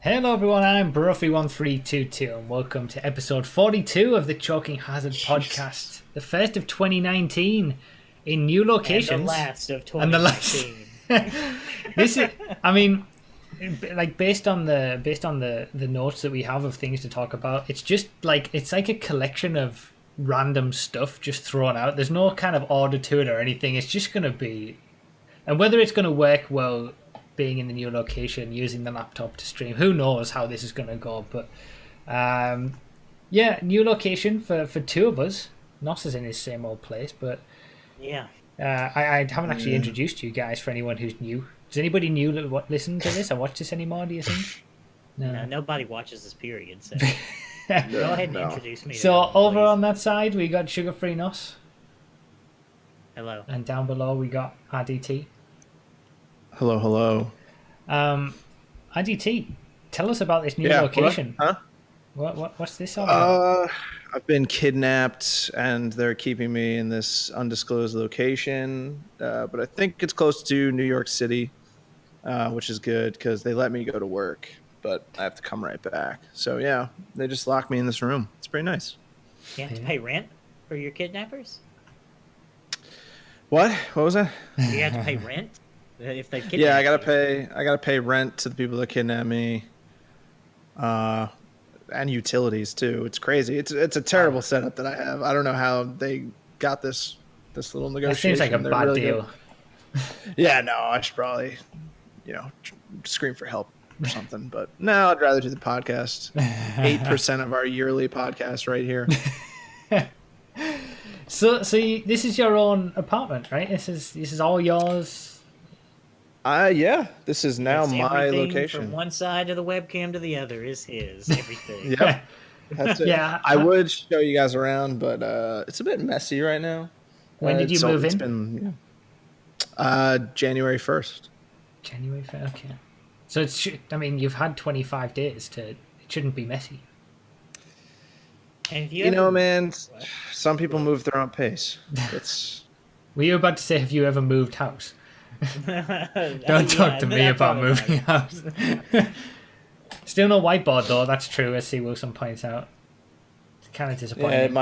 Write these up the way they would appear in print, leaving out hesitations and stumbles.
Hello everyone, I'm Bruffy1322 and welcome to episode 42 of the Choking Hazard podcast. The first of 2019 in new locations. And the last of 2019. This is, I mean, like based on the notes that we have of things to talk about, it's just like, it's like a collection of random stuff just thrown out. There's no kind of order to it or anything. It's just going to be, and whether it's going to work well being in the new location, using the laptop to stream, who knows how this is going to go. But yeah, new location for two of us. Nos is in his same old place, but yeah, I haven't actually introduced you guys for anyone who's new. Is anybody new that listen to this or watch this anymore, do you think? No, nobody watches this period, so go ahead and introduce me. So over on that side we got Sugar Free Nos. Hello. And down below we got RDT. Hello, hello. IDT, tell us about this new location. What's this all about? I've been kidnapped and they're keeping me in this undisclosed location. But I think it's close to New York City, which is good because they let me go to work, but I have to come right back. So yeah, they just locked me in this room. It's pretty nice. You have to pay rent for your kidnappers? What was that? You have to pay rent? If they kidnap I gotta pay rent to the people that kidnap me, and utilities too. It's crazy. It's a terrible setup that I have. I don't know how they got this little negotiation. That seems like a They're bad really deal. Yeah, no, I should probably, scream for help or something. But no, I'd rather do the podcast. 8% of our yearly podcast right here. So this is your own apartment, right? This is all yours. Yeah, this is now my location. From one side of the webcam to the other is his. Everything. Yeah, that's it. Yeah, I would show you guys around, but it's a bit messy right now. When did you move in? It's been January 1st. January 1st. Okay. So you've had 25 days to. It shouldn't be messy. And if man, some people move their own pace. Were you about to say, have you ever moved house? Don't talk to me about moving house. Still no whiteboard though, that's true, as C. Wilson points out. It's kind of disappointing. Yeah, it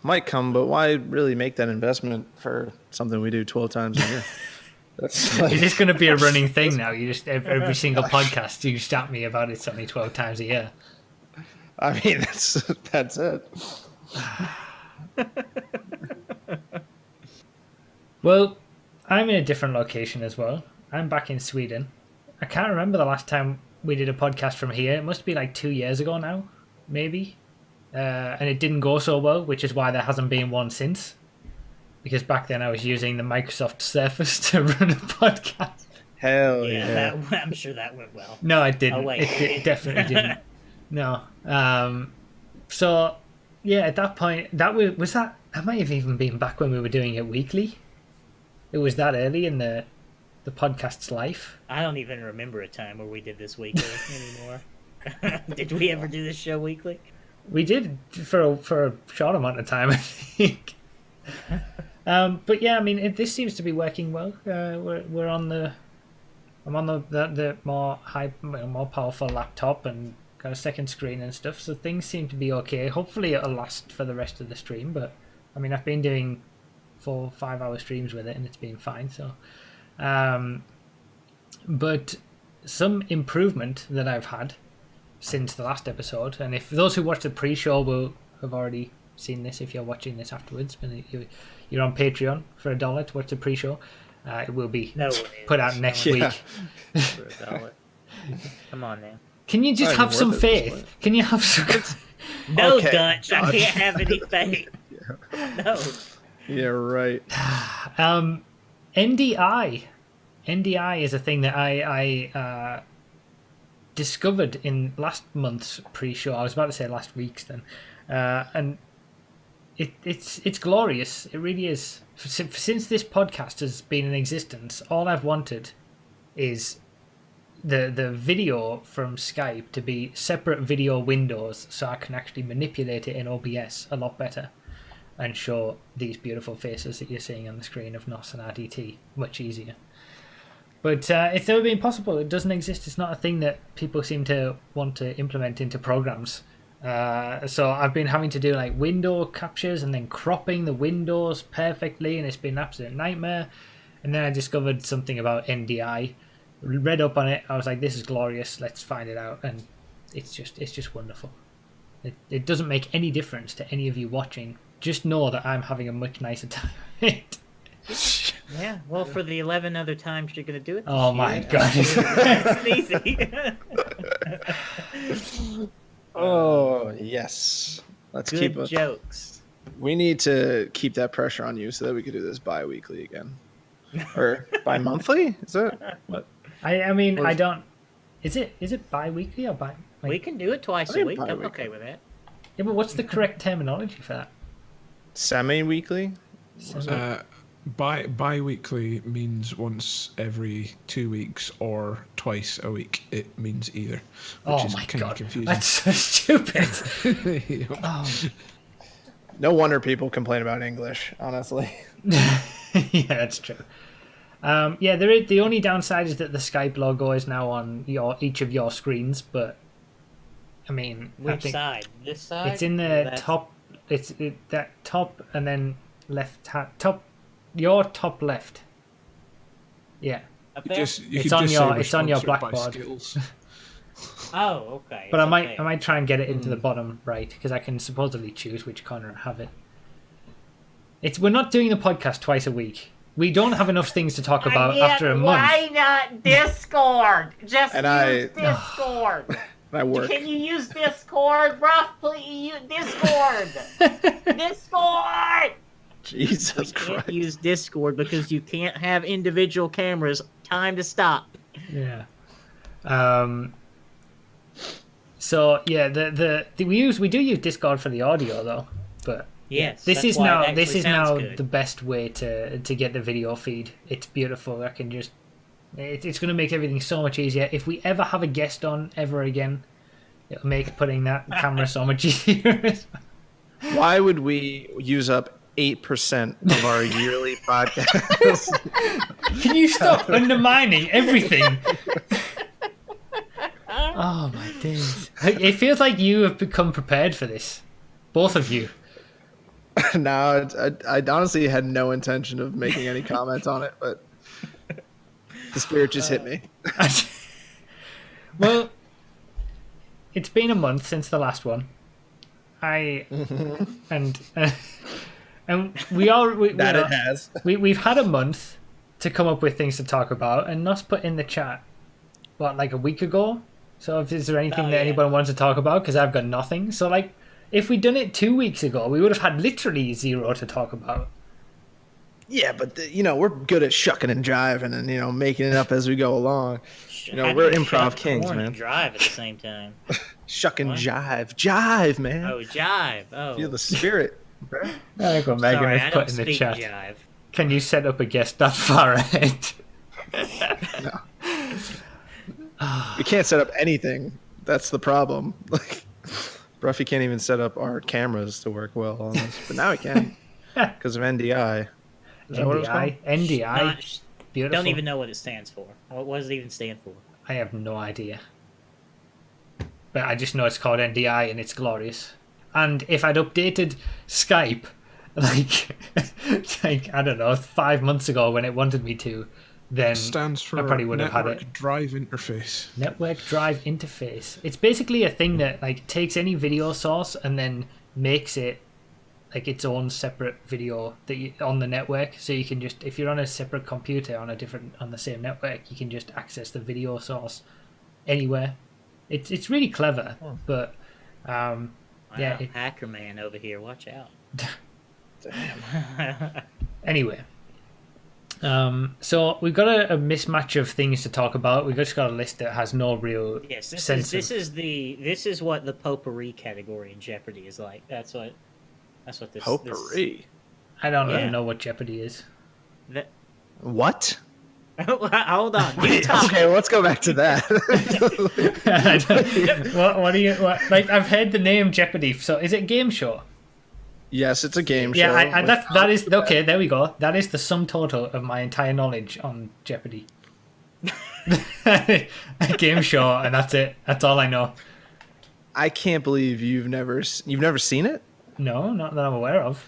might come, but why really make that investment for something we do 12 times a year? That's Is this going to be a running thing now? You just every single podcast you just at me about it's only 12 times a year. I mean, that's it. Well, I'm in a different location as well. I'm back in Sweden. I can't remember the last time we did a podcast from here. It must be like 2 years ago now, maybe. And it didn't go so well, which is why there hasn't been one since. Because back then I was using the Microsoft Surface to run a podcast. Hell yeah. I'm sure that went well. No, it didn't. Oh, wait. It definitely didn't. No. So, yeah, at that point, that might have even been back when we were doing it weekly. It was that early in the podcast's life. I don't even remember a time where we did this weekly anymore. Did we ever do this show weekly? We did for a short amount of time, I think. But yeah, I mean, this seems to be working well. I'm on the more powerful laptop and got a second screen and stuff, so things seem to be okay. Hopefully it'll last for the rest of the stream, but I mean, I've been doing 4-5 hour streams with it and it's been fine. So but some improvement that I've had since the last episode, and if those who watched the pre-show will have already seen this, if you're watching this afterwards, but you're on Patreon for $1 to watch the pre-show, it will be put out next week. For $1. Come on now, can you just have some faith? Can you have some no, okay. Dutch, I can't have any faith. No. Yeah, right. NDI is a thing that I discovered in last month's pre-show. I was about to say last week's then, and it's glorious. It really is. Since this podcast has been in existence, all I've wanted is the video from Skype to be separate video windows, so I can actually manipulate it in OBS a lot better and show these beautiful faces that you're seeing on the screen of Nos and RDT much easier. But it's never been possible. It doesn't exist. It's not a thing that people seem to want to implement into programs. So I've been having to do like window captures and then cropping the windows perfectly, and it's been an absolute nightmare. And then I discovered something about NDI, read up on it. I was like, this is glorious. Let's find it out. And it's just wonderful. It doesn't make any difference to any of you watching. Just know that I'm having a much nicer time with it. Yeah, well, for the 11 other times you're going to do it. Oh my god. It's easy. Oh, yes. Let's Good keep it. jokes. We need to keep that pressure on you so that we could do this bi-weekly again. Or bi-monthly? Is it? What? I mean, I don't... Is it bi-weekly or bi... Like, We can do it twice I a think week. I'm bi-weekly. okay with that. yeah, but what's the correct terminology for that? Semi-weekly? Bi-weekly means once every 2 weeks or twice a week. It means either, which Oh is my kind of god, confusing. that's so stupid. Yep. Oh. No wonder people complain about English, honestly. Yeah, that's true. Yeah, the only downside is that the Skype logo is now on each of your screens, but I mean, I Which think side? This side? it's in the That's- top. That top and then top. Your top left. Yeah, Up You there? just, you It's could on just your- say it's on your we're sponsored by blackboard. Skittles. Oh, okay. but it's I okay. might try and get it into the bottom right because I can supposedly choose which corner I have it. We're not doing the podcast twice a week. We don't have enough things to talk about after a month. Why not Discord? Just And use Discord. I work. Can you use Discord, bruh? Please use Discord. Discord. Jesus Can't Christ. use Discord because you can't have individual cameras. Time to stop. Yeah. So yeah, we do use Discord for the audio though, but Yes. this that's is why it now actually this is sounds now good. the best way to get the video feed. It's beautiful. I can just it's going to make everything so much easier. If we ever have a guest on ever again, it'll make putting that camera so much easier. Why would we use up 8% of our yearly podcast? Can you stop undermining everything? Oh my days! It feels like you have become prepared for this, both of you. No, I honestly had no intention of making any comments on it, but the spirit just hit me. Well, it's been a month since the last one. And It has. we've had a month to come up with things to talk about, and Nos put in the chat like a week ago. So is there anything that anyone wants to talk about? Because I've got nothing. So like, if we'd done it 2 weeks ago, we would have had literally zero to talk about. Yeah, but we're good at shucking and jiving and making it up as we go along. How do we're you improv shuck kings, corn man. and drive at the same time. Shuck and What? jive, man. Oh, jive. Oh, Feel the spirit. I think what Megan sorry, I has don't put in the speak chat. jive. Can you set up a guest that far ahead? We can't set up anything. That's the problem. Like, Bruffy can't even set up our cameras to work well on this, but now he can because of NDI. Is that what it was called? NDI. Not- Beautiful. Don't even know what it stands for. What does it even stand for? I have no idea. But I just know it's called NDI and it's glorious. And if I'd updated Skype, like I don't know, 5 months ago when it wanted me to, then Stands for I probably would have had Network it. Drive Interface. Network Drive Interface. It's basically a thing that like takes any video source and then makes it like its own separate video on the network. So you can just, if you're on a separate computer on the same network, you can just access the video source anywhere. It's really clever, but Wow, yeah. hacker man over here. Watch out. Anyway, so we've got a mismatch of things to talk about. We've just got a list that has no real Yes, sense. this is what the potpourri category in Jeopardy is like. That's what this Potpourri. I don't Yeah. even know what Jeopardy is. That, What? hold on. Okay, well, let's go back to that. What do you like? I've heard the name Jeopardy. So is it a game show? Yes, it's a game show. Yeah, that is okay. There we go. That is the sum total of my entire knowledge on Jeopardy. a game show, and that's it. That's all I know. I can't believe you've never seen it. No, not that I'm aware of.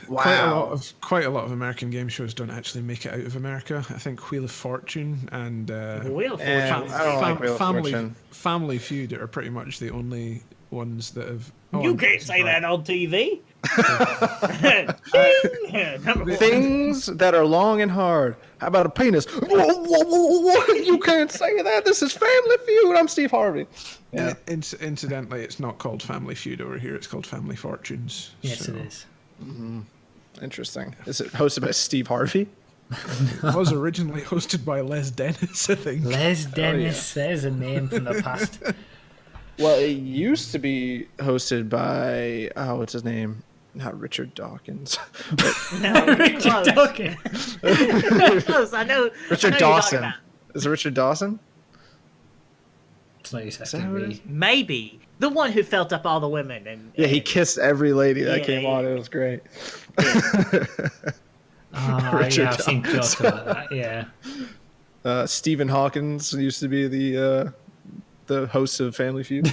Wow. Quite a lot of American game shows don't actually make it out of America. I think Wheel of Fortune and Wheel of I Fortune. don't like Wheel of Fortune. Family Feud are pretty much the only ones that have. You can't say that on TV. Things that are long and hard. How about a penis? Whoa. You can't say that. This is Family Feud. I'm Steve Harvey. Yeah. Incidentally, it's not called Family Feud over here. It's called Family Fortunes. Yes, so. it is. Interesting. Is it hosted by Steve Harvey? It was originally hosted by Les Dennis, I think. Les Dennis. There's a name from the past. Well, it used to be hosted by what's his name? Not Richard Dawkins. No, Richard close. Dawkins. Close. I know. Richard I know you're talking Dawson. about. Is it Richard Dawson? It's not your that second what it read. is? Maybe the one who felt up all the women and Yeah, he kissed every lady that Yeah, came yeah. on. It was great. Oh, Richard yeah, I've seen Dawson. jokes about that. Yeah. Stephen Hawkins used to be the host of Family Feud.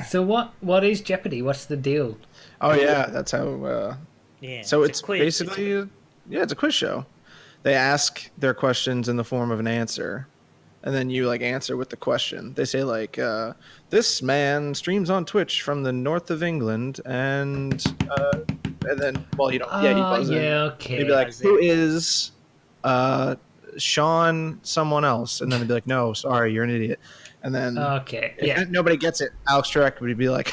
So what is Jeopardy? What's the deal? Oh yeah, that's how. yeah. So a it's quiz. basically it's a quiz show. They ask their questions in the form of an answer, and then you like answer with the question. They say like, "This man streams on Twitch from the north of England," and then you don't. Yeah, he buzzes in. Yeah, okay. They'd be like, "Who is Sean someone else?" And then they'd be like, "No, sorry, you're an idiot." And then Okay, if yeah. nobody gets it, Alex Trebek would be like,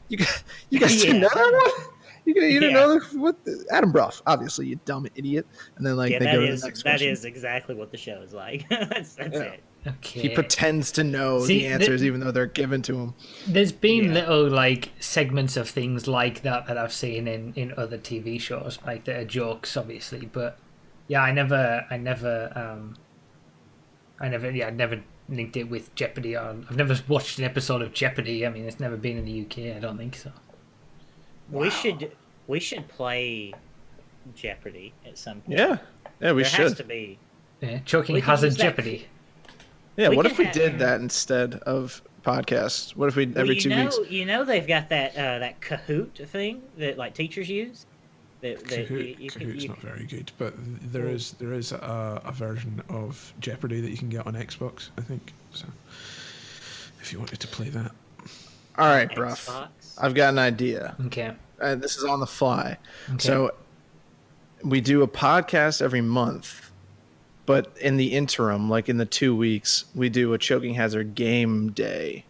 "You guys didn't know Yeah. that one? You didn't Yeah. know what? Adam Bruff, obviously, you dumb idiot." And then like Yeah, they that go to is the next that question. is exactly what the show is like. that's Yeah. it. Okay. He pretends to know See, the answers even though they're given to him. There's been Yeah. little like segments of things like that I've seen in other TV shows, like that are jokes, obviously. But yeah, I never linked it with Jeopardy. I've never watched an episode of Jeopardy. I mean, it's never been in the UK. I don't think so. We should play Jeopardy at some point. Yeah, we there should. has to be. Yeah, choking We can hazard use that- Jeopardy. Yeah, we what can if we have- did that instead of podcasts? What if we Well, every 2 weeks? You know they've got that Kahoot thing that like teachers use. That Kahoot's not very good, but there is a version of Jeopardy that you can get on Xbox, I think. So if you wanted to play that, All right, Bruff. Xbox. I've got an idea. Okay. This is on the fly. Okay. So we do a podcast every month, but in the interim, like in the 2 weeks, we do a Choking Hazard game day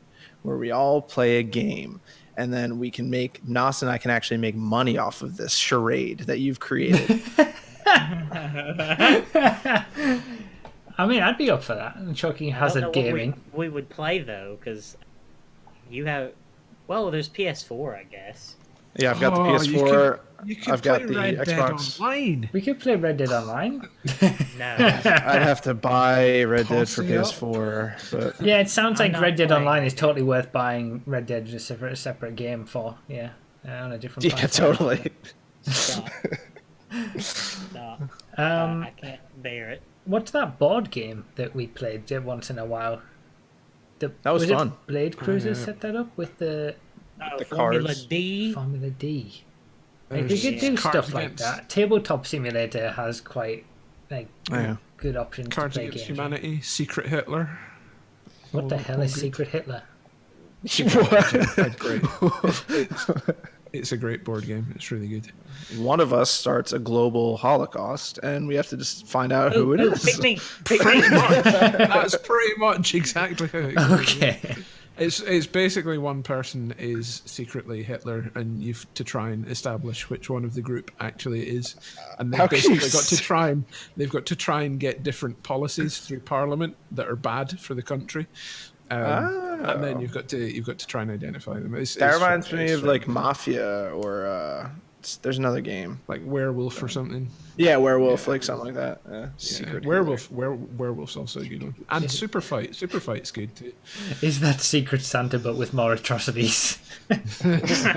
where we all play a game. And then we can Nos and I can actually make money off of this charade that you've created. I mean, I'd be up for that. Choking I don't know hazard what gaming. we would play though, because you have. Well, there's PS4, I guess. Yeah, I've got the Oh, PS4. you could I've got play the Red Dead Xbox. Online. We could play Red Dead Online. No. I'd have to buy Red Dead for Toss it up. PS4, but Yeah, it sounds I'm like not Red Dead playing Online Red is Dead. totally worth buying Red Dead as a separate game for. Yeah, on a different. yeah, platform. totally. Stop. Stop. Um, I can't bear it. What's that board game that we played once in a while? That was it fun. Blade Cruiser yeah. set that up with the Oh, the Formula cards. D. Formula D. Like, we There's could do Card stuff like Against- that. Tabletop Simulator has quite like Yeah. good options Cards to play Against games. Humanity, Secret Hitler. What the All- hell all is good. Secret Hitler? It's a great board game. It's really good. One of us starts a global Holocaust, and we have to just find out who it is. Pick me. Pick me. Pretty much. That's pretty much exactly how it goes. Okay. It's basically one person is secretly Hitler, and you've to try and establish which one of the group actually is, and How they've can you basically got to try and get different policies through Parliament that are bad for the country, and then you've got to try and identify them. That reminds me of like Mafia or there's another game. like Werewolf or something. Yeah, Werewolf, like something like that. Secret Werewolf. Werewolf's also a good one, and Super Fight. Super Fight's good too. Is that Secret Santa but with more atrocities? It's like,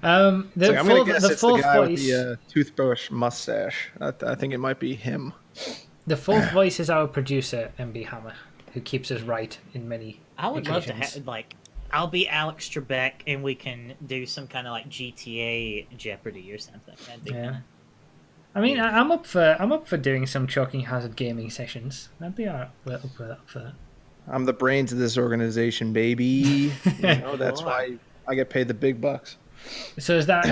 I'm gonna guess it's the guy with the toothbrush mustache. I think it might be him. The fourth voice is our producer, MB Hammer, who keeps us right in many I would love to occasions. have, like, I'll be Alex Trebek, and we can do some kind of, like, GTA Jeopardy or something. That'd be Yeah. kinda... I mean, I'm up for doing some Choking Hazard gaming sessions. That'd be alright. We're up for that. I'm the brains of this organization, baby. You know, that's why I get paid the big bucks. So is that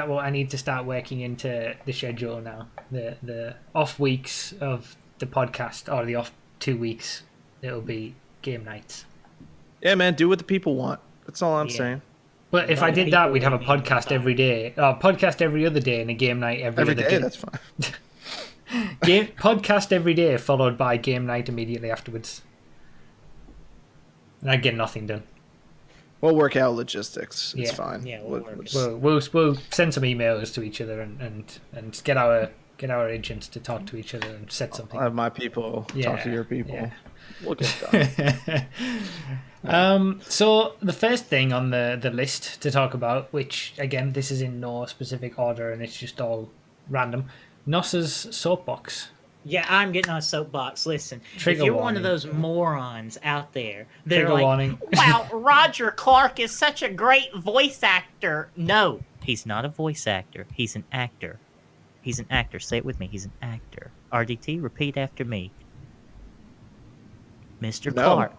what I need to start working into the schedule now? The off weeks of the podcast, or the off 2 weeks, it'll be game nights. Yeah, man, do what the people want. That's all I'm Yeah. saying. But if I did that, we'd have a podcast every day, podcast every other day, and a game night every Every other day, day. that's fine. Podcast every day, followed by game night immediately afterwards, and I'd get nothing done. We'll work out logistics. It's Yeah. fine. Yeah, we'll work it. We'll send some emails to each other and get our agents to talk to each other and set something. I'll have my people talk to your people. yeah. We'll get done. So the first thing on the list to talk about, which again this is in no specific order and it's just all random, Nos's soapbox. Yeah, I'm getting on a soapbox. Listen, Trigger if you're one warning. of those morons out there, they're Trigger like, warning. wow, Roger Clark is such a great voice actor. No, he's not a voice actor. He's an actor. He's an actor. Say it with me. He's an actor. RDT, repeat after me. Mr. No. Clark.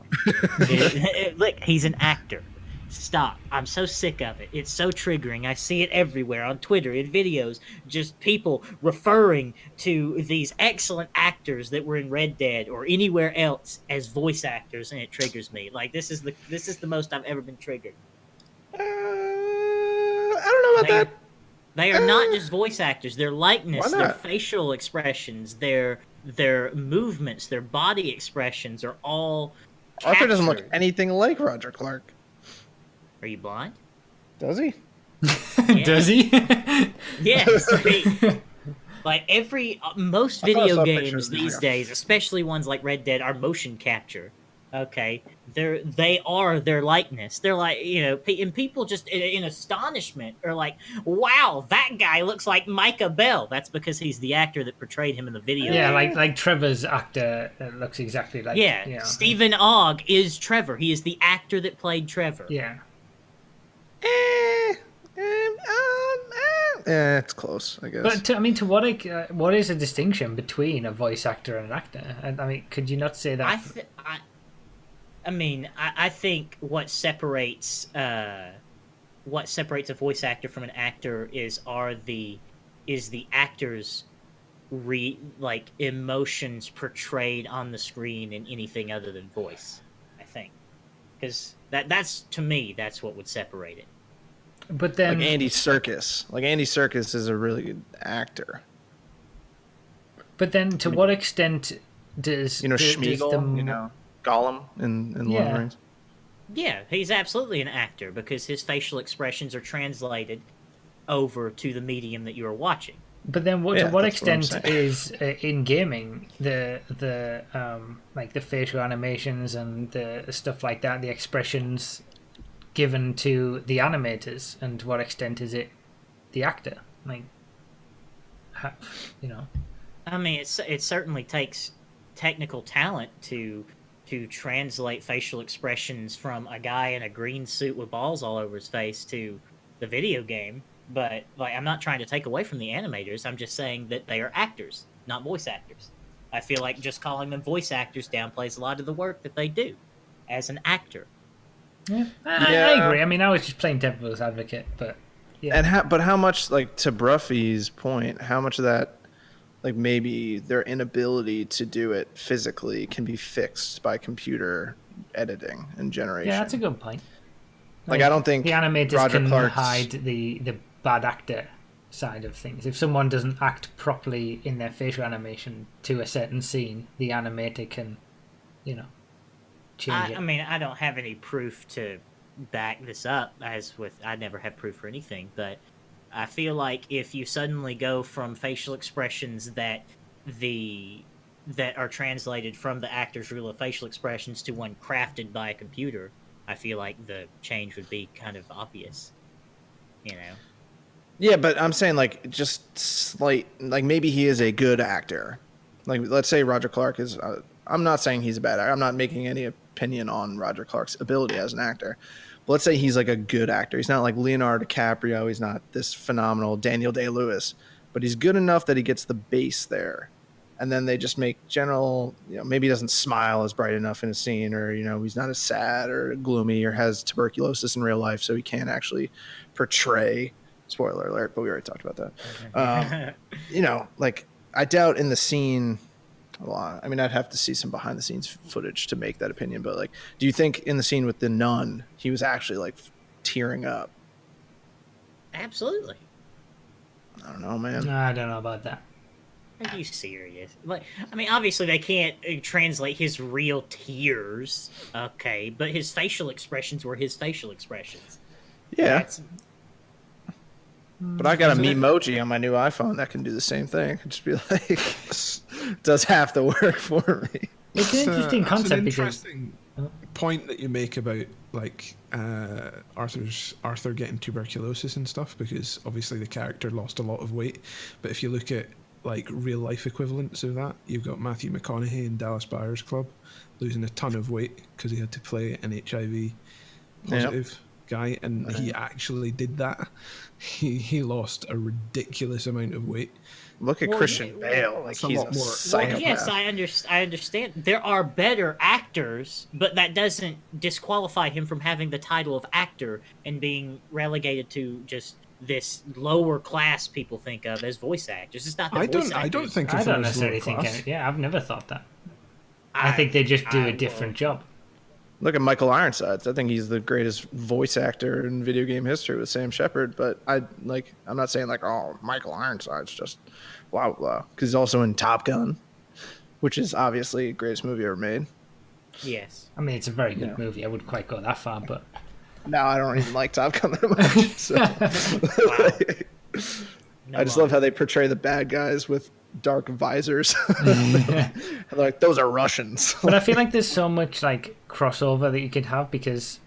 Look, he's an actor. Stop. I'm so sick of it. It's so triggering. I see it everywhere on Twitter, in videos, just people referring to these excellent actors that were in Red Dead or anywhere else as voice actors, and it triggers me. Like, this is the most I've ever been triggered. I don't know about that. They are not just voice actors. Their likeness, Why their not? facial expressions, their movements, their body expressions are all Arthur doesn't look captured. anything like Roger Clark. Are you blind? Does he? Does he? Yes. Like most I thought I video saw games pictures of these him. days, especially ones like Red Dead, are motion capture. Okay, they are their likeness. They're like, and people just in astonishment are like, "Wow, that guy looks like Micah Bell." That's because he's the actor that portrayed him in the video. Yeah, like Trevor's actor looks exactly like. Yeah, Stephen Ogg is Trevor. He is the actor that played Trevor. Yeah. It's close, I guess. But to what is the distinction between a voice actor and an actor? I mean, could you not say that? I think what separates a voice actor from an actor is the actor's emotions portrayed on the screen in anything other than voice. I think, because that's to me that's what would separate it. But then, like Andy Serkis. Like Andy Serkis is a really good actor. But then, to what extent does Schmeagol, Gollum in Lord of the Rings? Yeah, he's absolutely an actor because his facial expressions are translated over to the medium that you are watching. But then, to what extent saying. is in gaming the like the facial animations and the stuff like that, the expressions given to the animators, and to what extent is it the actor? Like, I mean, it certainly takes technical talent to translate facial expressions from a guy in a green suit with balls all over his face to the video game. But I'm not trying to take away from the animators. I'm just saying that they are actors, not voice actors. I feel like just calling them voice actors downplays a lot of the work that they do as an actor. Yeah, I agree. I mean, I was just playing devil's advocate, but yeah. And how much, like, to Bruffy's point, how much of that, like, maybe their inability to do it physically can be fixed by computer editing and generation? Yeah, that's a good point. Like, I don't think the animators Roger can Clark's... hide the bad actor side of things. If someone doesn't act properly in their facial animation to a certain scene, the animator can, change it. I mean, I don't have any proof to back this up, I never have proof for anything, but I feel like if you suddenly go from facial expressions that are translated from the actor's real facial expressions to one crafted by a computer, I feel like the change would be kind of obvious, Yeah, but I'm saying, like, just slight... Like, maybe he is a good actor. like let's say Roger Clark is. I'm not saying he's a bad actor. I'm not making any opinion on Roger Clark's ability as an actor. But let's say he's like a good actor. He's not like Leonardo DiCaprio. He's not this phenomenal Daniel Day-Lewis, but he's good enough that he gets the base there. And then they just make general, maybe he doesn't smile as bright enough in a scene, or, he's not as sad or gloomy or has tuberculosis in real life, so he can't actually portray, spoiler alert, but we already talked about that. Like I doubt in the scene, well, I mean, I'd have to see some behind the scenes footage to make that opinion, but like, do you think in the scene with the nun, he was actually like tearing up? Absolutely. I don't know, man. I don't know about that. Are you serious? Like, I mean, obviously they can't translate his real tears, okay, but his facial expressions were his facial expressions. Yeah. But I got a memoji on my new iPhone that can do the same thing. It just be like, does half the work for me. It's an interesting concept an because interesting point that you make about like Arthur getting tuberculosis and stuff, because obviously the character lost a lot of weight. But if you look at like real life equivalents of that, you've got Matthew McConaughey in Dallas Buyers Club losing a ton of weight because he had to play an HIV positive guy, and he actually did that. He lost a ridiculous amount of weight. Look at Christian Bale, like he's a psychopath. Well, yes, I understand. There are better actors, but that doesn't disqualify him from having the title of actor and being relegated to just this lower class people think of as voice actors. It's not. I don't think. I don't necessarily think. I've never thought that. I think they just do a different job. Look at Michael Ironsides. I think he's the greatest voice actor in video game history with Sam Shepard. But I'm not saying like, oh, Michael Ironside's just blah blah blah, because he's also in Top Gun, which is obviously the greatest movie ever made. Yes. I mean, it's a very good movie. I wouldn't quite go that far, but no, I don't even like Top Gun that much. So. I just love how they portray the bad guys with dark visors. Like, those are Russians. But I feel like there's so much like crossover that you could have, because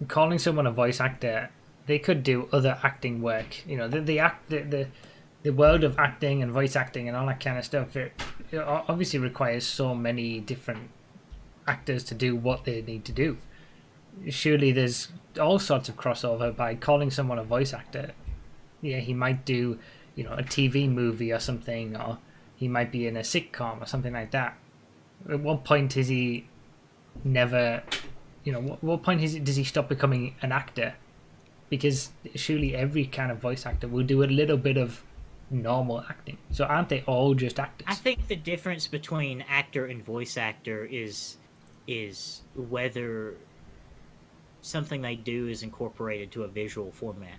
calling someone a voice actor, they could do other acting work. The world of acting and voice acting and all that kind of stuff, it obviously requires so many different actors to do what they need to do. Surely there's all sorts of crossover by calling someone a voice actor. Yeah, he might do, a TV movie or something, or he might be in a sitcom or something like that. At what point is he never, what point does he stop becoming an actor? Because surely every kind of voice actor will do a little bit of normal acting. So aren't they all just actors? I think the difference between actor and voice actor is whether something they do is incorporated to a visual format.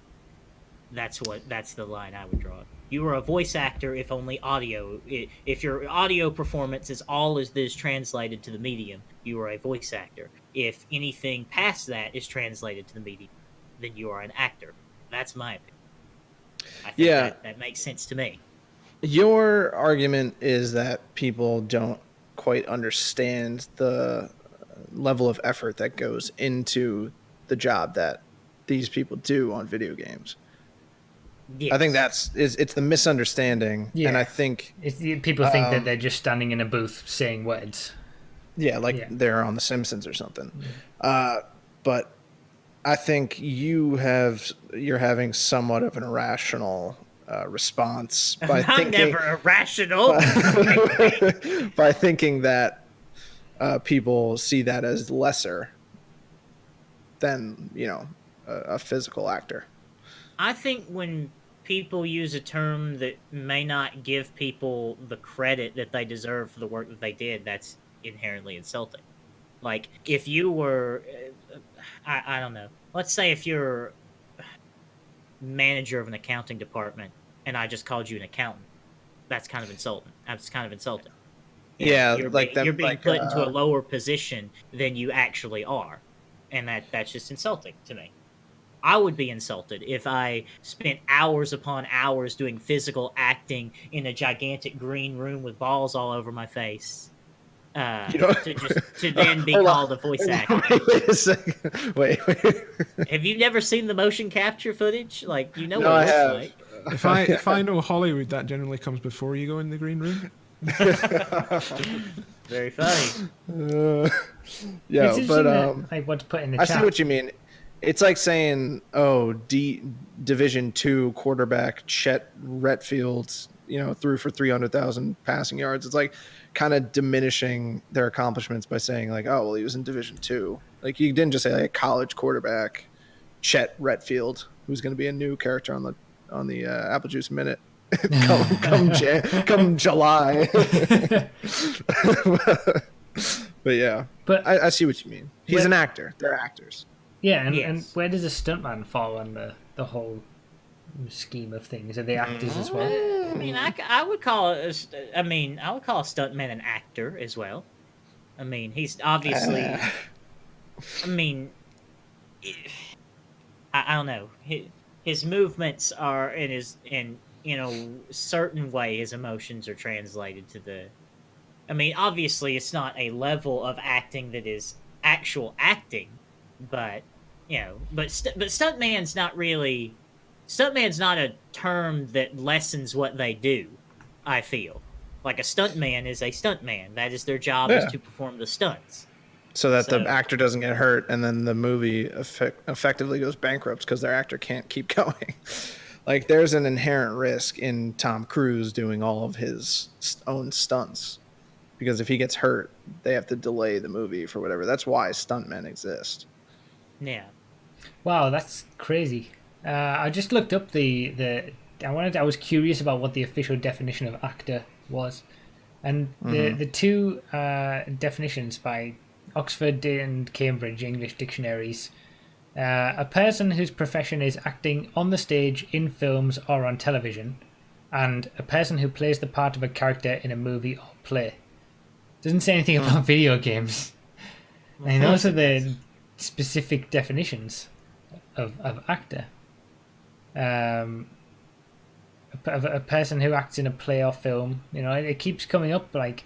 That's the line I would draw. You are a voice actor if only audio. If your audio performance is all that is translated to the medium, you are a voice actor. If anything past that is translated to the medium, then you are an actor. That's my opinion. I think that makes sense to me. Your argument is that people don't quite understand the level of effort that goes into the job that these people do on video games. Yes. I think it's the misunderstanding, and I think people think that they're just standing in a booth saying words. Yeah, they're on The Simpsons or something. But I think you're having somewhat of an irrational response by thinking. I'm never irrational. By thinking that people see that as lesser than a physical actor. I think when people use a term that may not give people the credit that they deserve for the work that they did, that's inherently insulting. Like, if you were, I don't know, let's say if you're manager of an accounting department and I just called you an accountant, that's kind of insulting. That's kind of insulting. You're being put into a lower position than you actually are, and that's just insulting to me. I would be insulted if I spent hours upon hours doing physical acting in a gigantic green room with balls all over my face, to then be called a voice actor. Wait a second. Wait. Have you never seen the motion capture footage? Like, what I it have. looks like. If I know Hollywood, that generally comes before you go in the green room. Very funny. Yeah, It's but interesting that, like, what's put in the I chat. see what you mean. It's like saying, "Oh, Division II quarterback Chet Retfield, threw for 300,000 passing yards." It's like kind of diminishing their accomplishments by saying, like, "Oh, well, he was in Division II." Like, you didn't just say like a college quarterback Chet Retfield, who's going to be a new character on the Apple Juice Minute come July. But yeah, But I see what you mean. He's an actor. They're actors. yeah, and Yes. where does a stuntman fall on the whole scheme of things? Are they actors as well? I mean, I would call it. I would call a stuntman an actor as well. I mean, he's obviously. I mean, I don't know. His movements are in certain way his emotions are translated to the. I mean, obviously, it's not a level of acting that is actual acting, but stuntman's not really. Stuntman's not a term that lessens what they do. I feel like a stuntman is a stuntman. That is their job, is to perform the stunts. So that the actor doesn't get hurt, and then the movie effectively goes bankrupt because their actor can't keep going. Like, there's an inherent risk in Tom Cruise doing all of his own stunts, because if he gets hurt, they have to delay the movie for whatever. That's why stuntmen exist. Yeah. Wow, that's crazy. I just looked up I was curious about what the official definition of actor was, and the two definitions by Oxford and Cambridge English dictionaries: a person whose profession is acting on the stage, in films, or on television, and a person who plays the part of a character in a movie or play. Doesn't say anything about video games. And those are the specific definitions of actor. A person who acts in a play or film. It keeps coming up. Like,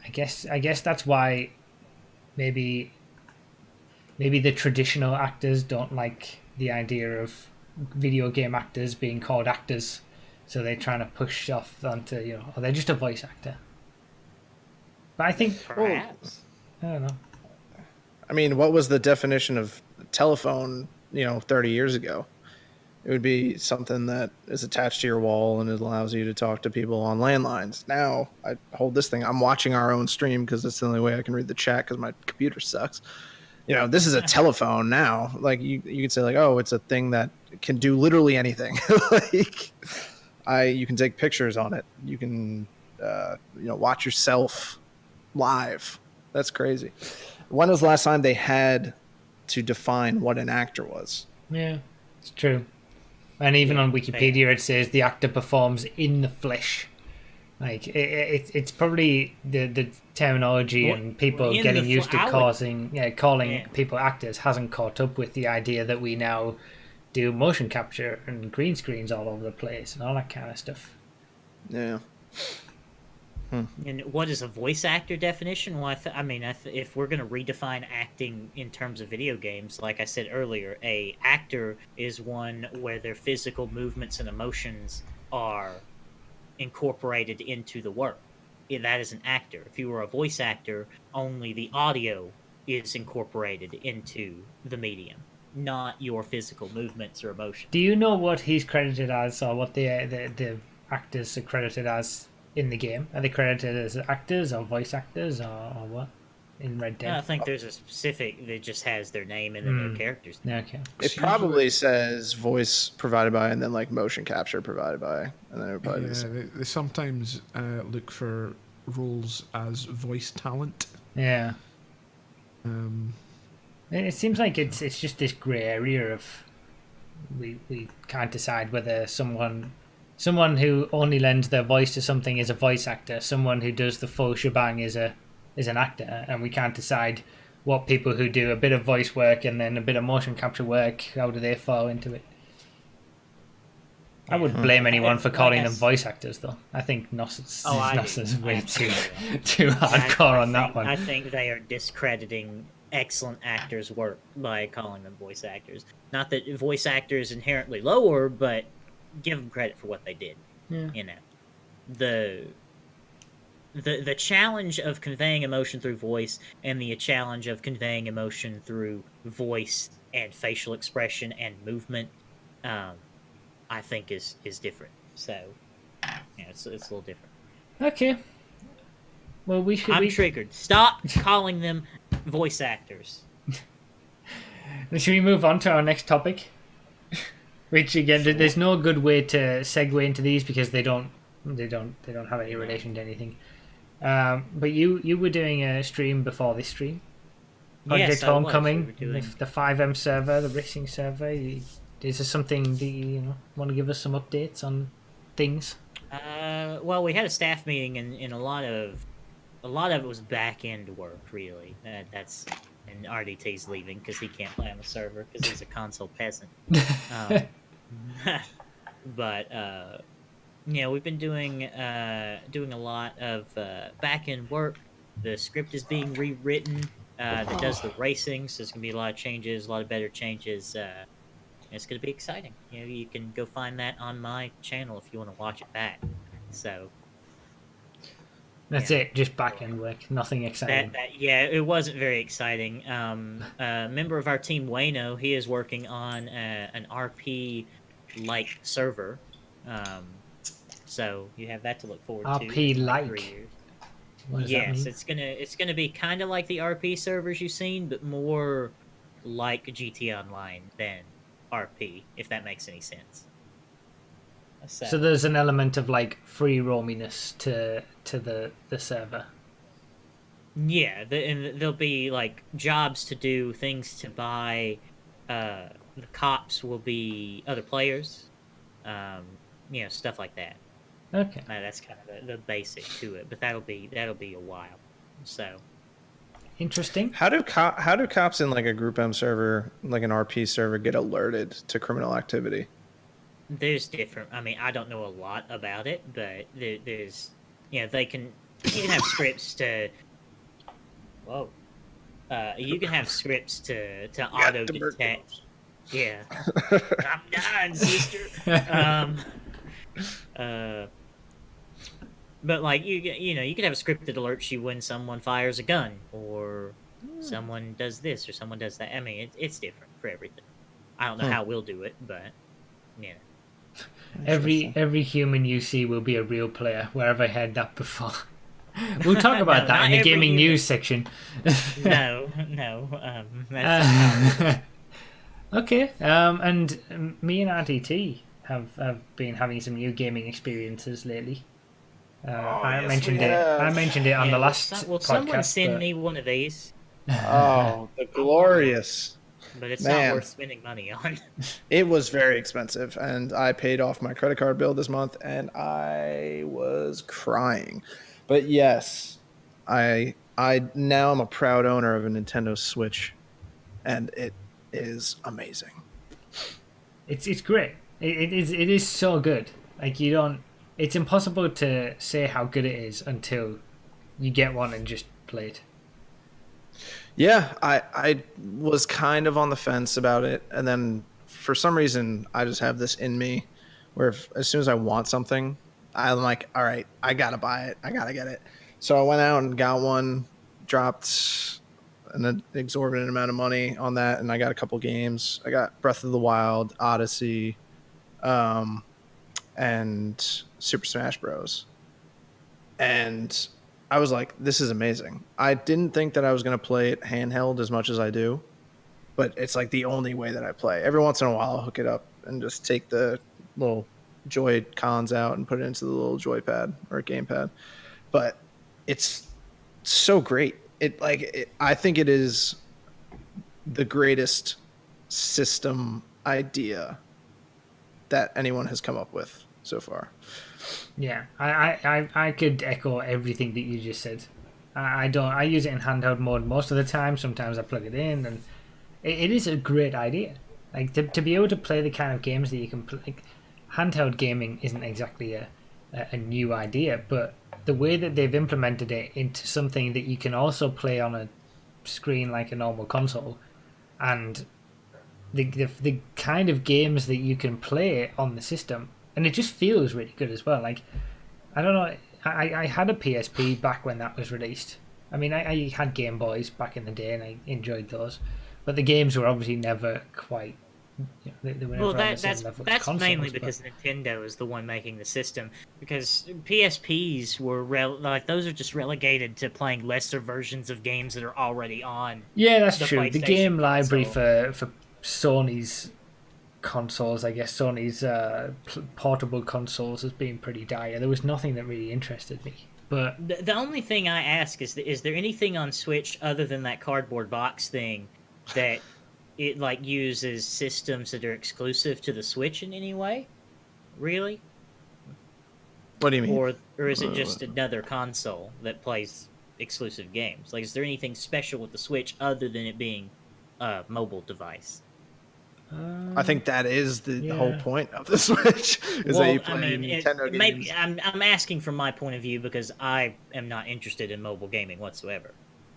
I guess that's why maybe the traditional actors don't like the idea of video game actors being called actors, so they're trying to push off onto they're just a voice actor. But I think Perhaps. I don't know. I mean, what was the definition of telephone, 30 years ago? It would be something that is attached to your wall and it allows you to talk to people on landlines. Now, I hold this thing. I'm watching our own stream because it's the only way I can read the chat because my computer sucks. This is a telephone now. Like, you could say, like, oh, it's a thing that can do literally anything. Like, you can take pictures on it. You can, watch yourself live. That's crazy. When was the last time they had to define what an actor was? Yeah, it's true. And even on Wikipedia, it says the actor performs in the flesh. Like, it's probably the terminology and people getting used to calling people actors hasn't caught up with the idea that we now do motion capture and green screens all over the place and all that kind of stuff. Yeah. And what is a voice actor definition? Well, if we're going to redefine acting in terms of video games, like I said earlier, a actor is one where their physical movements and emotions are incorporated into the work. That is an actor. If you were a voice actor, only the audio is incorporated into the medium, not your physical movements or emotions. Do you know what he's credited as, or what the actors are credited as in the game? Are they credited as actors or voice actors or what in Red Dead? I think there's a specific that just has their name and then their characters. Okay. It probably says voice provided by, and then like motion capture provided by, and then it would probably they sometimes look for roles as voice talent. Yeah. It seems like it's just this grey area of we can't decide whether someone who only lends their voice to something is a voice actor, someone who does the full shebang is an actor, and we can't decide what people who do a bit of voice work and then a bit of motion capture work, how do they fall into it. I wouldn't blame anyone for calling them voice actors, though. I think Nos is way too hardcore on that one. I think they are discrediting excellent actors' work by calling them voice actors. Not that voice actors inherently lower, but give them credit for what they did. Yeah. the the challenge of conveying emotion through voice and the challenge of conveying emotion through voice and facial expression and movement, I think is different. So yeah, it's a little different. Okay. Well, I'm triggered. Stop calling them voice actors. Should we move on to our next topic? Which again, there's no good way to segue into these because they don't have any relation to anything. But you were doing a stream before this stream. Project Yes, Homecoming, we were doing... the 5M server, the racing server. Is there something that you want to give us some updates on things? Well, we had a staff meeting, and a lot of it was back end work, really. And RDT's leaving because he can't play on the server because he's a console peasant. But we've been doing a lot of back end work. The script is being rewritten that does the racing, so there's gonna be a lot of changes, a lot of better changes. It's gonna be exciting. You can go find that on my channel if you want to watch it back. So that's it, just back end work, nothing exciting. It wasn't very exciting. A member of our team, Wayno, he is working on an RP-like server. So you have that to look forward to. RP-like? Yes, it's gonna be kind of like the RP servers you've seen, but more like GT Online than RP, if that makes any sense. So there's an element of like free roaminess to the server. Yeah, and there'll be like jobs to do, things to buy. The cops will be other players. Stuff like that. Okay. That's kind of the basic to it, but that'll be a while. So interesting. How do cops in like a Group M server, like an RP server, get alerted to criminal activity? There's different. I mean, I don't know a lot about it, but there's you can have scripts to. Whoa. You can have scripts to auto detect. Yeah. I'm dying, sister. But like you can have a script that alerts you when someone fires a gun or someone does this or someone does that. I mean, it's different for everything. I don't know how we'll do it, but yeah. Every human you see will be a real player. Where have I heard that before? We'll talk about that in the gaming news section. No. That's okay. And me and RDT have been having some new gaming experiences lately. I mentioned it on the last podcast. Will someone send me one of these? Oh, the glorious. But it's not worth spending money on. It was very expensive, and I paid off my credit card bill this month, and I was crying. But yes, I now am a proud owner of a Nintendo Switch, and it is amazing. It's great. It is so good. Like it's impossible to say how good it is until you get one and just play it. Yeah, I was kind of on the fence about it, and then for some reason I just have this in me where as soon as I want something, I'm like, all right, I gotta buy it, I gotta get it. So I went out and got one, dropped an exorbitant amount of money on that, and I got a couple games. I got Breath of the Wild, Odyssey, and Super Smash Bros. And I was like, this is amazing. I didn't think that I was going to play it handheld as much as I do, but it's like the only way that I play. Every once in a while, I'll hook it up and just take the little Joy-Cons out and put it into the little joypad or gamepad. But it's so great. I think it is the greatest system idea that anyone has come up with so far. Yeah, I could echo everything that you just said. I use it in handheld mode most of the time. Sometimes I plug it in, and it is a great idea. Like to be able to play the kind of games that you can play. Like, handheld gaming isn't exactly a new idea, but the way that they've implemented it into something that you can also play on a screen like a normal console, and the kind of games that you can play on the system, and it just feels really good as well. Like I don't know. I had a PSP back when that was released. I mean, I had Game Boys back in the day, and I enjoyed those. But the games were obviously never quite. They were never on the same level as that's consoles, mainly but- because Nintendo is the one making the system. Because PSPs were like those are just relegated to playing lesser versions of games that are already on. Yeah, that's the true. The PlayStation game library console. for Sony's consoles, I guess Sony's portable consoles, has been pretty dire. There was nothing that really interested me. But The only thing I ask is there anything on Switch other than that cardboard box thing that it like uses systems that are exclusive to the Switch in any way? Really? What do you mean? Or is it just another console that plays exclusive games? Like, is there anything special with the Switch other than it being a mobile device? I think that is the whole Yeah. point of the Switch is that you play Nintendo games. Maybe I'm asking from my point of view because I am not interested in mobile gaming whatsoever.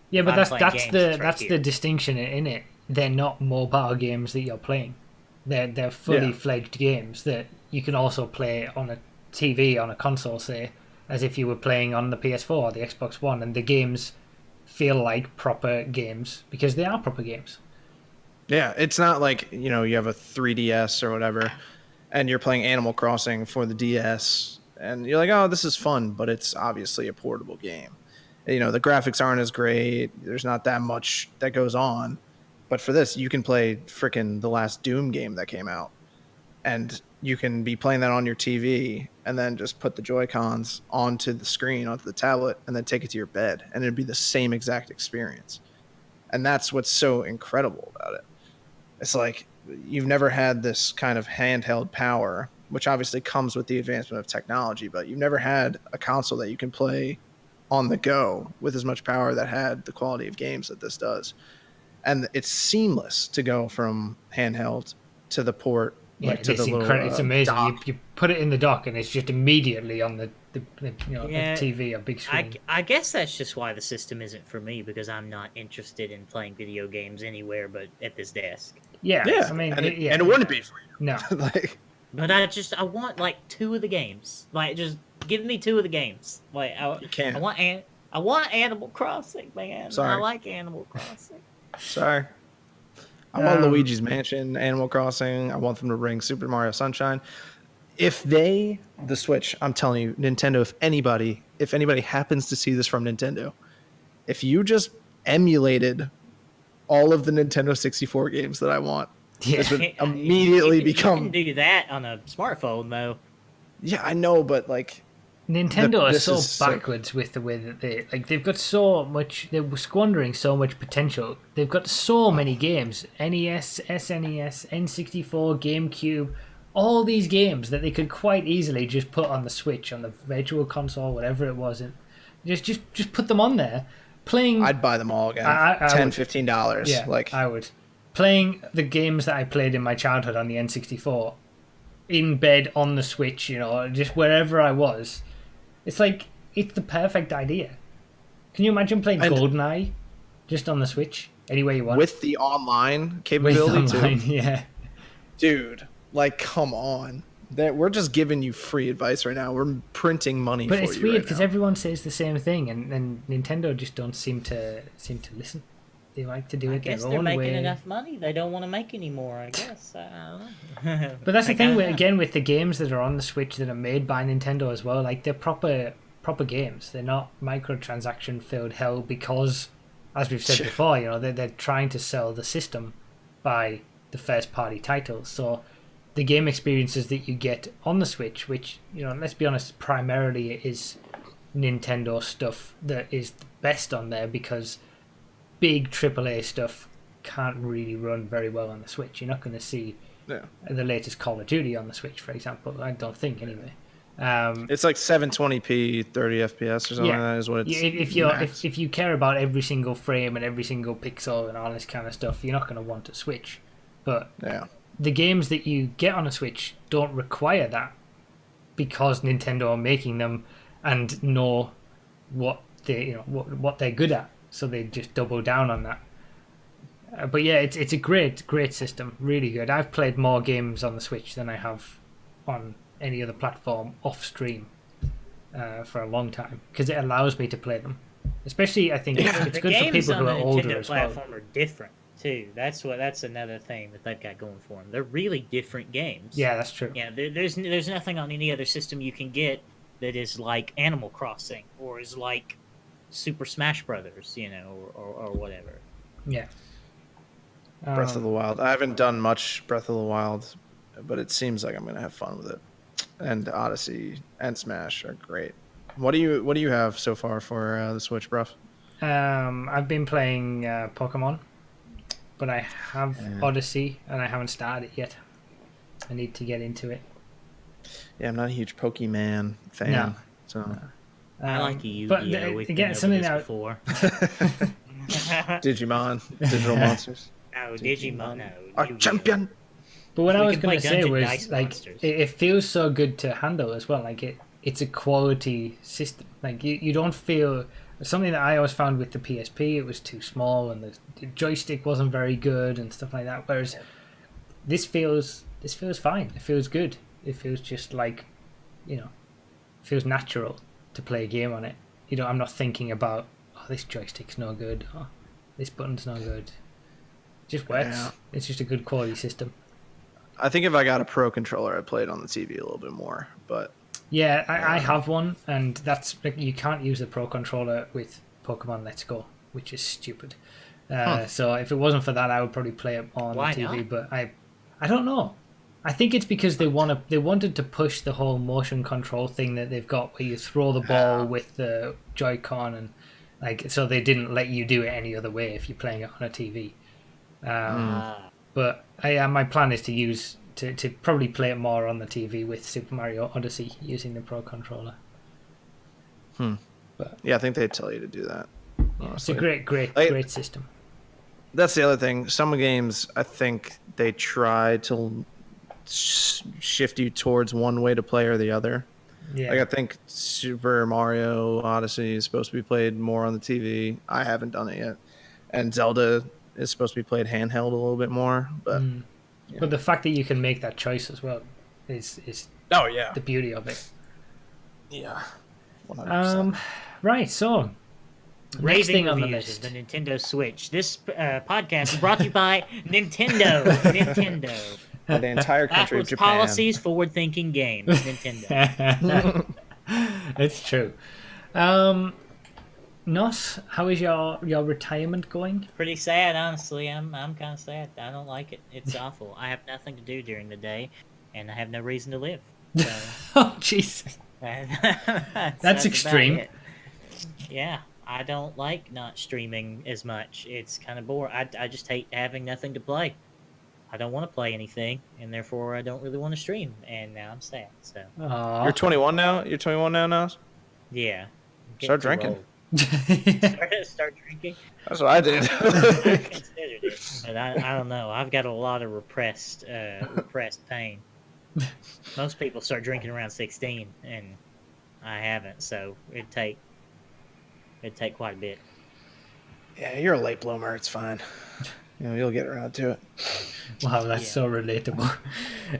yeah, If but I'm that's playing that's games, the it's right that's here. the distinction in it. They're not mobile games that you're playing. They're fully Yeah. fledged games that you can also play on a TV, on a console, say, as if you were playing on the PS4 or the Xbox One, and the games feel like proper games because they are proper games. Yeah, it's not like, you know, you have a 3DS or whatever and you're playing Animal Crossing for the DS and you're like, oh, this is fun, but it's obviously a portable game. You know, the graphics aren't as great. There's not that much that goes on. But for this, you can play frickin' the last Doom game that came out. And you can be playing that on your TV and then just put the Joy-Cons onto the screen, onto the tablet, and then take it to your bed. And it'd be the same exact experience. And that's what's so incredible about it. It's like you've never had this kind of handheld power, which obviously comes with the advancement of technology, but you've never had a console that you can play on the go with as much power that had the quality of games that this does. And it's seamless to go from handheld to the port, Yeah, like to it's the little incredible. It's amazing. dock. You put it in the dock, and it's just immediately on the Yeah, the TV or big screen. I guess that's just why the system isn't for me because I'm not interested in playing video games anywhere but at this desk. Yeah, Yeah, I mean, and yeah, it wouldn't be for no. you. Like, But I want like 2 of the games. Like just give me 2 of the games. Like you can't. I want Animal Crossing, man. Sorry. I like Animal Crossing. Sorry. I want Um, Luigi's Mansion, Animal Crossing. I want them to bring Super Mario Sunshine. If the Switch, I'm telling you, Nintendo, if anybody happens to see this from Nintendo, if you just emulated all of the Nintendo 64 games that I want, Yeah. this would immediately You become. can do that on a smartphone though. Yeah, I know, but like, Nintendo are this so is so- backwards with the way that they've got so much, they're squandering so much potential. They've got so many games: NES, SNES, N64, GameCube, all these games that they could quite easily just put on the Switch, on the Virtual Console, whatever it was, and just put them on there. Playing, I'd buy them all again. I $10, would. $15. yeah, Like, I would. Playing the games that I played in my childhood on the N64, in bed on the Switch, just wherever I was. It's like, it's the perfect idea. Can you imagine playing And- GoldenEye just on the Switch anywhere you want? with the online With capability online, too. yeah. Dude, like, come on. We're just giving you free advice right now. We're printing money But for it's you weird right because now. everyone says the same thing, and Nintendo just don't seem to listen. They like to do I it guess their they're own making way. enough money. They don't want to make any more. I guess. I don't know. But that's the Like, thing I with, don't know. again, with the games that are on the Switch that are made by Nintendo as well. Like, they're proper games. They're not microtransaction filled hell because, as we've said Sure. before, they're trying to sell the system by the first party titles. So the game experiences that you get on the Switch, which, let's be honest, primarily is Nintendo stuff that is the best on there, because big AAA stuff can't really run very well on the Switch. You're not going to see Yeah. the latest Call of Duty on the Switch, for example. I don't think, anyway. It's like 720p, 30 FPS or something Yeah. like that is what it's If you care about every single frame and every single pixel and all this kind of stuff, you're not going to want a Switch. But yeah. the games that you get on a Switch don't require that, because Nintendo are making them and know what what they're good at, so they just double down on that. But yeah, it's a great system, really good. I've played more games on the Switch than I have on any other platform off stream. for a long time because it allows me to play them. Especially, I think it's The good for games people on who the are older Nintendo as well. platform are different too. That's another thing that they've got going for them. They're really different games. Yeah, that's true. Yeah, there's nothing on any other system you can get that is like Animal Crossing or is like Super Smash Brothers, or whatever. Yeah. Breath of the Wild. I haven't done much Breath of the Wild, but it seems like I'm gonna have fun with it. And Odyssey and Smash are great. What do you have so far for the Switch, bruv? I've been playing Pokemon, but I have Odyssey and I haven't started it yet. I need to get into it. Yeah, I'm not a huge Pokemon fan. No. So I like Yu-Gi-Oh. But We've again, been over something this that before. Digimon, digital monsters. No, Digimon. No, Our Yu-Gi-Oh. champion. But what We I was can going play to say Dungeon was Dice like Monsters. it feels so good to handle as well. Like it's a quality system. Like you don't feel something that I always found with the PSP. It was too small and the joystick wasn't very good and stuff like that. Whereas this feels fine. It feels good. It feels just like it feels natural to play a game on it. I'm not thinking about this joystick's no good or this button's no good. It just works. Yeah. It's just a good quality system. I think if I got a Pro controller, I'd play it on the TV a little bit more. But Yeah, I have one, and that's you can't use the Pro controller with Pokemon Let's Go, which is stupid. So if it wasn't for that, I would probably play it on Why the TV. not? But I don't know. I think it's because they wanted to push the whole motion control thing that they've got, where you throw the ball with the Joy-Con, and so they didn't let you do it any other way if you're playing it on a TV. But my plan is to probably play it more on the TV with Super Mario Odyssey using the Pro controller. But yeah, I think they'd tell you to do that. it's a Honestly. great system. That's the other thing. Some games, I think they try to shift you towards one way to play or the other. Yeah, Like I think Super Mario Odyssey is supposed to be played more on the TV. I haven't done it yet, and Zelda is supposed to be played handheld a little bit more. But but the fact that you can make that choice as well is oh yeah, the beauty of it. yeah, 100%. Right, so next Raving thing on the reviews list. of the Nintendo Switch. This podcast is brought to you by Nintendo. Nintendo. For the entire country of Backwards Japan. policies, forward-thinking games. Nintendo. It's true. Nos, how is your retirement going? Pretty sad, honestly. I'm kind of sad. I don't like it. It's awful. I have nothing to do during the day, and I have no reason to live. So Oh, Jesus. that's about extreme. it. Yeah, I don't like not streaming as much. It's kind of boring. I just hate having nothing to play. I don't want to play anything, and therefore I don't really want to stream. And now I'm sad. So Aw. You're 21 now. You're 21 now, Nas. yeah, I'm Start getting too drinking. old. Start drinking. That's what I did. I considered it, but I don't know. I've got a lot of repressed pain. Most people start drinking around 16, and I haven't. So it'd take quite a bit. Yeah, you're a late bloomer. It's fine. You'll get around to it. Wow, that's Yeah. so relatable.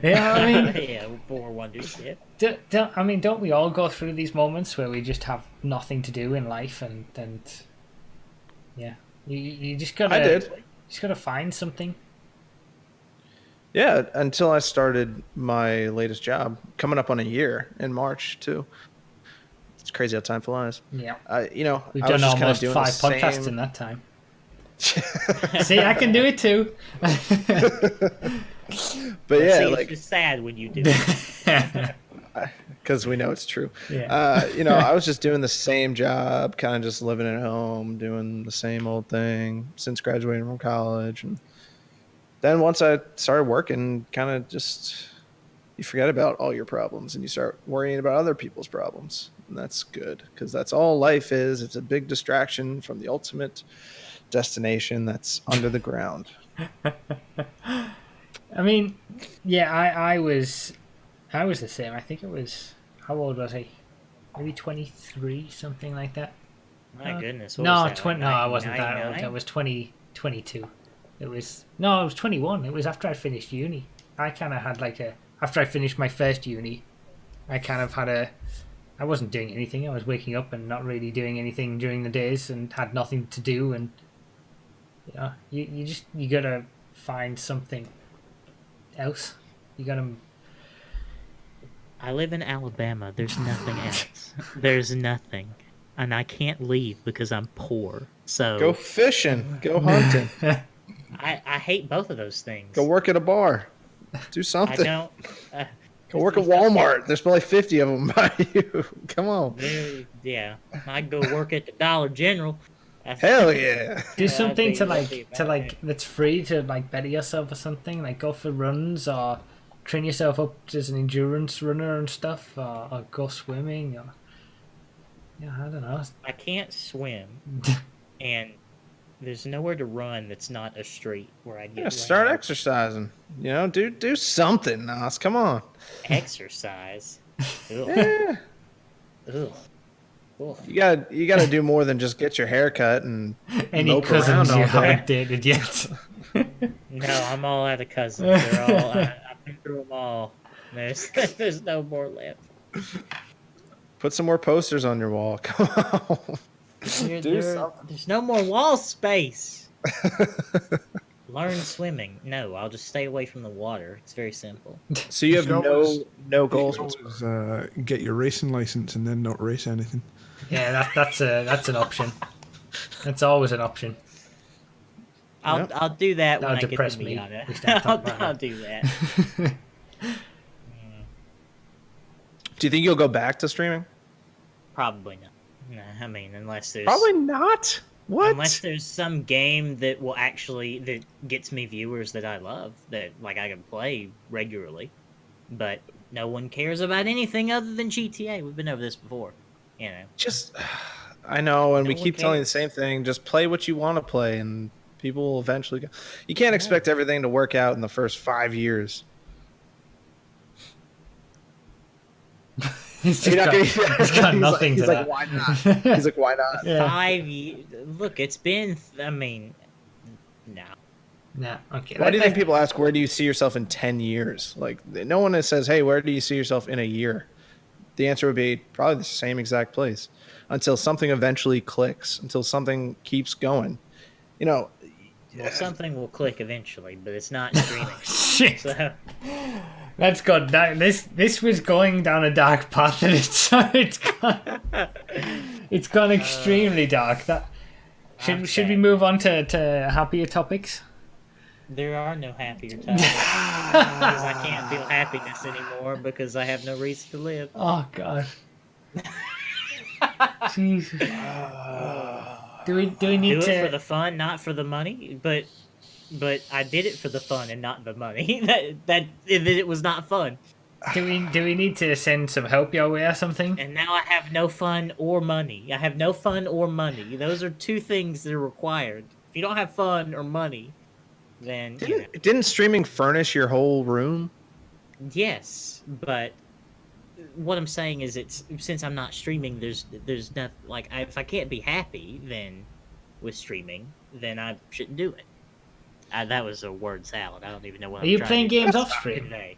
Yeah, I mean, Yeah, four wonders. Yeah. don't we all go through these moments where we just have nothing to do in life, and yeah, you just gotta I did. just gotta find something. Yeah, until I started my latest job, coming up on a year in March too. It's crazy how time flies. Yeah, We've we've I was done just kinda almost doing 5 the podcasts same- in that time. See, I can do it too. But yeah, See, it's like just sad when you do it. because we know it's true. Yeah. I was just doing the same job, kind of just living at home, doing the same old thing since graduating from college. And then once I started working, kind of just you forget about all your problems and you start worrying about other people's problems. And that's good because that's all life is. It's a big distraction from the ultimate destination that's under the ground. I mean, yeah, I was the same. I think it was, how old was I? Maybe 23, something like that. My goodness. What No, was that, like no, I wasn't that old. 1999? I was 22. It was I was 21. It was after I finished uni. I kind of had after I finished my first uni, I kind of had I wasn't doing anything. I was waking up and not really doing anything during the days and had nothing to do. And you gotta find something else. You gotta. I live in Alabama. There's nothing else. There's nothing. And I can't leave because I'm poor. So Go fishing. Go hunting. I hate both of those things. Go work at a bar. Do I something. don't. Go work at Walmart. There's probably 50 of them by you. Come on. Yeah, I'd go work at the Dollar General. Hell yeah. Do something to that'd be about it. that's free to like better yourself or something. Like go for runs or train yourself up as an endurance runner and stuff, or go swimming. Or I don't know. I can't swim, and there's nowhere to run that's not a street where I get. Yeah, start exercising. Do something, Nos. Come on. Exercise. Ugh. Yeah. Ugh. Ugh. You gotta do more than just get your hair cut and Any mope around cousins all you day. haven't dated yet? No, I'm all out of cousins. They're all. I've been through them all. There's no more left. Put some more posters on your wall. Come on. There's no more wall space. Learn swimming. No, I'll just stay away from the water. It's very simple. So you have You can always- no goals. You can always, get your racing license and then not race anything. Yeah, that's an option. That's always an option. I'll do that when That'll I get depress to me. Miata. We start talking about I'll it. do that. Do you think you'll go back to streaming? Probably not. No, I mean, unless there's Probably not. What? unless there's some game that will that gets me viewers that I love, that like I can play regularly. But no one cares about anything other than GTA. We've been over this before. Just, I know, and No we one keep telling you the cares. same thing. Just play what you want to play, and people will eventually go. You can't expect everything to work out in the first 5 years. He's You're not just gonna- got, he's got nothing he's to like, that. why not? He's like, why not? Yeah. 5 years. Look, it's been. I mean, no. Nah, okay. Why do you think people ask, where do you see yourself in 10 years? Like, no one says, hey, where do you see yourself in a year? The answer would be probably the same exact place until something eventually clicks, until something keeps going. Well, something will click eventually, but it's not streaming. Shit. So, That's good. This was going down a dark path, and it's gone extremely dark. Should we move on to happier topics? there are no happier times because I can't feel happiness anymore because I have no reason to live. Oh God. Jesus. Do we need Do to? it for the fun, not for the money. But I did it for the fun and not the money. that it was not fun. Do we need to send some help your way or something? And now I have no fun or money. I have no fun or money. Those are two things that are required. If you don't have fun or money, then Didn't streaming furnish your whole room? yes. But what I'm saying is, it's since I'm not streaming, there's not like if I can't be happy then with streaming, then I shouldn't do it. That was a word salad. I don't even know what. Are you playing games off stream? Today.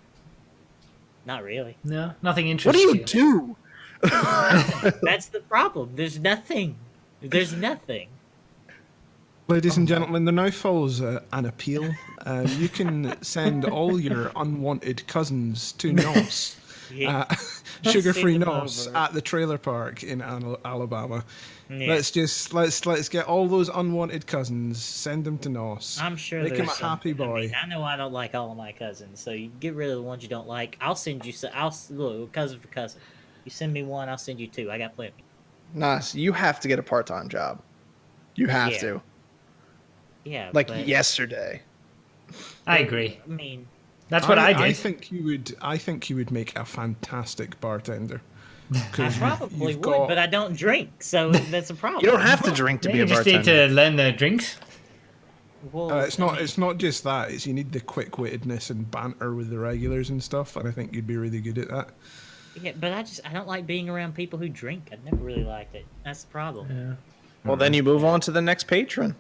Not really. No, nothing What interests do you do? That's the problem. There's nothing. There's nothing. Ladies and gentlemen, there now follows an appeal. You can send all your unwanted cousins to Nos, Yeah. sugar-free Send them Nos over. at the trailer park in Alabama. Yeah. Let's get all those unwanted cousins, send them to Nos. I'm sure Make him there's a happy some- boy. I know I don't like all of my cousins, so you get rid of the ones you don't like. I'll send you. Look, cousin for cousin. You send me one, I'll send you two. I got plenty. Nas, you have to get a part-time job. You have Yeah. to. Yeah. Like but, yesterday. I agree. I mean, That's what I did. I think you would make a fantastic bartender. I 'Cause probably you've would, got- but I don't drink, so that's a problem. You don't have to drink to Yeah, be you a just bartender. need to learn the drinks. Well, It's not just that. It's you need the quick-wittedness and banter with the regulars and stuff. And I think you'd be really good at that. Yeah, but I don't like being around people who drink. I've never really liked it. That's the problem. Yeah. Well, then you move on to the next patron.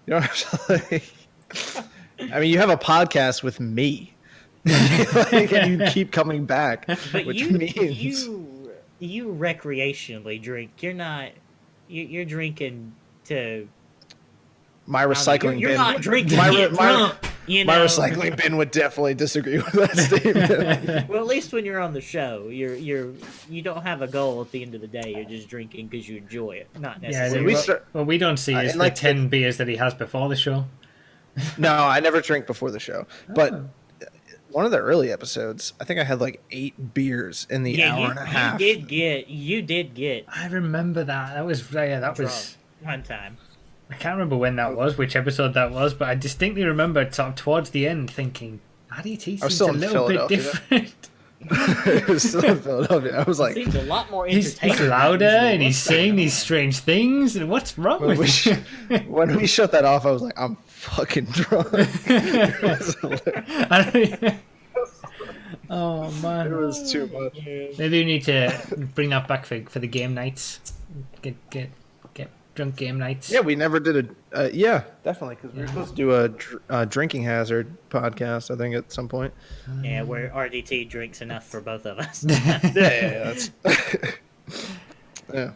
You don't have to, like... I mean, you have a podcast with me. Like, and you keep coming back, But which you, means... you recreationally drink. You're not. You're drinking to. My I don't know, recycling you're bin. not drinking my, to get my, drunk. You my know. recycling bin would definitely disagree with that statement. Well, at least when you're on the show, you don't have a goal at the end of the day. You're just drinking because you enjoy it, not Yeah, necessarily. what we don't see is and the like 10 beers that he has before the show. No, I never drink before the show. But Oh. one of the early episodes, I think I had like 8 beers in the hour and a half. You did get I remember that. That was that drunk was. one time. I can't remember when that was, which episode that was, but I distinctly remember sort of towards the end thinking, RDT I was seems still a in little bit Philadelphia. different. It was still in Philadelphia. I was like, Seems a lot more He's entertaining. louder than usual. and he's What's going saying on? these strange things, and what's wrong when with we, you? when we shut that off, I was like, I'm fucking drunk. It was hilarious. Oh man, It was too much. maybe we need to bring that back for the game nights. Get drunk game nights. Yeah, we never did yeah, definitely, because we were supposed to do a drinking hazard podcast, I think, at some point. Yeah, where RDT drinks enough for both of us. Yeah, that's yeah.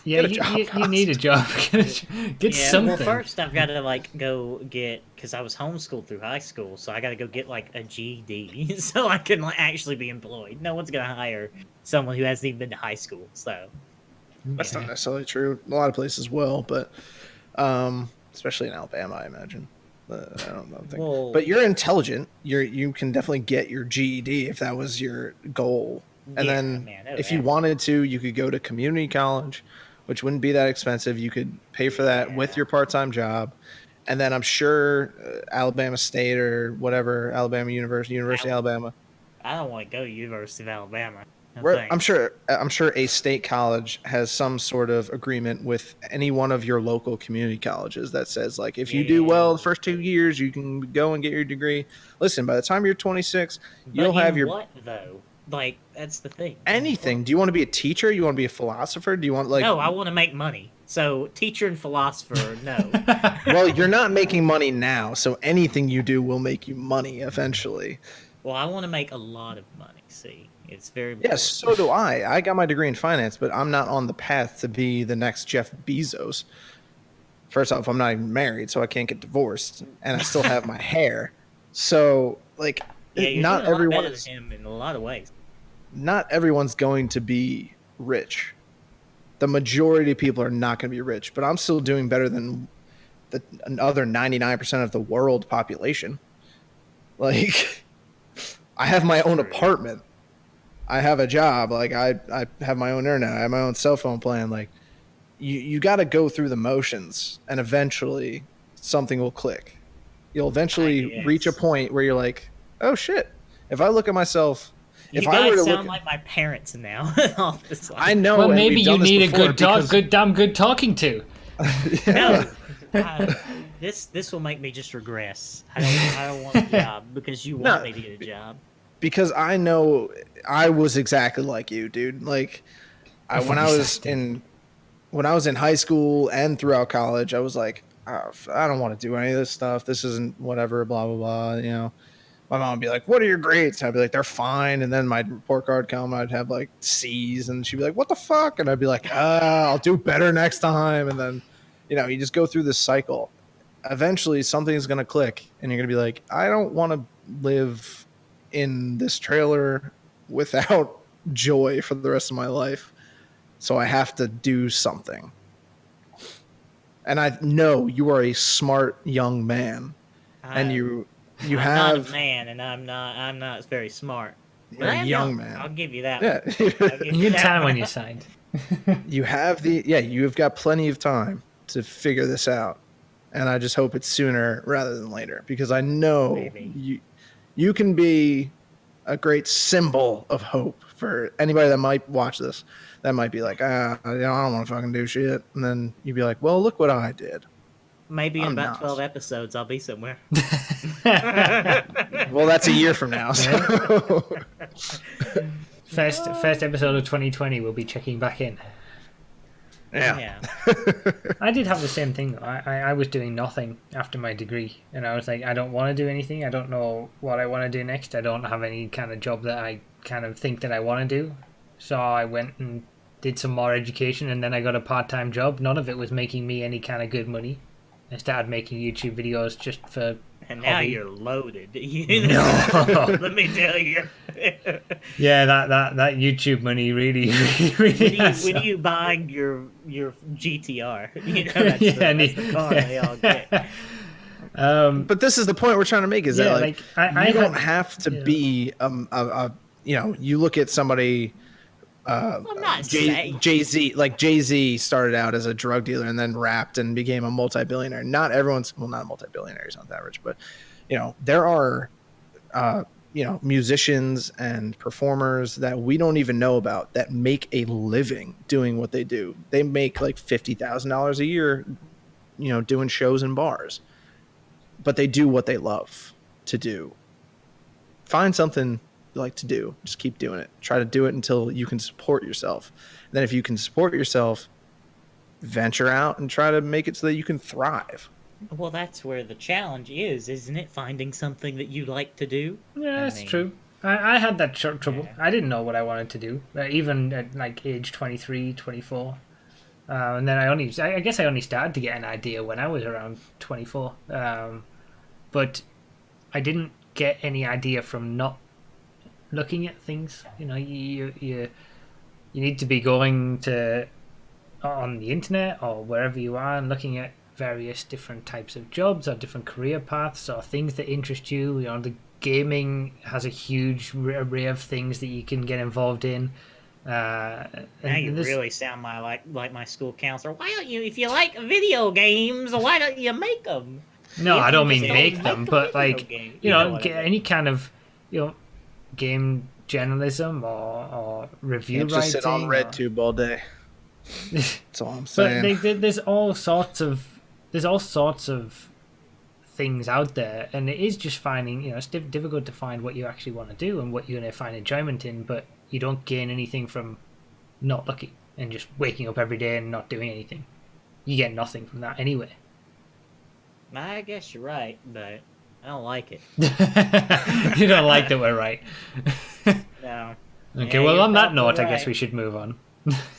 Yeah, Get a job, you need a job. Get Yeah, something. well, first I've got to like go get, because I was homeschooled through high school, so I got to go get like a GED so I can like actually be employed. No one's gonna hire someone who hasn't even been to high school. So That's not necessarily true. A lot of places will, but especially in Alabama, I imagine. I don't think. Well- But you're intelligent. You can definitely get your GED if that was your goal. And Yeah, then man, if you wanted to, you could go to community college, which wouldn't be that expensive. You could pay for that with Yeah. your part-time job. And then I'm sure Alabama State or whatever, Alabama University of Alabama. I don't want to go to University of Alabama. No Where, thanks. I'm sure a state college has some sort of agreement with any one of your local community colleges that says, like, if you do well the first 2 years, you can go and get your degree. Listen, by the time you're 26, you'll But have in your what though? Like, that's the thing. anything. Do you want to be a teacher? You want to be a philosopher? Do you want, like, No, I want to make money. So teacher and philosopher, no. well, you're not making money now, so anything you do will make you money eventually. Well, I want to make a lot of money. See, it's very Yes, so do I. I got my degree in finance, but I'm not on the path to be the next Jeff Bezos. First off, I'm not even married, so I can't get divorced, and I still have my hair. So, like, Yeah, you're not doing a lot everyone better is, than him in a lot of ways. not everyone's going to be rich. The majority of people are not going to be rich, but I'm still doing better than the other 99% of the world population. Like, I have my own apartment. I have a job. Like, I have my own internet. I have my own cell phone plan. Like, you got to go through the motions, and eventually something will click. You'll eventually reach a point where you're like, oh shit, if I look at myself, You if I were guys to sound look, like my parents now. Off this line. I know. well, and maybe we've you done this need a before good dog, because- damn good talking to. No, this will make me just regress. I don't want a job because you want No. me to get a job. Because I know I was exactly like you, dude. Like, when I was in high school and throughout college, I was like, oh, I don't want to do any of this stuff. This isn't whatever, blah blah blah. You know, my mom would be like, "What are your grades?" I'd be like, "They're fine." And then my report card come, I'd have like C's, and she'd be like, "What the fuck?" And I'd be like, I'll do better next time." And then, you know, you just go through this cycle. Eventually, something's gonna click, and you're gonna be like, I don't want to live in this trailer without joy for the rest of my life. So I have to do something. And I know you are a smart young man, and you I'm have not a man, and I'm not very smart. you're But I a am young I'll man. give you that. Yeah, I'll give You had that time one. when you signed. you have you've got plenty of time to figure this out, and I just hope it's sooner rather than later, because I know Maybe. you can be a great symbol of hope for anybody that might watch this. That might be like, I don't want to fucking do shit, and then you'd be like, well, look what I did. Maybe in I'm about not. 12 episodes, I'll be somewhere. Well, that's a year from now. So. First episode of 2020, we'll be checking back in. Yeah. I did have the same thing. I was doing nothing after my degree, and I was like, I don't want to do anything. I don't know what I want to do next. I don't have any kind of job that I kind of think that I want to do. So I went and did some more education, and then I got a part-time job. None of it was making me any kind of good money. I started making YouTube videos just for And now hobby. you're loaded. No. Let me tell you. Yeah, that YouTube money really really When are you buying your GTR? That's the car they all get. But this is the point we're trying to make: is that like I you don't had- have to be you look at somebody. I'm not saying. Jay-Z, like Jay-Z started out as a drug dealer and then rapped and became a multi-billionaire. Not everyone's, well, not a multi-billionaire, he's not that rich, but there are musicians and performers that we don't even know about that make a living doing what they do. They make like $50,000 a year, doing shows in bars, but they do what they love to do. Find something you like to do. Just keep doing it. Try to do it until you can support yourself. And then if you can support yourself, venture out and try to make it so that you can thrive. Well, that's where the challenge is, isn't it? Finding something that you like to do. Yeah, that's true. I had that trouble. Yeah. I didn't know what I wanted to do, even at like age 23, 24. And then I guess I only started to get an idea when I was around 24. But I didn't get any idea from not looking at things. You need to be going to on the internet or wherever you are and looking at various different types of jobs or different career paths or things that interest you. The gaming has a huge array of things that you can get involved in. Now you really sound like my school counselor. Why don't you, if you like video games, why don't you make them? No, Yeah, I don't just mean don't make them, a but video like game. get any kind of game journalism or review Can't writing. just sit on RedTube all day. That's all I'm saying. But there's all sorts of things out there, and it is just finding. It's difficult to find what you actually want to do and what you're going to find enjoyment in, but you don't gain anything from not looking and just waking up every day and not doing anything. You get nothing from that anyway. I guess you're right, but I don't like it. You don't like that we're right. No. Okay, Yeah, well, you're on that probably note, I guess right. we should move on.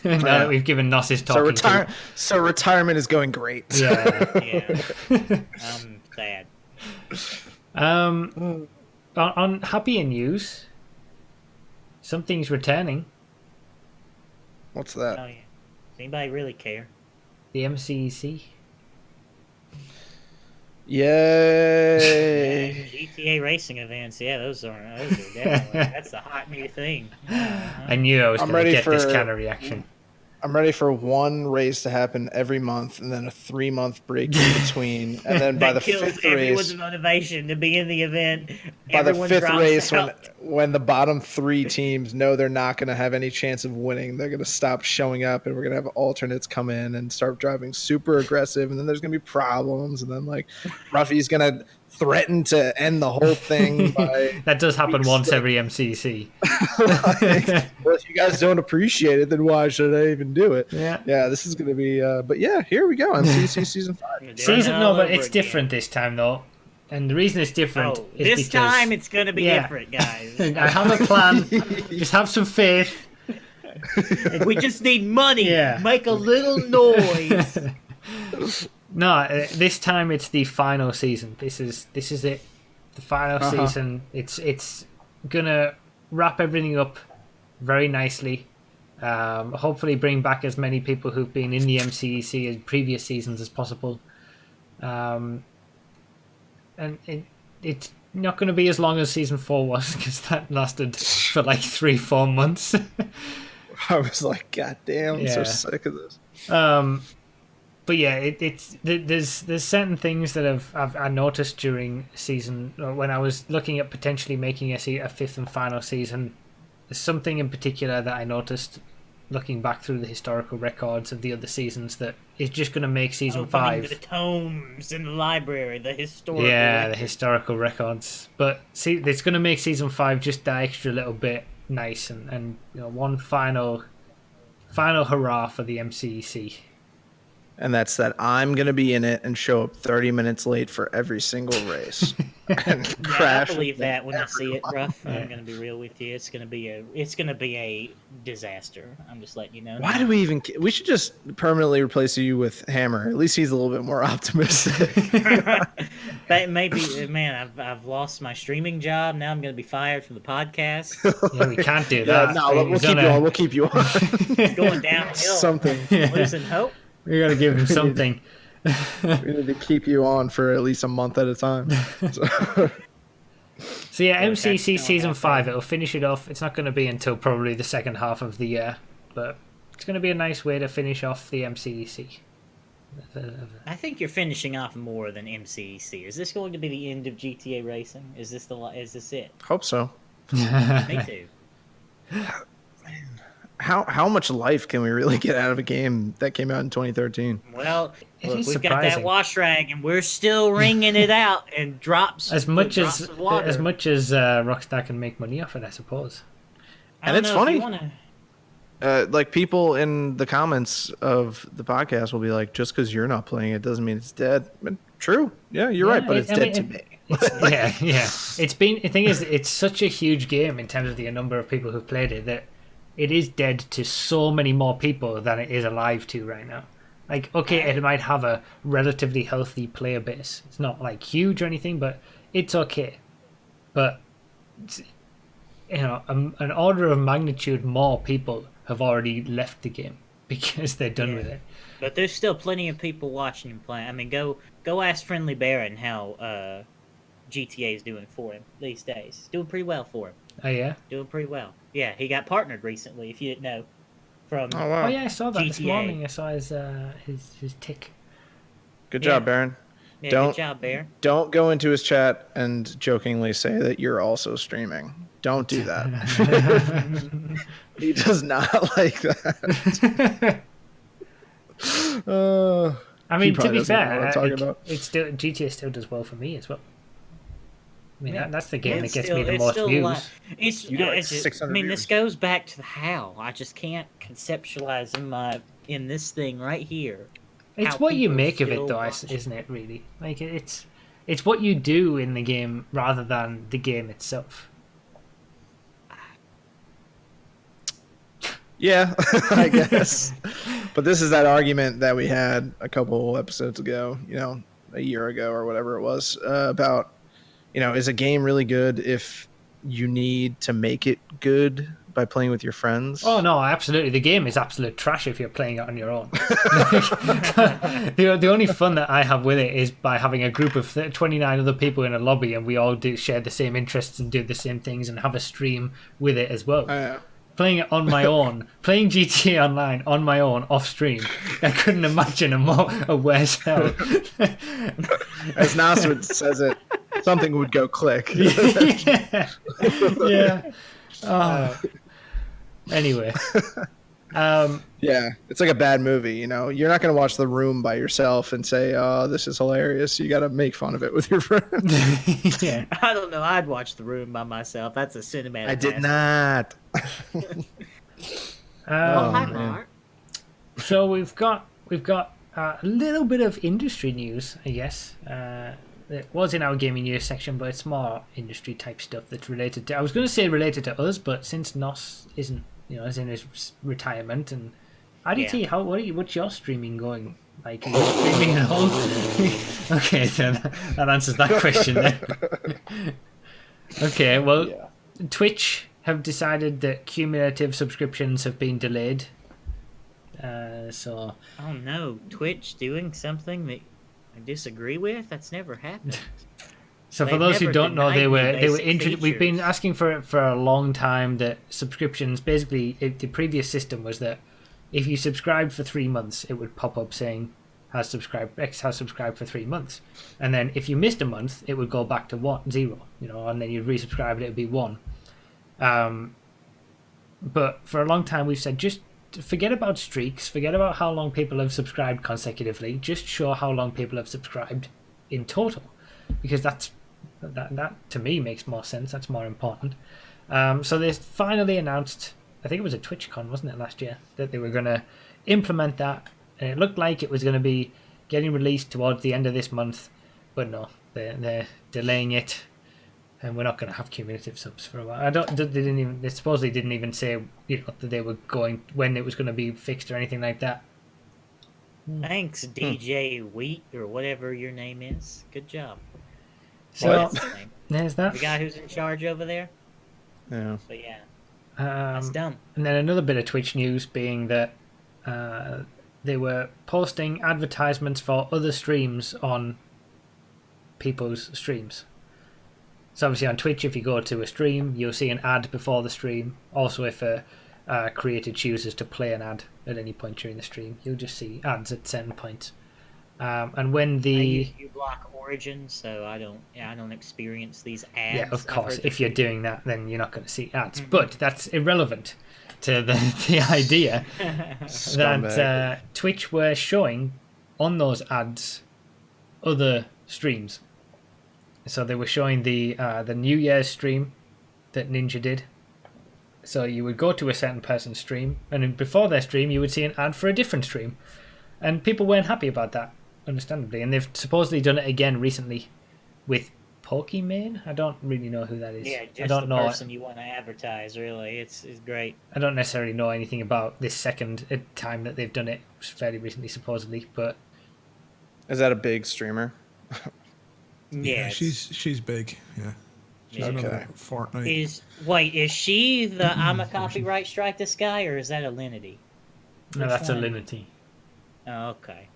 Now that we've given Nos his So talking so retirement is going great. Yeah. Yeah. I'm sad. On happier news, something's returning. What's that? Oh yeah. Does anybody really care? The MCEC. Yay! GTA racing events, yeah, those are definitely that's the hot new thing. I knew I was I'm going to ready get this for- kind of reaction. I'm ready for one race to happen every month, and then a 3-month break in between, and then by That the kills fifth everyone's race, motivation to be in the event. by the Everyone fifth drops race, out. when the bottom 3 teams know they're not going to have any chance of winning, they're going to stop showing up, and we're going to have alternates come in and start driving super aggressive, and then there's going to be problems, and then like Ruffy's going to threaten to end the whole thing by That does happen weeks once later. every MCEC. like, well, if you guys don't appreciate it, then why should I even do it? Yeah. This is going to be, but yeah, here we go. MCC season 5. You're doing Season, it no, all but over it's again. different this time, though. And the reason it's different Oh, is this because time it's gonna be Yeah. different, guys. I have a plan. Just have some faith. We just need money. Yeah. Make a little noise. No, this time it's the final season. This is it. The final season. It's gonna wrap everything up very nicely. Hopefully, bring back as many people who've been in the MCEC in previous seasons as possible. And it's not going to be as long as season 4 was, because that lasted for like 3-4 months. I was like, God damn, I'm so Yeah. sick of this. But yeah, there's certain things that I noticed during season when I was looking at potentially making a 5th and final season. There's something in particular that I noticed looking back through the historical records of the other seasons that is just going to make season Opening 5. the tomes in the library, the historical. Yeah, the records. historical records. But see, it's going to make season 5 just that extra little bit nice and one final hurrah for the MCEC. And that's that I'm going to be in it and show up 30 minutes late for every single race. and Yeah, crash. I believe that when I every see it, month. rough. Yeah. I'm gonna be real with you. It's gonna be a disaster. I'm just letting you know. Why now. do we even? We should just permanently replace you with Hammer. At least he's a little bit more optimistic. That maybe, man. I've lost my streaming job. Now I'm gonna be fired from the podcast. Yeah, we can't do Yeah, that. no, we'll He's keep on you a- on. We'll keep you on. It's going downhill. Something. Yeah. Losing hope. We gotta give him something. We need to keep you on for at least a month at a time. So yeah, Well, that's MCC not season that 5. bad. It'll finish it off. It's not going to be until probably the second half of the year, but it's going to be a nice way to finish off the MCEC. I think you're finishing off more than MCEC. Is this going to be the end of GTA racing? Is this it? Hope so. Me too. How much life can we really get out of a game that came out in 2013? Well, It look, is we've got that surprising. wash rag, and we're still wringing it out and drops. as much drops as of water. Rockstar can make money off it, I suppose. I And don't it's know if funny. you wanna- Like people in the comments of the podcast will be like, just because you're not playing it doesn't mean it's dead. But true. Yeah, you're right, but it's dead to me. Yeah. It's been. The thing is, it's such a huge game in terms of the number of people who've played it that it is dead to so many more people than it is alive to right now. Like, okay, it might have a relatively healthy player base. It's not like huge or anything, but it's okay. But an order of magnitude more people have already left the game because they're done with it. But there's still plenty of people watching him play. I mean, go ask Friendly Baron how GTA is doing for him these days. It's doing pretty well for him. Oh yeah. Doing pretty well. Yeah, he got partnered recently. If you didn't know, from Oh wow. Oh yeah, I saw that this GTA. morning. I saw his tick. Good job, Yeah. Baron. yeah, Don't- good job, Baron. Don't go into his chat and jokingly say that you're also streaming. Don't do that. He does not like that. I mean, He to probably be doesn't know fair, what I'm talking about. it's still GTA still does well for me as well. I mean, Yeah. that's the game that It's gets still- me the it's most still views. like- It's, You got, like, it's just- 600 I mean, this viewers. goes back to the how. I just can't conceptualize in this thing right here. It's how what you people make of it, still though, watch. isn't it? Really, like it's what you do in the game rather than the game itself. Yeah, I guess. But this is that argument that we had a couple episodes ago, a year ago or whatever it was, about, is a game really good if you need to make it good by playing with your friends? Oh no, absolutely. The game is absolute trash if you're playing it on your own. The only fun that I have with it is by having a group of 29 other people in a lobby, and we all share the same interests and do the same things and have a stream with it as well. Playing it on my own, playing GTA Online on my own off stream, I couldn't imagine a worse hell. As Nasrid says it, something would go click. Yeah. Oh. Anyway. Yeah, it's like a bad movie, You're not going to watch The Room by yourself and say, oh, this is hilarious. You got to make fun of it with your friends. Yeah. I don't know. I'd watch The Room by myself. That's a cinematic. I did masterpiece. not. Oh, hi, man. Mark. So we've got a little bit of industry news, I guess. It was in our gaming news section, but it's more industry type stuff that's related to. I was going to say related to us, but since Nos isn't, is in his retirement, and IDT, Yeah. what's your streaming going? Like, are you streaming at all? Okay, so that answers that question then. Okay, well, Yeah. Twitch have decided that cumulative subscriptions have been delayed. So Oh no, Twitch doing something that I disagree with? That's never happened. for They've those who never don't know, denied they me were basic we've been features. asking for it for a long time that subscriptions, basically the previous system was that if you subscribed for 3 months, it would pop up saying X has subscribed for 3 months, and then if you missed a month, it would go back to 0, and then you'd resubscribe and it would be 1. But for a long time we've said, just forget about streaks, forget about how long people have subscribed consecutively, just show how long people have subscribed in total, because that to me makes more sense. That's more important. So they finally announced, I think it was at TwitchCon, wasn't it, last year, that they were going to implement that, and it looked like it was going to be getting released towards the end of this month, but no, they're delaying it, and we're not going to have cumulative subs for a while. They supposedly didn't even say that they were going when it was going to be fixed or anything like that. Thanks, DJ Wheat or whatever your name is. Good job. So What's his name? there's that. The guy who's in charge over there. Yeah. But yeah, that's dumb. And then another bit of Twitch news being that they were posting advertisements for other streams on people's streams. So obviously on Twitch, if you go to a stream, you'll see an ad before the stream. Also, if a creator chooses to play an ad at any point during the stream, you'll just see ads at certain points. And when You block Origin, so I don't experience these ads. yeah, of course, if you're doing that, then you're not going to see ads. But that's irrelevant to the idea that Twitch were showing on those ads other streams. So they were showing the New Year's stream that Ninja did. So you would go to a certain person's stream, and before their stream, you would see an ad for a different stream, and people weren't happy about that, understandably. And they've supposedly done it again recently with Pokimane. I don't really know who that is. Yeah, just I don't the know. person you want to advertise. Really, it's great. I don't necessarily know anything about this second time that they've done it fairly recently, supposedly. But Is that a big streamer? Yeah, she's big. Yeah. She's Okay. another Fortnite. Is she the I'm a copyright strike this guy, or is that Alinity? no, Which that's one? Alinity. Oh, okay.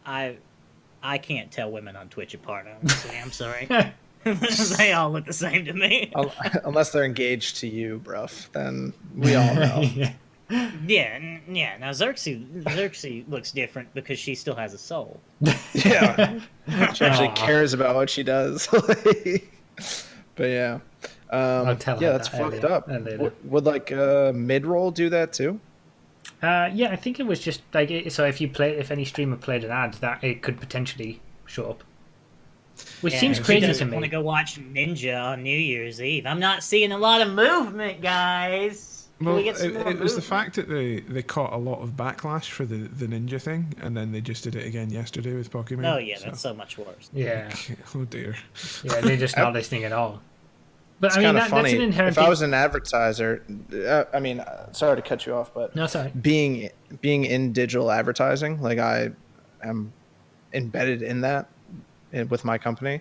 I can't tell women on Twitch apart, honestly. I'm sorry. They all look the same to me. Unless they're engaged to you, bruv, then we all know. Yeah. Now Xerxes looks different because she still has a soul. Yeah. She actually Aw. cares about what she does. But yeah. I'll tell her yeah, that's that fucked earlier- up. later. Would like mid-roll do that too? Yeah, I think it was just like so. If any streamer played an ad, that it could potentially show up, which Yeah, seems she crazy to doesn't want me. to go watch Ninja on New Year's Eve. I'm not seeing a lot of movement, guys. Can Well, we get some more it was the movement? fact that they caught a lot of backlash for the ninja thing, and then they just did it again yesterday with Pokemon. Oh yeah, that's so much worse. Yeah, Oh dear. yeah, they're just not listening at all. But It's I mean, kind of that's funny. an inherent. If I was an advertiser, I mean, sorry to cut you off, but No, sorry. being in digital advertising, like I am embedded in that with my company.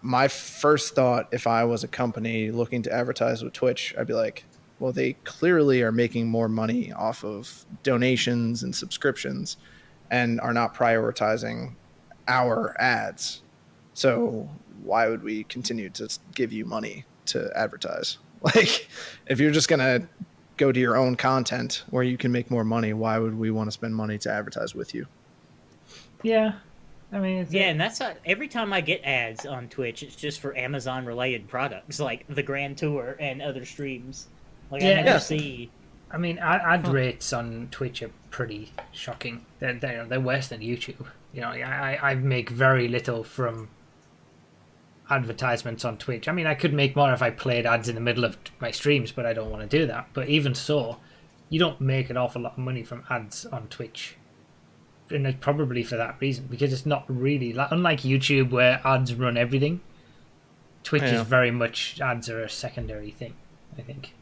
My first thought, if I was a company looking to advertise with Twitch, I'd be like, well, they clearly are making more money off of donations and subscriptions and are not prioritizing our ads. So why would we continue to give you money to advertise? Like, if you're just going to go to your own content where you can make more money, why would we want to spend money to advertise with you? Yeah, I mean, it's, Yeah, and that's every time I get ads on Twitch, it's just for Amazon-related products like the Grand Tour and other streams. Like I Yeah. never Yeah. see. I mean, ad rates on Twitch are pretty shocking. They're worse than YouTube. You know, I make very little from advertisements on Twitch. I mean, I could make more if I played ads in the middle of my streams, but I don't want to do that. But even so, you don't make an awful lot of money from ads on Twitch. And it's probably for that reason, because it's not really unlike YouTube where ads run everything. Twitch Yeah. is very much ads are a secondary thing, I think.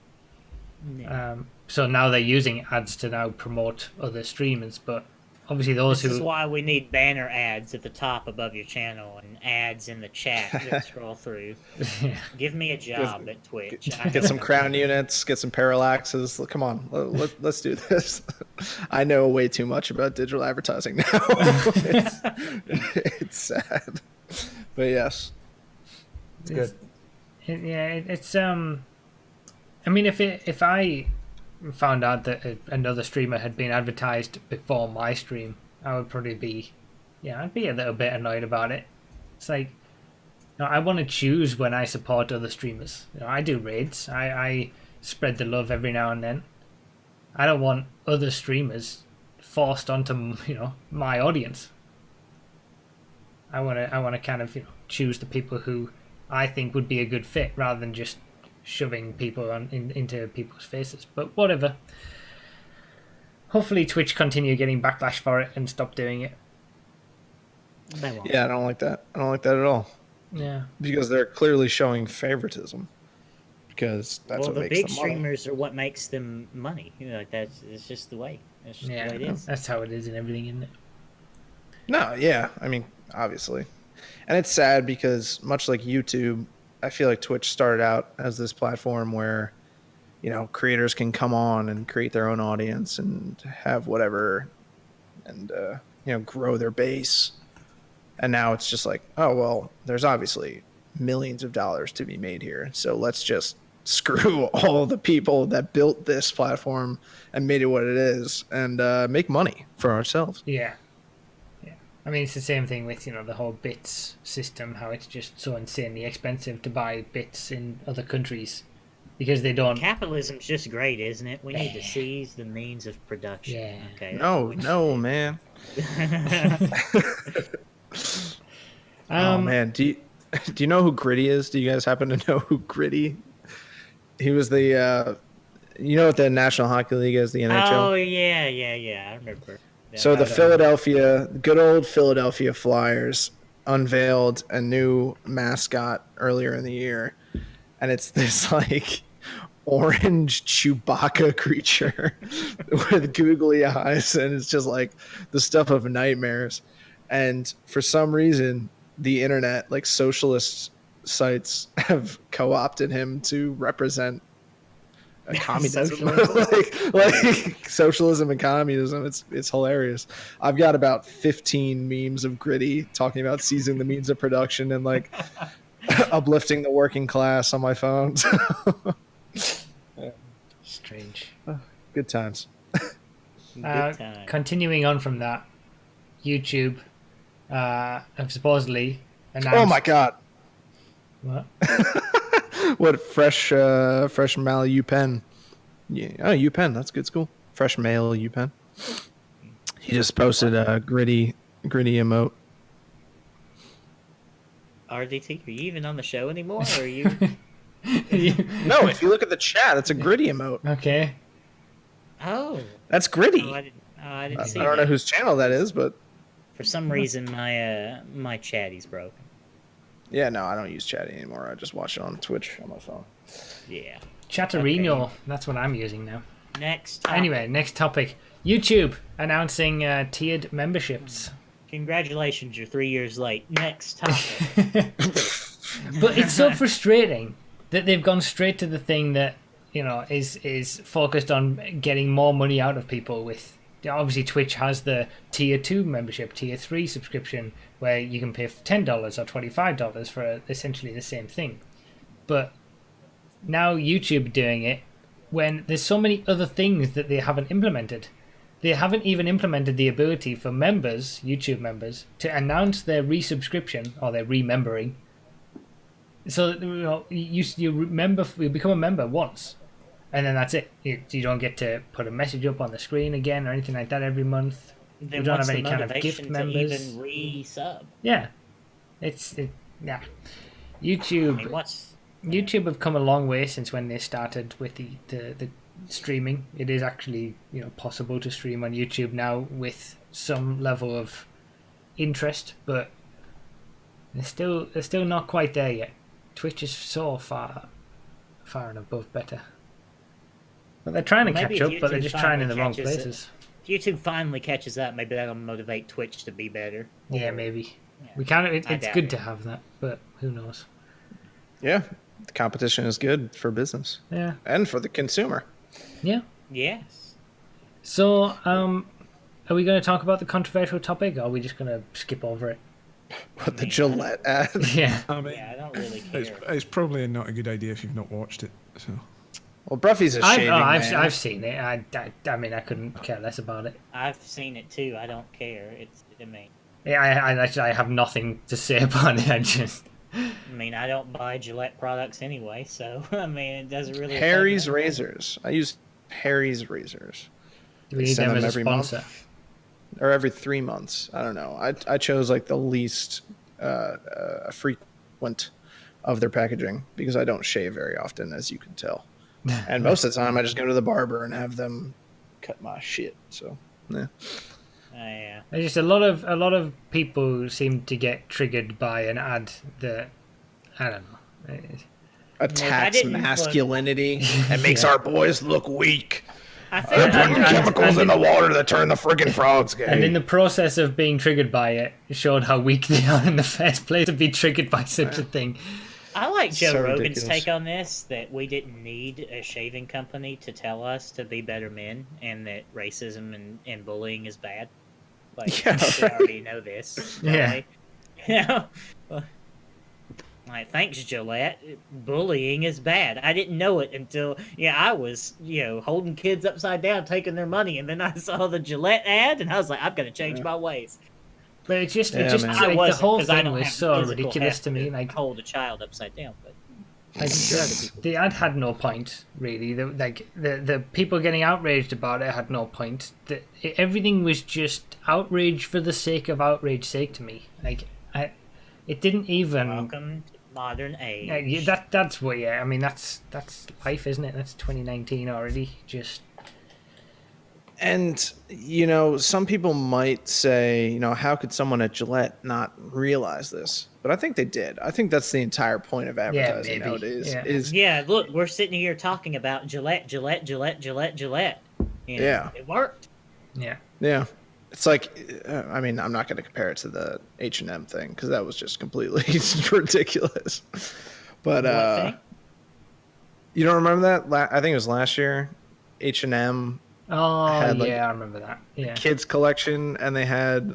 Yeah. So now they're using ads to now promote other streamers, but obviously those This is who why we need banner ads at the top above your channel and ads in the chat that scroll through. yeah. Give me a job at Twitch. Get some crown units, get some parallaxes. Come on, let's do this. I know way too much about digital advertising now. it's sad, but yes, it's good. It's I mean, if I found out that another streamer had been advertised before my stream, I would probably be, I'd be a little bit annoyed about it. It's like, I want to choose when I support other streamers. I do raids. I spread the love every now and then. I don't want other streamers forced onto my audience. I want to kind of choose the people who I think would be a good fit rather than just shoving people into people's faces. But whatever. Hopefully Twitch continue getting backlash for it and stop doing it. They won't. Yeah, I don't like that. I don't like that at all. Yeah. Because they're clearly showing favoritism. Because that's Well, what the makes big them money. streamers are what makes them money. You know, like it's just the way. That's just the way it is. That's how it is in everything, isn't it? No, yeah. I mean, obviously. And it's sad because much like YouTube, I feel like Twitch started out as this platform where, creators can come on and create their own audience and have whatever and, grow their base. And now it's just like, oh, well, there's obviously millions of dollars to be made here. So let's just screw all the people that built this platform and made it what it is and make money for ourselves. Yeah. Yeah. I mean, it's the same thing with, the whole bits system, how it's just so insanely expensive to buy bits in other countries because they don't. Capitalism's just great, isn't it? We need to seize the means of production. Yeah. Okay. No, man. Oh man, do you know who Gritty is? Do you guys happen to know who Gritty? He was the what the National Hockey League is, the NHL. Oh yeah, I remember. Yeah, So the good old Philadelphia Flyers unveiled a new mascot earlier in the year, and it's this like orange Chewbacca creature with googly eyes, and it's just like the stuff of nightmares. And for some reason, the internet, like socialist sites, have co-opted him to represent a communism, like socialism and communism. It's hilarious. I've got about 15 memes of Gritty talking about seizing the means of production and like uplifting the working class on my phone. Strange. Good times. Good time. Continuing on from that, YouTube have supposedly announced. Oh my god! What? What fresh Mal UPenn? Yeah, UPenn. That's a good school. Fresh Male UPenn. He just posted a gritty emote. RDT, are you even on the show anymore? Or are you? No, if you look at the chat, it's a gritty emote. Okay. Oh. That's gritty. I didn't see. I don't know that. whose channel that is, but For some reason, my chatty's broken. yeah, no, I don't use chatty anymore. I just watch it on Twitch on my phone. Yeah. Chatterino. Okay. That's what I'm using now. Next topic. Anyway, next topic. YouTube announcing tiered memberships. Congratulations, you're 3 years late. Next topic. But it's so frustrating that they've gone straight to the thing that is focused on getting more money out of people. With obviously Twitch has the tier 2 membership, tier 3 subscription, where you can pay $10 or $25 for essentially the same thing. But now YouTube doing it when there's so many other things that they haven't implemented. They haven't even implemented the ability for members, YouTube members, to announce their resubscription or their remembering. So you become a member once, and then that's it. You don't get to put a message up on the screen again or anything like that every month. Then We don't what's have any the kind of motivation gift to members. even re-sub? Yeah, yeah. YouTube. I mean, what's YouTube have come a long way since when they started with the streaming. It is actually possible to stream on YouTube now with some level of interest, but they're still not quite there yet. Twitch is so far and above better. But they're trying to Maybe catch if up, but they're YouTube just trying in the finally wrong catches it. places. If YouTube finally catches up, maybe that'll motivate Twitch to be better. Yeah, Or- maybe. yeah. We can. I It's doubt good it. to have that, but who knows? Yeah, the competition is good for business Yeah, and for the consumer. yeah. Yes. So, are we going to talk about the controversial topic, or are we just going to skip over it? What the Gillette ad? Yeah. I mean, Yeah, I don't really it's, care. it's probably not a good idea if you've not watched it. So Well, Bruffy's a shaving man. I've seen it. I mean, I couldn't care less about it. I've seen it too. I don't care. I mean, Yeah, I actually have nothing to say about it. I don't buy Gillette products anyway, so I mean, it doesn't really. affect Harry's me. razors. I use Harry's razors. Do we They need send them as them a every month. sponsor? Or every 3 months. I don't know. I chose like the least frequent of their packaging because I don't shave very often, as you can tell. And most of the time, I just go to the barber and have them cut my shit. So, yeah. Yeah. There's just a lot of people seem to get triggered by an ad that I don't know. Attacks didn't look- masculinity and makes Yeah. our boys look weak. I They're think putting chemicals in the water that turn the friggin' frogs gay. And in the process of being triggered by it, showed how weak they are in the first place to be triggered by such a thing. I like Joe So Rogan's ridiculous. take on this, that we didn't need a shaving company to tell us to be better men, and that racism and bullying is bad. Like, Yeah, we already know this. Don't Yeah. we? You know? Like, thanks, Gillette. Bullying is bad. I didn't know it until, I was, holding kids upside down, taking their money, and then I saw the Gillette ad, and I I have got to change my ways. But it just Yeah, man. like, the whole 'cause I thing don't was have so physical ridiculous heft to me. Like, hold a child upside down, but the ad had no point really. The people getting outraged about it had no point. Everything was just outrage for the sake of outrage's sake to me. Like, it didn't even. welcome to modern age. That's what. Yeah, I mean that's life, isn't it? That's 2019 already. Just. And, some people might say, how could someone at Gillette not realize this? But I think they did. I think that's the entire point of advertising maybe. nowadays. Yeah. Is Yeah, look, we're sitting here talking about Gillette. Yeah. It worked. Yeah. Yeah. It's like, I'm not going to compare it to the H&M thing because that was just completely ridiculous. But What thing? you don't remember that? I think it was last year. H&M Oh had, like, yeah, I remember that. Yeah. kids collection, and they had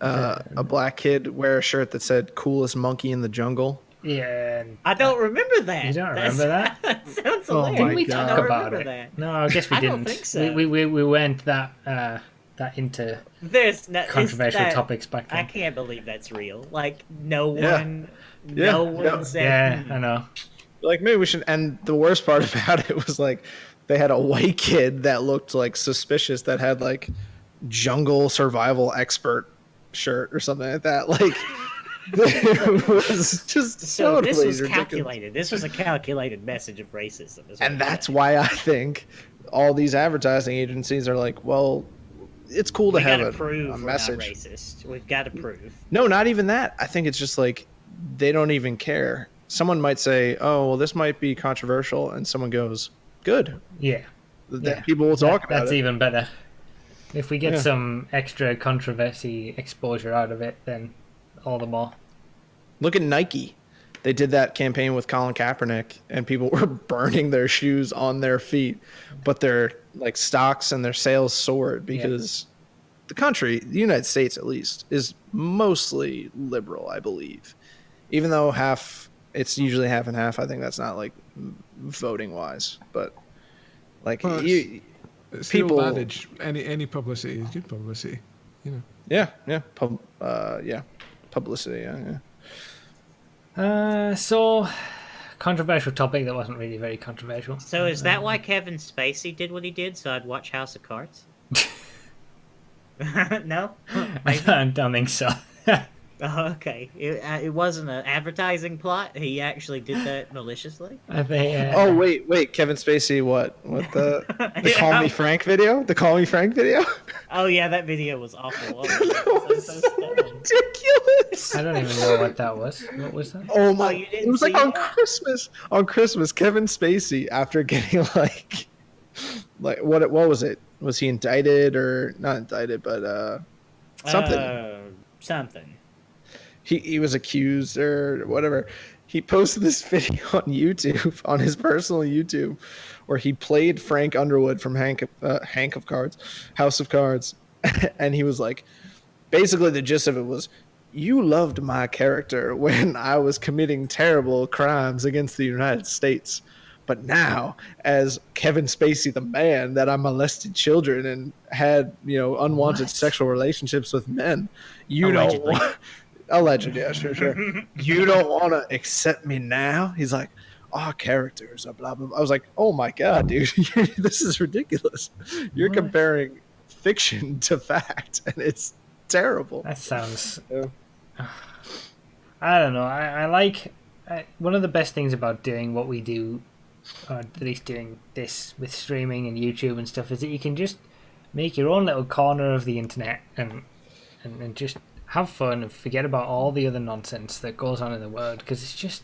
a black kid wear a shirt that said "coolest monkey in the jungle." Yeah. And I don't remember that. You don't remember that? That sounds Oh hilarious. my didn't we God. talk I don't about remember it? that. No, I guess we I didn't. don't think so. We weren't that into There's no, controversial that, topics back I then. can't believe that's real. Like, no Yeah. one, Yeah. no No. one said. Yeah, "Hmm." I know. Like, maybe we should. And the worst part about it was like they had a white kid that looked like suspicious that had like jungle survival expert shirt or something like that. Like, it was just So totally this was ridiculous. calculated. This was a calculated message of racism. is what And you're that's saying. why I think all these advertising agencies are like, well, it's cool to we have gotta a prove we're message. not racist. We've got to prove. No, not even that. I think it's just like they don't even care. Someone might say, "Oh, well, this might be controversial," and someone goes, "Good." Yeah. Then Yeah. people will talk about That's it. even better. If we get Yeah. some extra controversy exposure out of it, then all the more. Look at Nike. They did that campaign with Colin Kaepernick, and people were burning their shoes on their feet, but their like stocks and their sales soared because the country, the United States at least, is mostly liberal, I believe. Even though it's usually half and half. I think that's not like voting wise, but like Well, you, It's people- the old adage, any publicity is good publicity. yeah, publicity, yeah. So controversial topic that wasn't really very controversial. So is that why Kevin Spacey did what he did? So I'd watch House of Cards. No. I don't think so. Oh, okay. It wasn't an advertising plot. He actually did that maliciously. I think. Oh wait, Kevin Spacey, what the Call Me Frank video? The Call Me Frank video? Oh yeah, that video was awful. Oh, That was so so stupid. ridiculous. I don't even know what that was. What was that? Oh my! you didn't It was like see on that? Christmas. On Christmas, Kevin Spacey, after getting like what was it? Was he indicted or not indicted? But something. Something. He was accused or whatever. He posted this video on YouTube, on his personal YouTube, where he played Frank Underwood from Hank of Cards, House of Cards, and he was like, basically the gist of it was, you loved my character when I was committing terrible crimes against the United States. But now, as Kevin Spacey, the man, that I molested children and had, unwanted What? sexual relationships with men, you Allegedly. don't want... Allegedly, yeah, sure. You don't want to accept me now? He's like, our characters are blah, blah, blah. I was like, oh my God, dude, this is ridiculous. You're What? comparing fiction to fact, and it's terrible. That sounds. Yeah. I don't know. I like one of the best things about doing what we do, or at least doing this with streaming and YouTube and stuff, is that you can just make your own little corner of the internet and just have fun and forget about all the other nonsense that goes on in the world, because it's just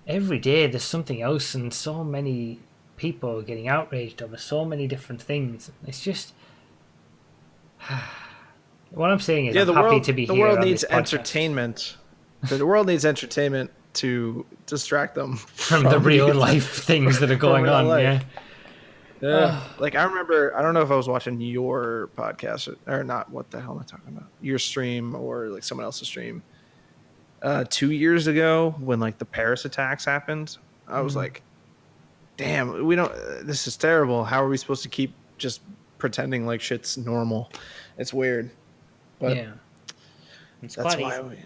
every day there's something else, and so many people are getting outraged over so many different things. It's just what I'm saying is, I'm happy to be here. The world on needs this podcast. entertainment. The world needs entertainment to distract them from the real life things that are going on. life. Yeah. Like I remember, I don't know if I was watching your podcast or not. What the hell am I talking about? Your stream or like someone else's stream. 2 years ago, when like the Paris attacks happened, I was like, "Damn, we don't. This is terrible. How are we supposed to keep just pretending like shit's normal? It's weird." But yeah, It's that's quite why. easy.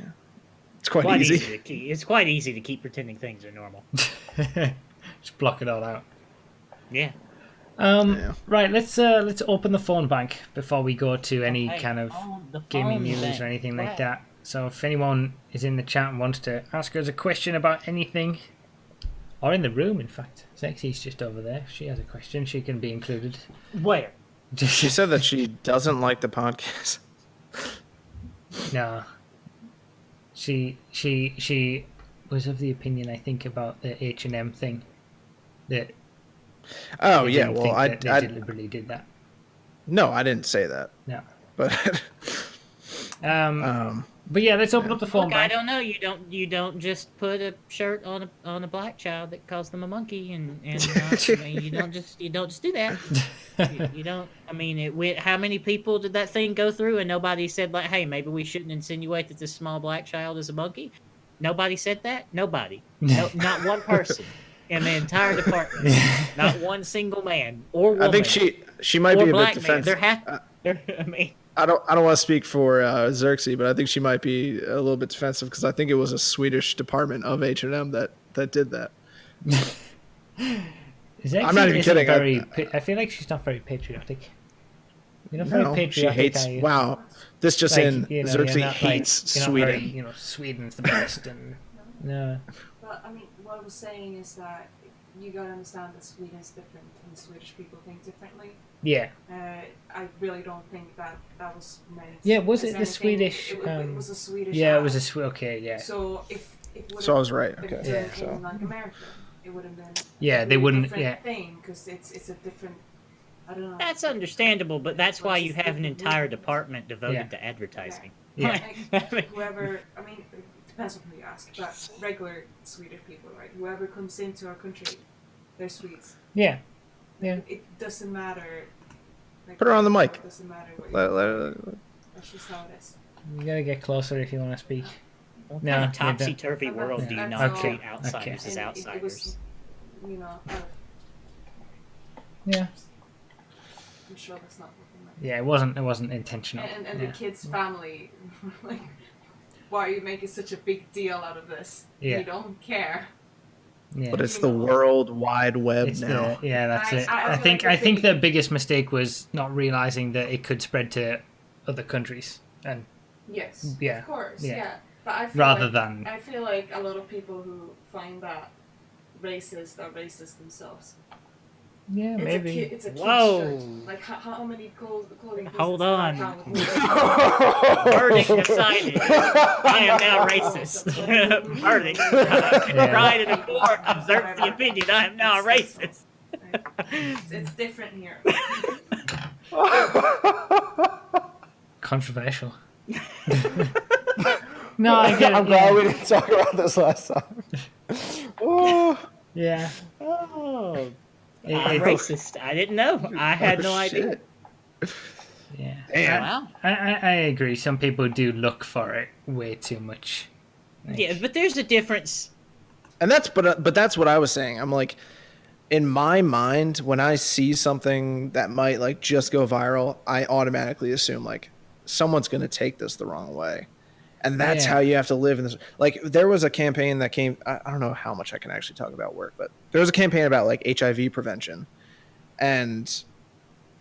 It's quite easy. It's quite easy to keep pretending things are normal. just block it all out. Yeah. Yeah. Right, let's open the phone bank before we go to any Hey, kind of the gaming phone news bank. or anything like Right. that. So if anyone is in the chat and wants to ask us a question about anything, or in the room, in fact, Sexy's just over there. If she has a question, she can be included. Where? She said that she doesn't like the podcast. No. She was of the opinion, I think, about the H&M thing. That Oh they yeah, didn't well think I that they deliberately did that. no, I didn't say that. No. But But yeah, let's open up the phone Look, I bank. don't know. You don't just put a shirt on a black child that calls them a monkey, and I mean, you don't just do that. you don't. I mean, how many people did that thing go through, and nobody said like, hey, maybe we shouldn't insinuate that this small black child is a monkey? Nobody said that. Nobody. No, not one person in the entire department. Not one single man or woman. I think she might or be a black bit man. defensive. I mean. I don't want to speak for Xerxes, but I think she might be a little bit defensive because I think it was a Swedish department of H&M that did that. I'm not even kidding. I feel like she's not very patriotic. You're not very No, she patriotic. hates. are you? Wow, this just Like, in. you know, Xerxes you're not, hates you're not Sweden. very, Sweden's the best, and no. But I mean, what I was saying is that you gotta understand that Sweden's different and Swedish people think differently. Yeah. I really don't think that was meant. Yeah, was as it the anything. Swedish? It was a Swedish. Yeah, it ad. was a okay, yeah. So if it would So I was right. been Okay. done So in like America, it would have been. Yeah, a they really wouldn't. different Yeah. thing because it's a different. I don't know. That's understandable, but that's why you have an entire department devoted Yeah. to advertising. Yeah. Like, whoever, I mean, it depends on who you ask, but regular Swedish people, right? Whoever comes into our country, they're Swedes. Yeah. Yeah. It doesn't matter. Like, Put her on the mic. It doesn't matter what that's just how it is. You gotta get closer if you want to speak. What No, kind of you don't. topsy-turvy world do you Yeah. not Okay. treat outsiders as And outsiders? It was, you know, Yeah. I'm sure that's not what they meant. Yeah, it wasn't intentional. And yeah. the kid's family, like, why are you making such a big deal out of this? Yeah. You don't care. Yeah. but it's the World Wide Web It's now. yeah, that's it. I I feel think like I the think big- the biggest mistake was not realizing that it could spread to other countries, and Yes. Yeah. Of course. Yeah. Yeah. But I feel rather like, than I feel like a lot of people who find that racist are racist themselves. yeah, It's maybe. It's a kid's Whoa. shirt. Like how many clothing Hold businesses on. have found- Verdict decided. I am now racist. Verdict. Yeah. Right in the court observes the opinion. I am now a racist. It's different here. Controversial. No, I get it. I'm glad we didn't talk about this last time. Oh, Yeah. Oh, It- I'm it- racist. I didn't know. I had no idea. shit. yeah. Damn. Wow. I agree. Some people do look for it way too much. Like, Yeah, but there's a difference. And but that's what I was saying. I'm like, in my mind, when I see something that might like just go viral, I automatically assume like someone's going to take this the wrong way. And that's Yeah. how you have to live in this. Like there was a campaign that came, I don't know how much I can actually talk about work, but there was a campaign about like HIV prevention. And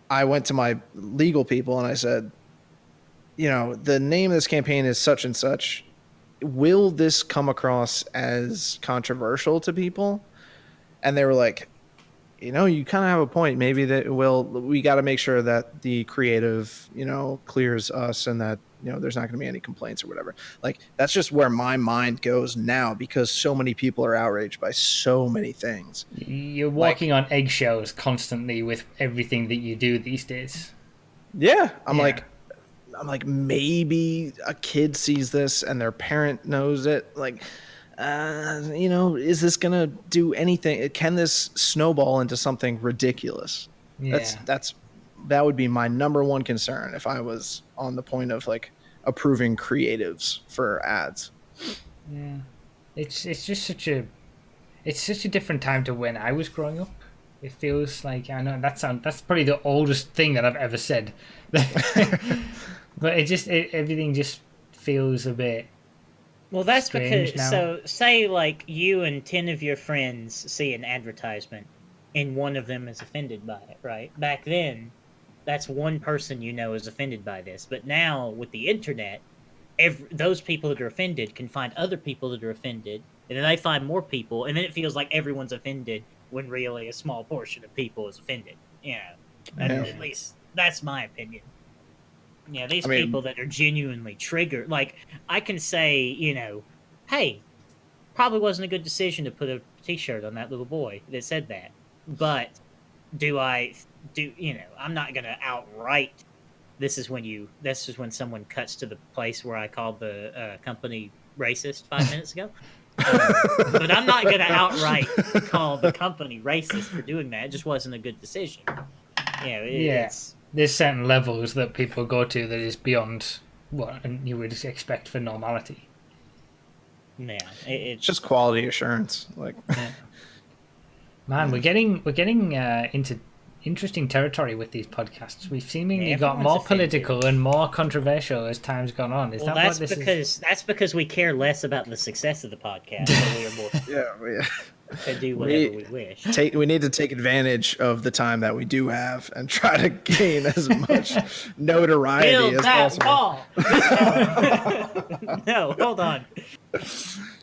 I went to my legal people and I said, you know, the name of this campaign is such and such. Will this come across as controversial to people? And they were like, you know, you kind of have a point. Maybe that we got to make sure that the creative, you know, clears us and that, you know, there's not going to be any complaints or whatever. Like, that's just where my mind goes now because so many people are outraged by so many things. You're walking on eggshells constantly with everything that you do these days. Yeah. I'm like, maybe a kid sees this and their parent knows it. Like, you know, is this gonna do anything? Can this snowball into something ridiculous? Yeah. That would be my number one concern if I was on the point of like approving creatives for ads. Yeah, it's just such a different time to when I was growing up. It feels like, I know that's probably the oldest thing that I've ever said, but everything just feels a bit. Well, that's because now. So say like you and 10 of your friends see an advertisement, and one of them is offended by it, right? Back then, that's one person you know is offended by this. But now with the internet, those people that are offended can find other people that are offended, and then they find more people, and then it feels like everyone's offended when really a small portion of people is offended. Yeah, at least that's my opinion. Yeah, these people that are genuinely triggered, like, I can say, you know, hey, probably wasn't a good decision to put a t-shirt on that little boy that said that. But you know, I'm not going to outright, this is when someone cuts to the place where I called the company racist 5 minutes ago. But I'm not going to outright call the company racist for doing that. It just wasn't a good decision. You know, there's certain levels that people go to that is beyond what you would expect for normality. Yeah, it's just quality assurance. Like, man, we're getting into interesting territory with these podcasts. We've seemingly got more political and more controversial as time's gone on. That's because we care less about the success of the podcast. So we are more to do whatever we wish. We need to take advantage of the time that we do have and try to gain as much notoriety as possible. No, hold on.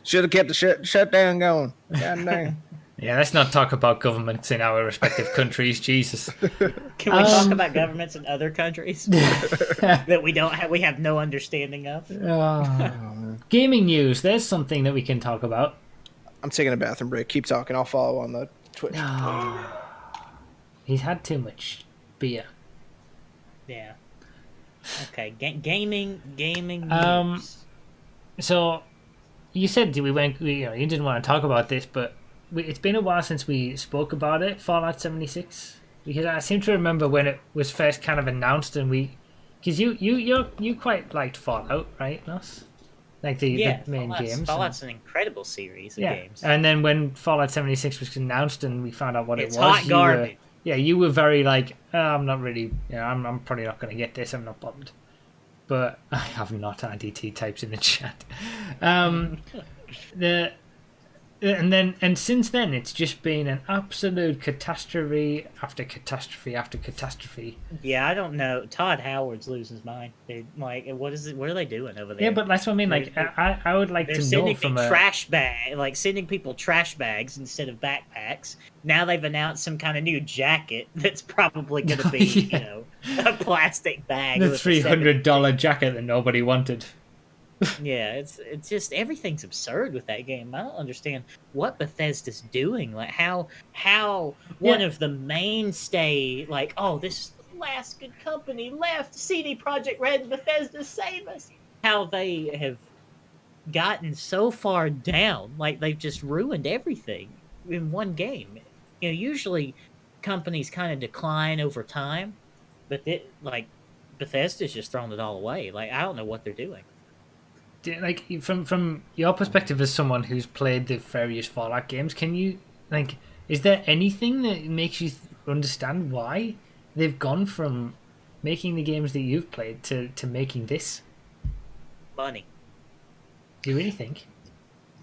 Should have kept the shutdown going. God dang. Yeah, let's not talk about governments in our respective countries. Jesus. Can we talk about governments in other countries that we have no understanding of? Gaming news. There's something that we can talk about. I'm taking a bathroom break. Keep talking. I'll follow on the Twitch. He's had too much beer. Yeah. Okay. Gaming news. So you said you didn't want to talk about this, but it's been a while since we spoke about it, Fallout 76, because I seem to remember when it was first kind of announced, and because you quite liked Fallout, right, Nos? Like the main games. Fallout's an incredible series of games. And then when Fallout 76 was announced and we found out what it was, hot garbage. You were very like, I'm not really, I'm probably not going to get this. I'm not bothered. But I have not IDT types in the chat. And since then, it's just been an absolute catastrophe after catastrophe after catastrophe. Yeah, I don't know. Todd Howard's losing his mind. Like, what is it? What are they doing over there? Yeah, but that's what I mean. Like, I would like to know from sending people trash bags instead of backpacks. Now they've announced some kind of new jacket that's probably going to be, a plastic bag. The $300 jacket that nobody wanted. Yeah, it's just everything's absurd with that game. I don't understand what Bethesda's doing. Like how one of the mainstay, like, oh, this last good company left, CD Projekt Red and Bethesda save us. How they have gotten so far down, like they've just ruined everything in one game. Usually companies kind of decline over time, but Bethesda's just thrown it all away. Like, I don't know what they're doing. Like, from your perspective as someone who's played the various Fallout games, can you, like, is there anything that makes you understand why they've gone from making the games that you've played to making this? Money. Do you really think?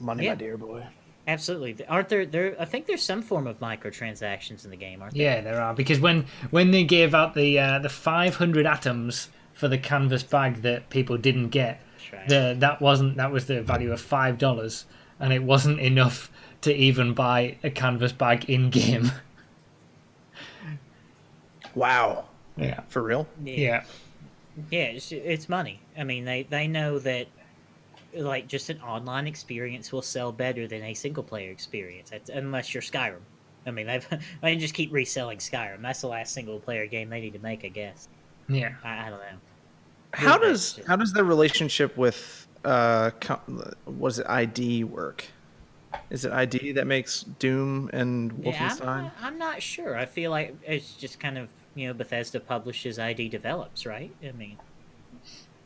Money, my dear boy. Absolutely. Aren't there? I think there's some form of microtransactions in the game, aren't there? Yeah, there are, because when they gave out the 500 atoms for the canvas bag that people didn't get, that was the value of $5, and it wasn't enough to even buy a canvas bag in game. Wow. Yeah. For real? Yeah. Yeah, it's money. I mean, they know that like just an online experience will sell better than a single player experience, unless you're Skyrim. I mean, they just keep reselling Skyrim. That's the last single player game they need to make, I guess. Yeah. I don't know. How But does the relationship with was it ID work? Is it ID that makes Doom and yeah, Wolfenstein? I'm not sure. I feel like it's just kind of Bethesda publishes, ID develops, right? I mean,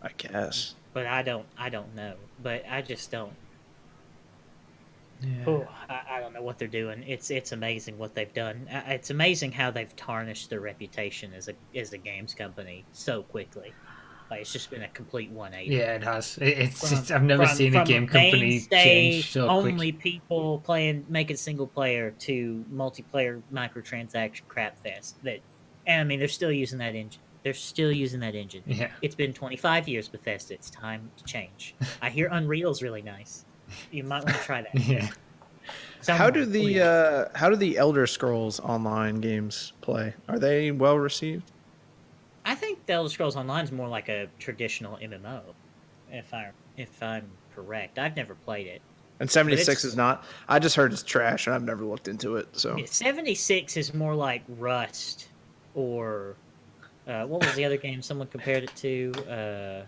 I guess. but I don't know. But I just don't. Yeah. Oh, I don't know what they're doing. It's amazing what they've done. It's amazing how they've tarnished their reputation as a games company so quickly. Like it's just been a complete 180. Yeah, it has. I've never seen a game company mainstay change so only quick. people making single player to multiplayer microtransaction crap fest. And I mean they're still using that engine. Yeah. It's been 25 years, Bethesda. It's time to change. I hear Unreal's really nice. You might want to try that. Yeah. How do Someone, please. the Elder Scrolls Online games play? Are they well received? I think The Elder Scrolls Online is more like a traditional MMO, if I'm correct. I've never played it. And 76 it's- is not. I just heard it's trash, and I've never looked into it. So 76 is more like Rust, or what was the other game someone compared it to?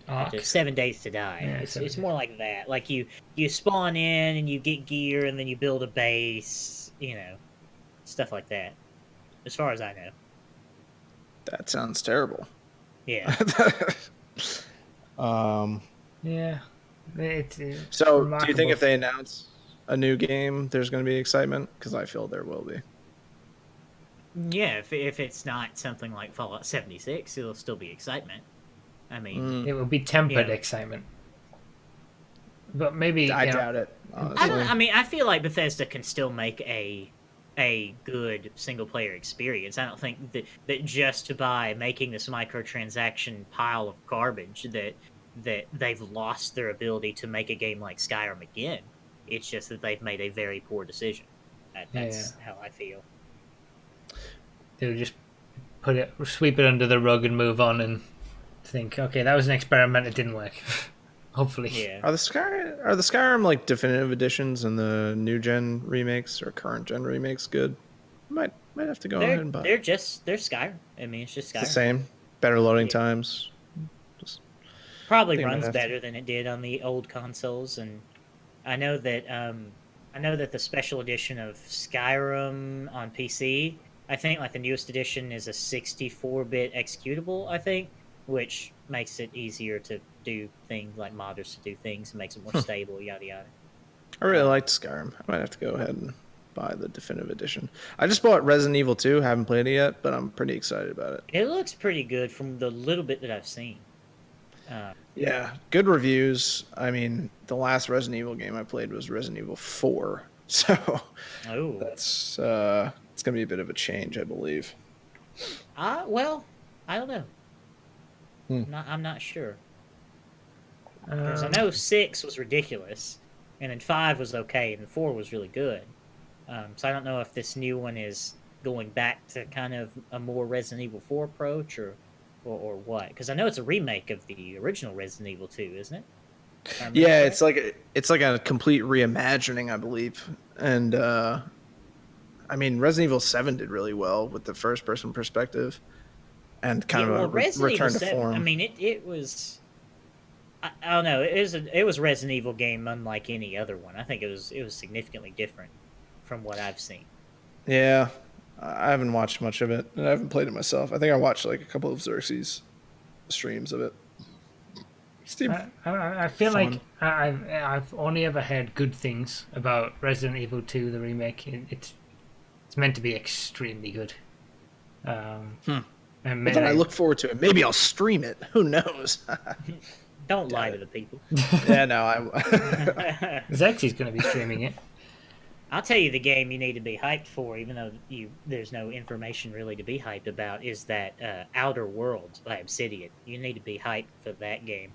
Arc. 7 Days to Die. Yeah, It's more like that. Like you spawn in and you get gear and then you build a base, stuff like that. As far as I know. that sounds terrible. Yeah. Yeah. It's So, do you remarkable. think if they announce a new game, there's going to be excitement? Because I feel there will be. Yeah, if it's not something like Fallout 76, it'll still be excitement. I mean, It will be tempered Yeah. excitement. But maybe I you know, doubt it. Honestly. I mean, I feel like Bethesda can still make a good single player experience. I don't think that just by making this microtransaction pile of garbage that they've lost their ability to make a game like Skyrim again. It's just that they've made a very poor decision. That's how I feel. they'll just sweep it under the rug and move on and think, okay, that was an experiment, it didn't work. Hopefully. Yeah. Are the Skyrim like definitive editions and the new gen remakes or current gen remakes good? Might have to go ahead and buy. They're Skyrim. I mean, it's just Skyrim. It's the same. Better loading Yeah. times. Probably They might runs have to- better than it did on the old consoles, and I know that the special edition of Skyrim on PC, I think like the newest edition is a 64-bit executable, I think, which makes it easier to do things like modders to do things and makes it more stable, yada yada. I really liked Skyrim. I might have to go ahead and buy the definitive edition. I just bought Resident Evil 2. Haven't played it yet, but I'm pretty excited about it. It looks pretty good from the little bit that I've seen. Yeah, good reviews. I mean, the last Resident Evil game I played was Resident Evil 4, so Oh, that's it's gonna be a bit of a change, I believe. well, I don't know. Hmm. I'm not sure. Because I know 6 was ridiculous, and then 5 was okay, and 4 was really good. So I don't know if this new one is going back to kind of a more Resident Evil 4 approach, or what. Because I know it's a remake of the original Resident Evil 2, isn't it? If I remember Yeah, correct. it's like a complete reimagining, I believe. And I mean, Resident Evil 7 did really well with the first person perspective and kind of a Resident return Evil to 7, form. I mean, it was. I don't know. It was a Resident Evil game unlike any other one. I think it was significantly different from what I've seen. Yeah, I haven't watched much of it, and I haven't played it myself. I think I watched like a couple of Xerxes streams of it. Steve, I feel Fun. like I've only ever heard good things about Resident Evil 2, the remake. It's meant to be extremely good. And but then I look forward to it. Maybe I'll stream it. Who knows? Don't lie to the people. Yeah, no, I. Zexy's going to be streaming it. I'll tell you the game you need to be hyped for, even though there's no information really to be hyped about, is that Outer Worlds by Obsidian. You need to be hyped for that game.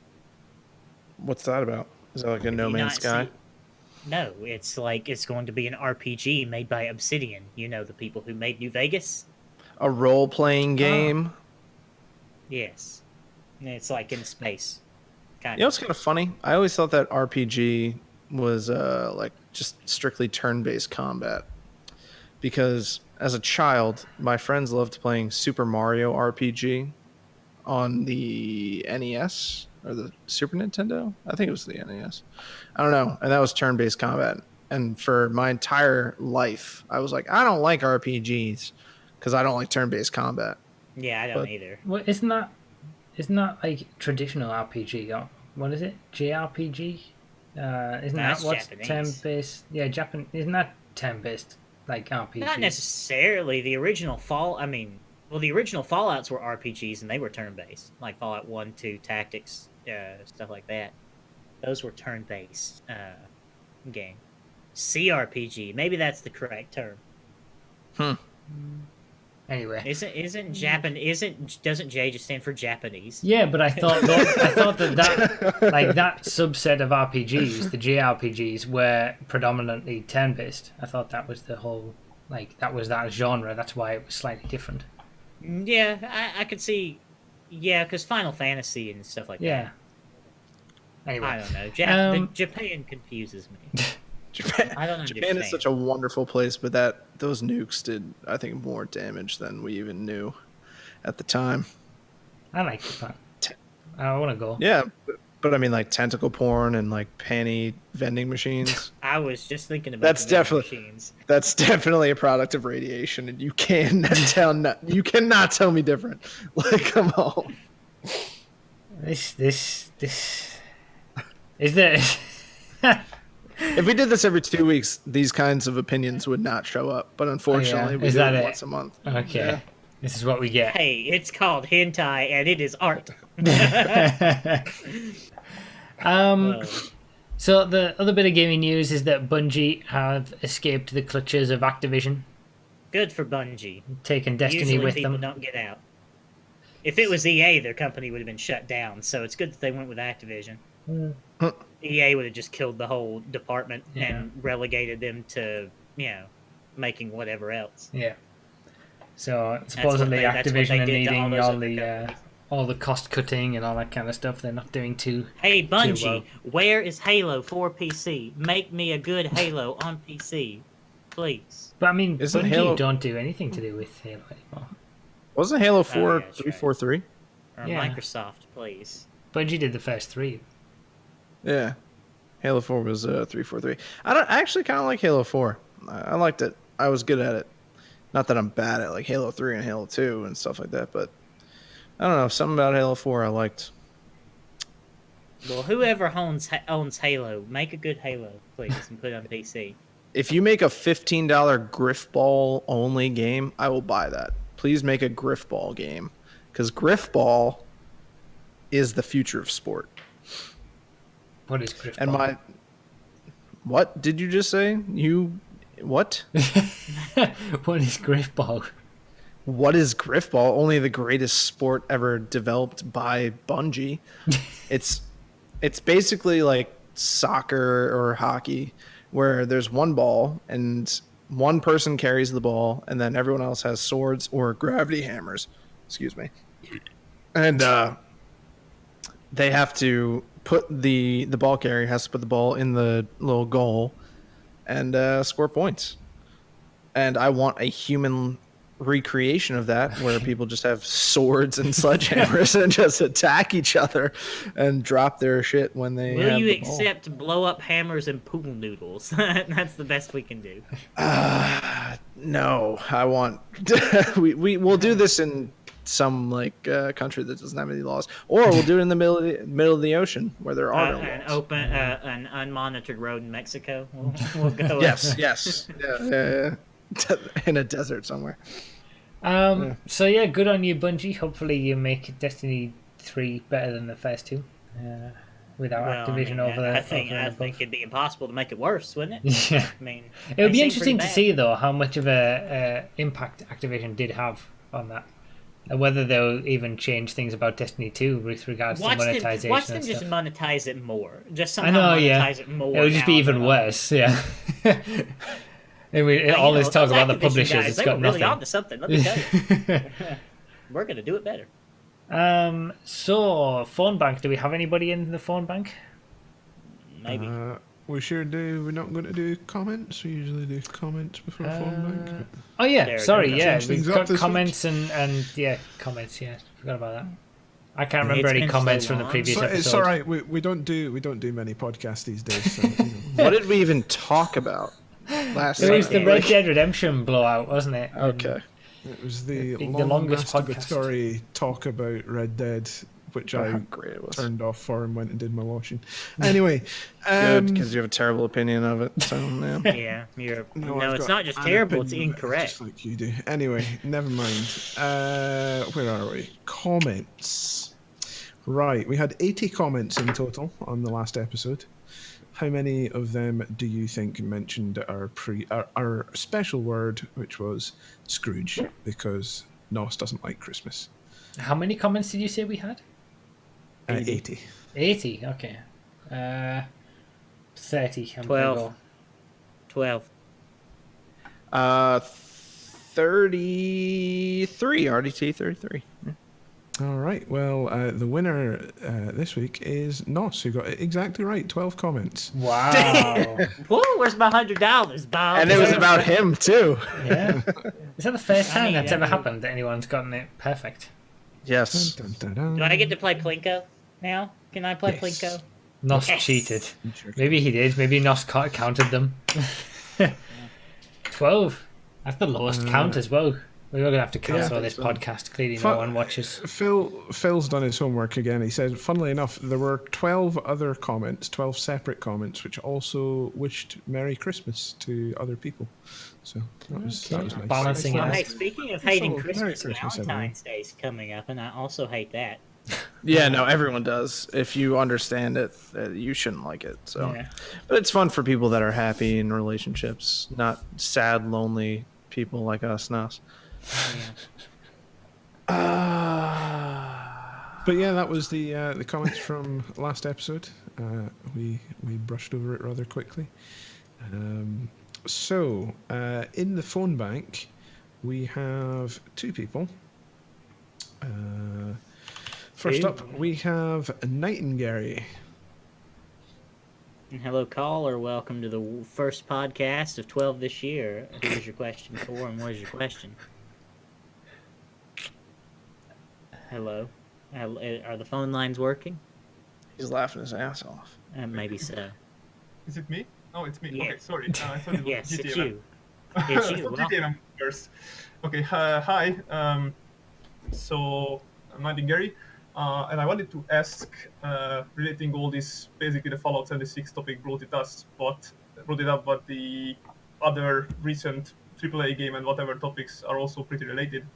What's that about? Is that like a No Have you Man's not Sky? seen- No, it's like it's going to be an RPG made by Obsidian. You know, the people who made New Vegas. a role-playing game. Yes. And it's like in space. Kind You know what's kind of funny? I always thought that RPG was like just strictly turn-based combat. Because as a child, my friends loved playing Super Mario RPG on the NES or the Super Nintendo. I think it was the NES. I don't know. And that was turn-based combat. And for my entire life, I was like, I don't like RPGs because I don't like turn-based combat. Yeah, I don't either. Well, isn't that like traditional RPG? Or what is it? JRPG? Isn't That's that what's Japanese. turn-based? Yeah, Japan. Isn't that turn-based like RPG? Not necessarily. The original the original Fallouts were RPGs and they were turn-based. Like Fallout 1, 2, Tactics, stuff like that. Those were turn-based game. CRPG, maybe that's the correct term. Anyway, doesn't J just stand for Japanese? yeah, but I thought that like that subset of RPGs, the JRPGs, were predominantly turn-based. I thought that was the whole that was that genre. That's why it was slightly different. Yeah, I could see. Yeah, because Final Fantasy and stuff like Yeah. that. Anyway, I don't know. Japan confuses me. I don't understand. Japan is such a wonderful place, but those nukes did, I think, more damage than we even knew at the time. I like Japan. I want to go. Yeah, but I mean, like tentacle porn and like panty vending machines. I was just thinking about That's the vending definitely machines. that's definitely a product of radiation, and you cannot tell me different. Like, come on. This is there. If we did this every 2 weeks, these kinds of opinions would not show up. But unfortunately, we Is do that it it? once a month. Okay, Yeah. this is what we get. Hey, it's called hentai and it is art. So the other bit of gaming news is that Bungie have escaped the clutches of Activision, Good for Bungie. taking Destiny Usually with people them. don't get out. If it was EA, their company would have been shut down. So it's good that they went with Activision. EA would have just killed the whole department and relegated them to, making whatever else. Yeah. So supposedly that's what they Activision are did to all needing those all other the companies. all the cost cutting and all that kind of stuff. They're not doing too. Hey Bungie, well. where is Halo for PC? Make me a good Halo on PC, please. But I mean, Isn't Bungie Halo- don't do anything to do with Halo anymore. Wasn't Halo 4 yeah, that's right. 343? Or Yeah. Microsoft, please. Bungie did the first three. Yeah. Halo 4 was 343. I actually kind of like Halo 4. I liked it. I was good at it. Not that I'm bad at like Halo 3 and Halo 2 and stuff like that, but I don't know, something about Halo 4 I liked. Well, whoever owns Halo, make a good Halo, please, and put it on PC. If you make a $15 Griffball only game, I will buy that. Please make a Griffball game, because Griffball is the future of sport. What is Griffball? And what did you just say? What? What is Griffball? What is Griffball? Only the greatest sport ever developed by Bungie. It's basically like soccer or hockey, where there's one ball and one person carries the ball, and then everyone else has swords or gravity hammers. Excuse me. And they have to put the ball carrier has to put the ball in the little goal and score points. And I want a human recreation of that, where people just have swords and sledgehammers and just attack each other and drop their shit when they Will have you the ball. accept blow up hammers and pool noodles? That's the best we can do. No, I want we'll do this in some country that doesn't have any laws, or we'll do it in the middle of the ocean where there are no An laws. open, an unmonitored road in Mexico. We'll go. Yes, yeah. In a desert somewhere. So yeah, good on you, Bungie. Hopefully you make Destiny 3 better than the first two, without Activision over there. I think it'd be impossible to make it worse, wouldn't it? Yeah. I mean, It would they be seem interesting to pretty see though how much of a impact Activision did have on that, and whether they'll even change things about Destiny 2 with regards bad. to monetization Watch and them just stuff. monetize it more. Just I somehow know, yeah. monetize it more. It would just be now even than- worse. Yeah. And we, Well, all you this know, talk those about the Activision publishers, guys, it's they got were really nothing. onto something. Let me tell you, we're gonna do it better. So phone bank. Do we have anybody in the phone bank? Maybe. We sure do. We're not going to do comments. We usually do comments before phone bank. Oh yeah, There we sorry, go. yeah, Change we've things up got this comments and yeah, comments. Yeah, forgot about that. I can't remember It's any been comments so from the long. previous So, episode. it's all right. We don't do many podcasts these days. So, What did we even talk about last It was time? the Red Dead Redemption blowout, wasn't it? Okay. it was the The long longest masturbatory talk about Red Dead, which Oh, I how great it was. turned off for and went and did my washing. Anyway, Good, because you have a terrible opinion of it. So, man. Yeah, you're. I've No, it's got not just an terrible; it's opinion of it, incorrect. Just like you do. Anyway, never mind. Where are we? Comments. Right, we had 80 comments in total on the last episode. How many of them do you think mentioned our special word, which was Scrooge, because Nos doesn't like Christmas? How many comments did you say we had? 80. 80. Okay. 30. I'm gonna 12. go. 12. 33. RDT 33. All right, well, the winner this week is Nos, who got it exactly right. 12 comments. Wow. Whoa, where's my $100, Bob? And it was about him, too. Yeah. Is that the first time mean, that's ever I mean- happened that anyone's gotten it perfect? Yes. Dun, dun, dun, Do I get to play Plinko now? Can I play Yes. Plinko? Nos Yes. cheated. Sure. Maybe he did. Maybe Nos counted them. 12. That's the lowest count as well. We're going to have to cancel this podcast. Clearly, no one watches. Phil's done his homework again. He said, funnily enough, there were 12 other comments, 12 separate comments, which also wished Merry Christmas to other people. So that was nice. Balancing Well, it. hey, speaking of hating Merry Christmas, Christmas, Valentine's Day's coming up, and I also hate that. Yeah, no, everyone does. If you understand it, you shouldn't like it. So, but it's fun for people that are happy in relationships, not sad, lonely people like us, Nos. But yeah, that was the comments from last episode. We brushed over it rather quickly. So in the phone bank, we have two people. First up, we have Nightingale. And hello, caller. Welcome to the first podcast of 12 this year. Who is your question for, and what is your question? Hello. Are the phone lines working? He's laughing his ass off. Maybe so. Is it me? Oh, it's me. Yeah. Okay, sorry. I thought it was Yes, GTA it's man. you. It's you. So Well, GTA man first. Okay, hi. So I'm Nightingale, and I wanted to ask, relating all this, basically the Fallout 76 topic brought it up, but the other recent AAA game and whatever topics are also pretty related.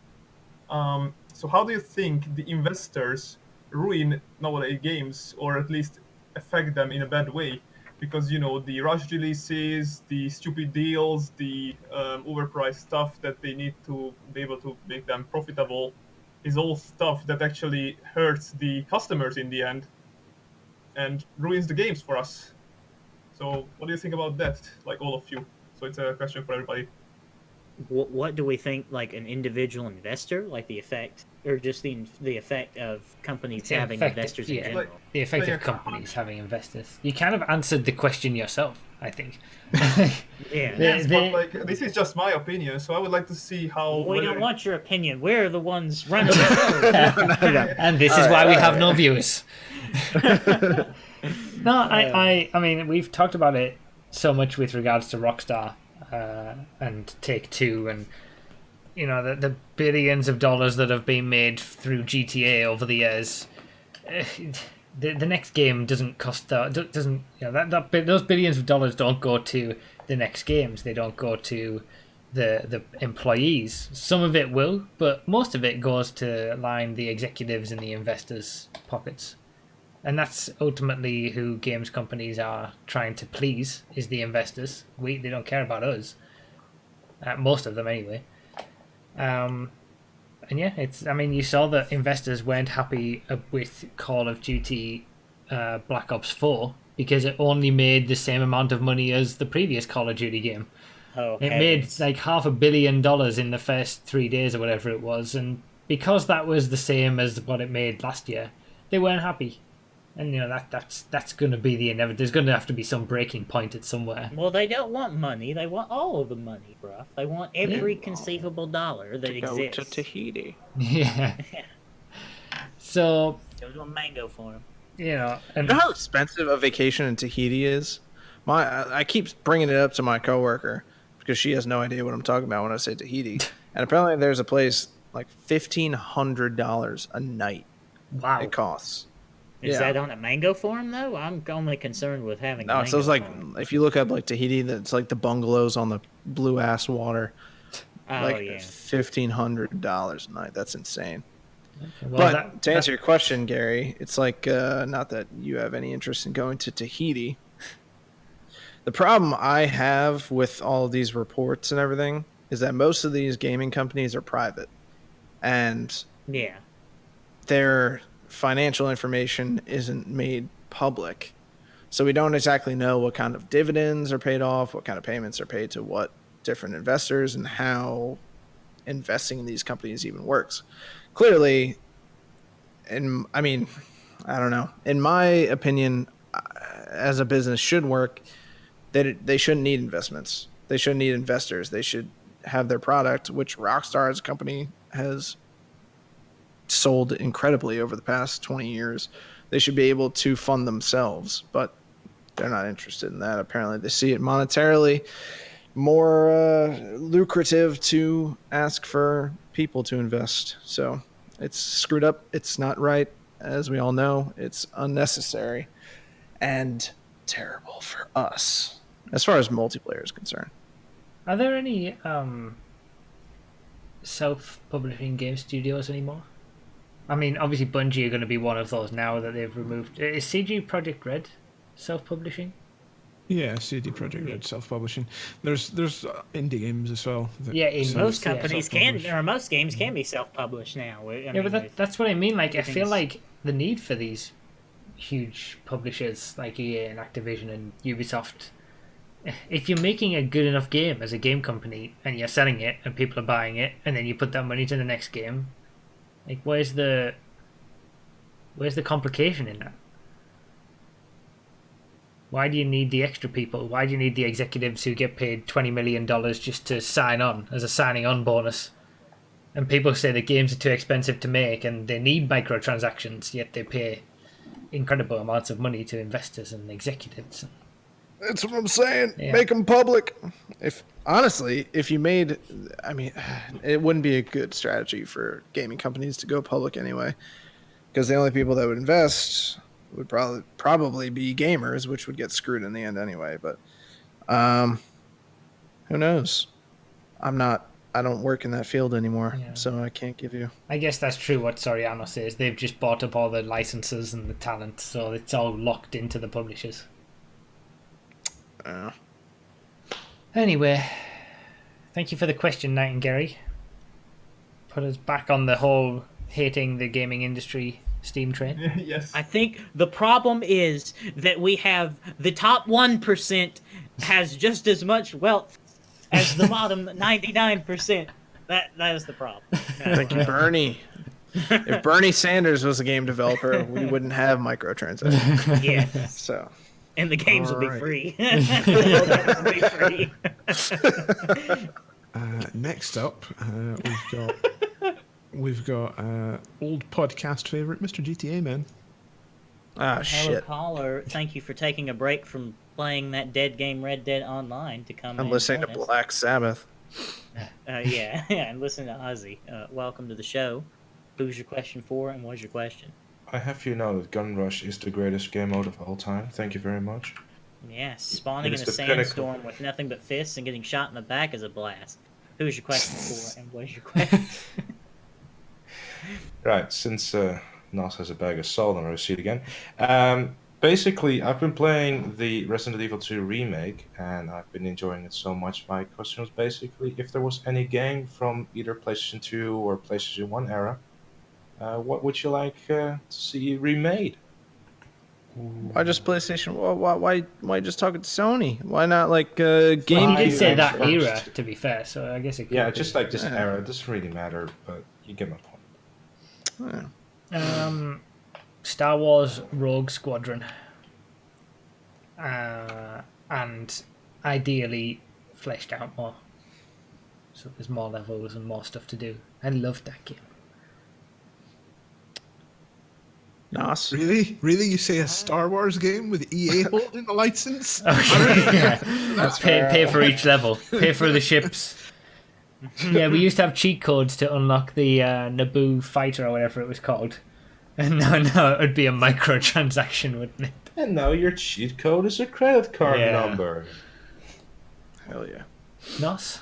So how do you think the investors ruin nowadays games, or at least affect them in a bad way? Because, you know, the rush releases, the stupid deals, the overpriced stuff that they need to be able to make them profitable is all stuff that actually hurts the customers in the end and ruins the games for us. So what do you think about that, like all of you? So it's a question for everybody. what do we think, like an individual investor, like the effect, or just the effect of companies The having effect- investors in yeah. general? The effect Yeah. of companies having investors. You kind of answered the question yourself, I think. Yeah. Yes, They- but like this is just my opinion, so I would like to see how. We don't whether- want your opinion. We're the ones running the show. And this is why we have no viewers. No, I mean, we've talked about it so much with regards to Rockstar and Take-Two, and you know the billions of dollars that have been made through GTA over the years. The next game doesn't cost doesn't you know those billions of dollars don't go to the next games. They don't go to the employees. Some of it will, but most of it goes to line the executives and the investors' pockets. And that's ultimately who games companies are trying to please, is the investors. They don't care about us. Most of them, anyway. And yeah, you saw that investors weren't happy with Call of Duty Black Ops 4 because it only made the same amount of money as the previous Call of Duty game. Oh, It made heavens. like $500 million in the first 3 days or whatever it was, and because that was the same as what it made last year, they weren't happy. And that's going to be the inevitable. There's going to have to be some breaking point at somewhere. Well, they don't want money. They want all of the money, bruh. They want every conceivable dollar that Go to exists. Tahiti. Yeah. So Go to a mango farm. and You know how expensive a vacation in Tahiti is? I keep bringing it up to my coworker because she has no idea what I'm talking about when I say Tahiti. And apparently there's a place like $1,500 a night wow, it costs. Is Yeah. that on a mango farm though? I'm only concerned with having. No, so it's like if you look up like Tahiti, that's like the bungalows on the blue ass water. Oh Like yeah. $1,500 a night. That's insane. well, But to answer your question, Gary, it's like not that you have any interest in going to Tahiti. The problem I have with all of these reports and everything is that most of these gaming companies are private, and Yeah. their financial information isn't made public. So we don't exactly know what kind of dividends are paid off, what kind of payments are paid to what different investors, and how investing in these companies even works. Clearly, I don't know. In my opinion, as a business should work, they shouldn't need investments. They shouldn't need investors. They should have their product, which Rockstar as a company has sold incredibly over the past 20 years. They should be able to fund themselves, but they're not interested in that. Apparently, they see it monetarily more lucrative to ask for people to invest. So it's screwed up. It's not right. As we all know, it's unnecessary and terrible for us as far as multiplayer is concerned. are there any self-publishing game studios anymore? I mean, obviously Bungie are going to be one of those now that they've removed. Is CG Project Red self-publishing? Yeah, CD Projekt Red self-publishing. There's indie games as well. Yeah, in Most yeah, companies can, or most games can be self-published now. Yeah, but that's what I mean. Like, I feel everything's- like the need for these huge publishers like EA and Activision and Ubisoft, if you're making a good enough game as a game company and you're selling it and people are buying it, and then you put that money to the next game, like, where's the complication in that? Why do you need the extra people? Why do you need the executives who get paid $20 million just to sign on as a signing on bonus? And people say the games are too expensive to make and they need microtransactions, yet they pay incredible amounts of money to investors and executives. That's what I'm saying. Yeah. Make them public. If you made, it wouldn't be a good strategy for gaming companies to go public anyway, because the only people that would invest would probably be gamers, which would get screwed in the end anyway. But who knows? I don't work in that field anymore, Yeah. so I can't give you. I guess that's true what Soriano says. They've just bought up all the licenses and the talent, so it's all locked into the publishers. Anyway, thank you for the question, Knight and Gary. Put us back on the whole hating the gaming industry steam train. Yes. I think the problem is that we have the top 1% has just as much wealth as the bottom 99%. That is the problem. Thank you, Bernie. If Bernie Sanders was a game developer, we wouldn't have microtransactions. Yeah, So and the games will be Alright. free. The will be free. Next up, we've got old podcast favorite, Mr. GTA Man. Hello, shit. caller. Thank you for taking a break from playing that dead game Red Dead Online to come. I'm and listening to join us. Black Sabbath. Yeah, and listen to Ozzy. Welcome to the show. Who's your question for, and what's your question? I have you know that Gun Rush is the greatest game mode of all time. Thank you very much. Yeah, spawning in It's a the pinnacle. sandstorm with nothing but fists and getting shot in the back is a blast. Who's your question for, and what's your question? Right, since Nos has a bag of salt on our receipt again. Basically, I've been playing the Resident Evil 2 remake, and I've been enjoying it so much. My question was basically, if there was any game from either PlayStation 2 or PlayStation 1 era, what would you like to see remade? Why just PlayStation? Why just talking to Sony? Why not like Well, game? he did say that first. era, to be fair, so I guess it could Yeah, be. just like this Yeah. era, it doesn't really matter, but you get my point. Star Wars Rogue Squadron. And ideally fleshed out more. So there's more levels and more stuff to do. I loved that game. Nos. Really? Really? You say a Star Wars game with EA holding the license? Yeah. Pay for each level. Pay for the ships. Yeah, we used to have cheat codes to unlock the Naboo fighter or whatever it was called. And now it would be a microtransaction, wouldn't it? And now your cheat code is a credit card Yeah. number. Hell yeah. Nos?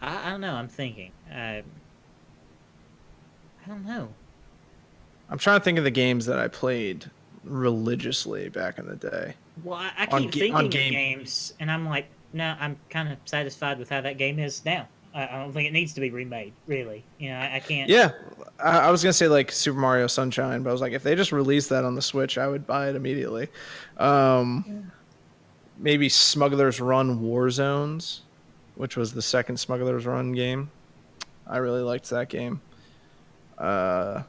I don't know. I'm thinking. I don't know. I'm trying to think of the games that I played religiously back in the day. Well, I On keep ga- thinking on of game- games, and I'm like, no, I'm kind of satisfied with how that game is now. I don't think it needs to be remade, really. You know, I can't. Yeah, I was gonna say like Super Mario Sunshine, but I was like, if they just released that on the Switch, I would buy it immediately. Maybe Smuggler's Run Warzones, which was the second Smuggler's Run game. I really liked that game. And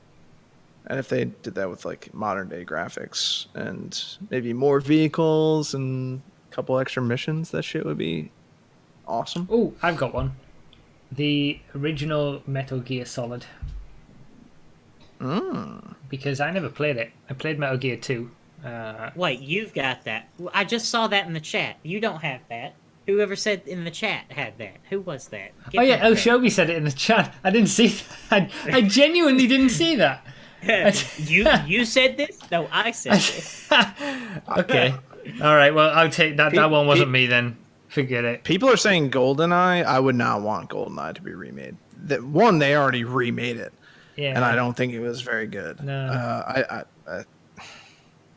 if they did that with like modern day graphics and maybe more vehicles and a couple extra missions, that shit would be awesome. Oh, I've got one. The original Metal Gear Solid. Because I never played it. I played Metal Gear 2. Wait, you've got that. I just saw that in the chat. You don't have that. Whoever said in the chat had that. Who was that? Get Oh yeah, that Shobi said it in the chat. I didn't see that. I genuinely didn't see that. You said this? No, I said this. Okay. All right. Well, I'll take that. That one wasn't me then. Forget it. People are saying GoldenEye. I would not want GoldenEye to be remade. That one, they already remade it, Yeah. and I don't think it was very good. No.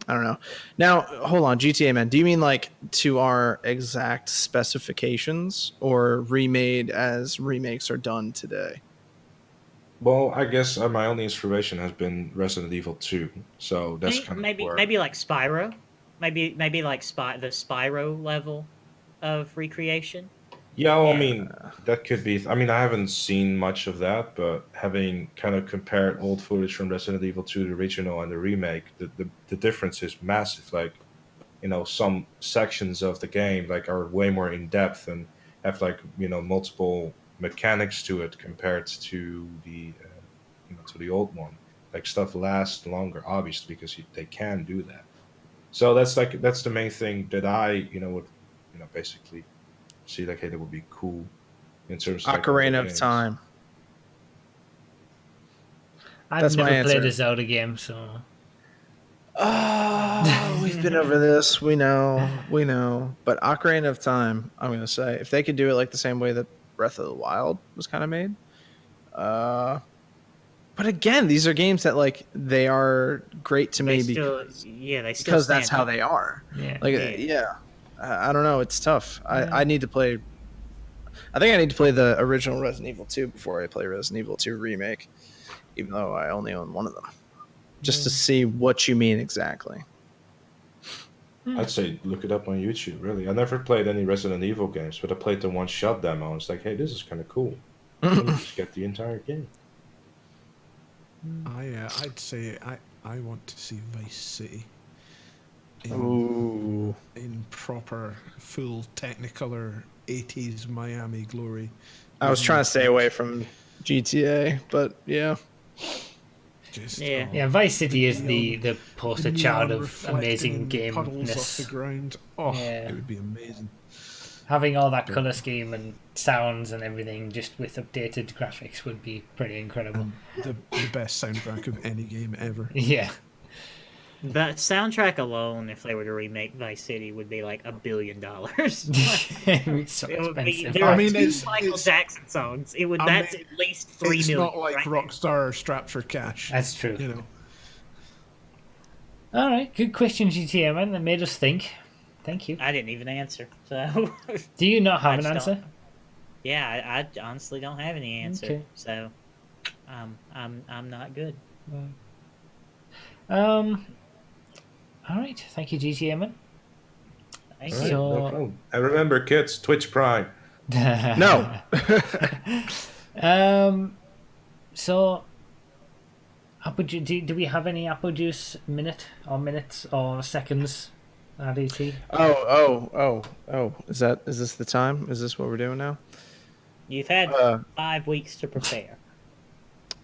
I don't know. Now, hold on, GTA man. Do you mean like to our exact specifications, or remade as remakes are done today? Well, I guess my only inspiration has been Resident Evil 2, so that's kind of maybe where... maybe like Spyro, maybe like the Spyro level of recreation. Yeah, well, Yeah. I mean, that could be... I mean, I haven't seen much of that, but having kind of compared old footage from Resident Evil 2, the original, and the remake, the difference is massive. Like, you know, some sections of the game like are way more in-depth and have, like, you know, multiple mechanics to it compared to the, to the old one. Like, stuff lasts longer, obviously, because they can do that. So that's the main thing that I, would, basically... see like, hey, that would be cool in terms of like, Ocarina of games. Time. I've That's my never played answer. a Zelda game, so Oh, we've been over this. We know. But Ocarina of Time, I'm gonna say, if they could do it like the same way that Breath of the Wild was kind of made. But again, these are games that like they are great to me They still because that's stand how up. they are. yeah. Like, Yeah. I don't know. It's tough. I need to play. I think I need to play the original Resident Evil 2 before I play Resident Evil 2 Remake, even though I only own one of them, just to see what you mean exactly. I'd say look it up on YouTube. Really, I never played any Resident Evil games, but I played the one-shot demo. And it's like, hey, this is kind of cool. And you just get the entire game. I'd say I want to see Vice City Ooh. in proper full Technicolor 80s Miami glory. I was trying to stay away from GTA, but yeah. Just, Yeah. Yeah, Vice City is the the poster neon child of reflecting amazing puddles off the gameness. ground. Oh, Yeah. it would be amazing. Having all that color scheme and sounds and everything just with updated graphics would be pretty incredible. The best soundtrack of any game ever. Yeah. The soundtrack alone, if they were to remake Vice City, would be like $1 billion. It'd be so It would be, expensive. there are I mean, two it's- Michael it's- Jackson songs. It would. I That's mean, at least $3 It's million. not like right? Rockstar strapped for cash. That's true. You know. All right, good question, GTA man. That made us think. Thank you. I didn't even answer. So Do you not have I an just answer? don't- yeah, I honestly don't have any answer. Okay. So I'm not good. All right, thank you, GTA man. Thank All you. right, So- no problem. And remember, kids, Twitch Prime. No. So, do we have any apple juice minutes or seconds? RDT. Oh. Is this the time? Is this what we're doing now? You've had Uh, 5 weeks to prepare.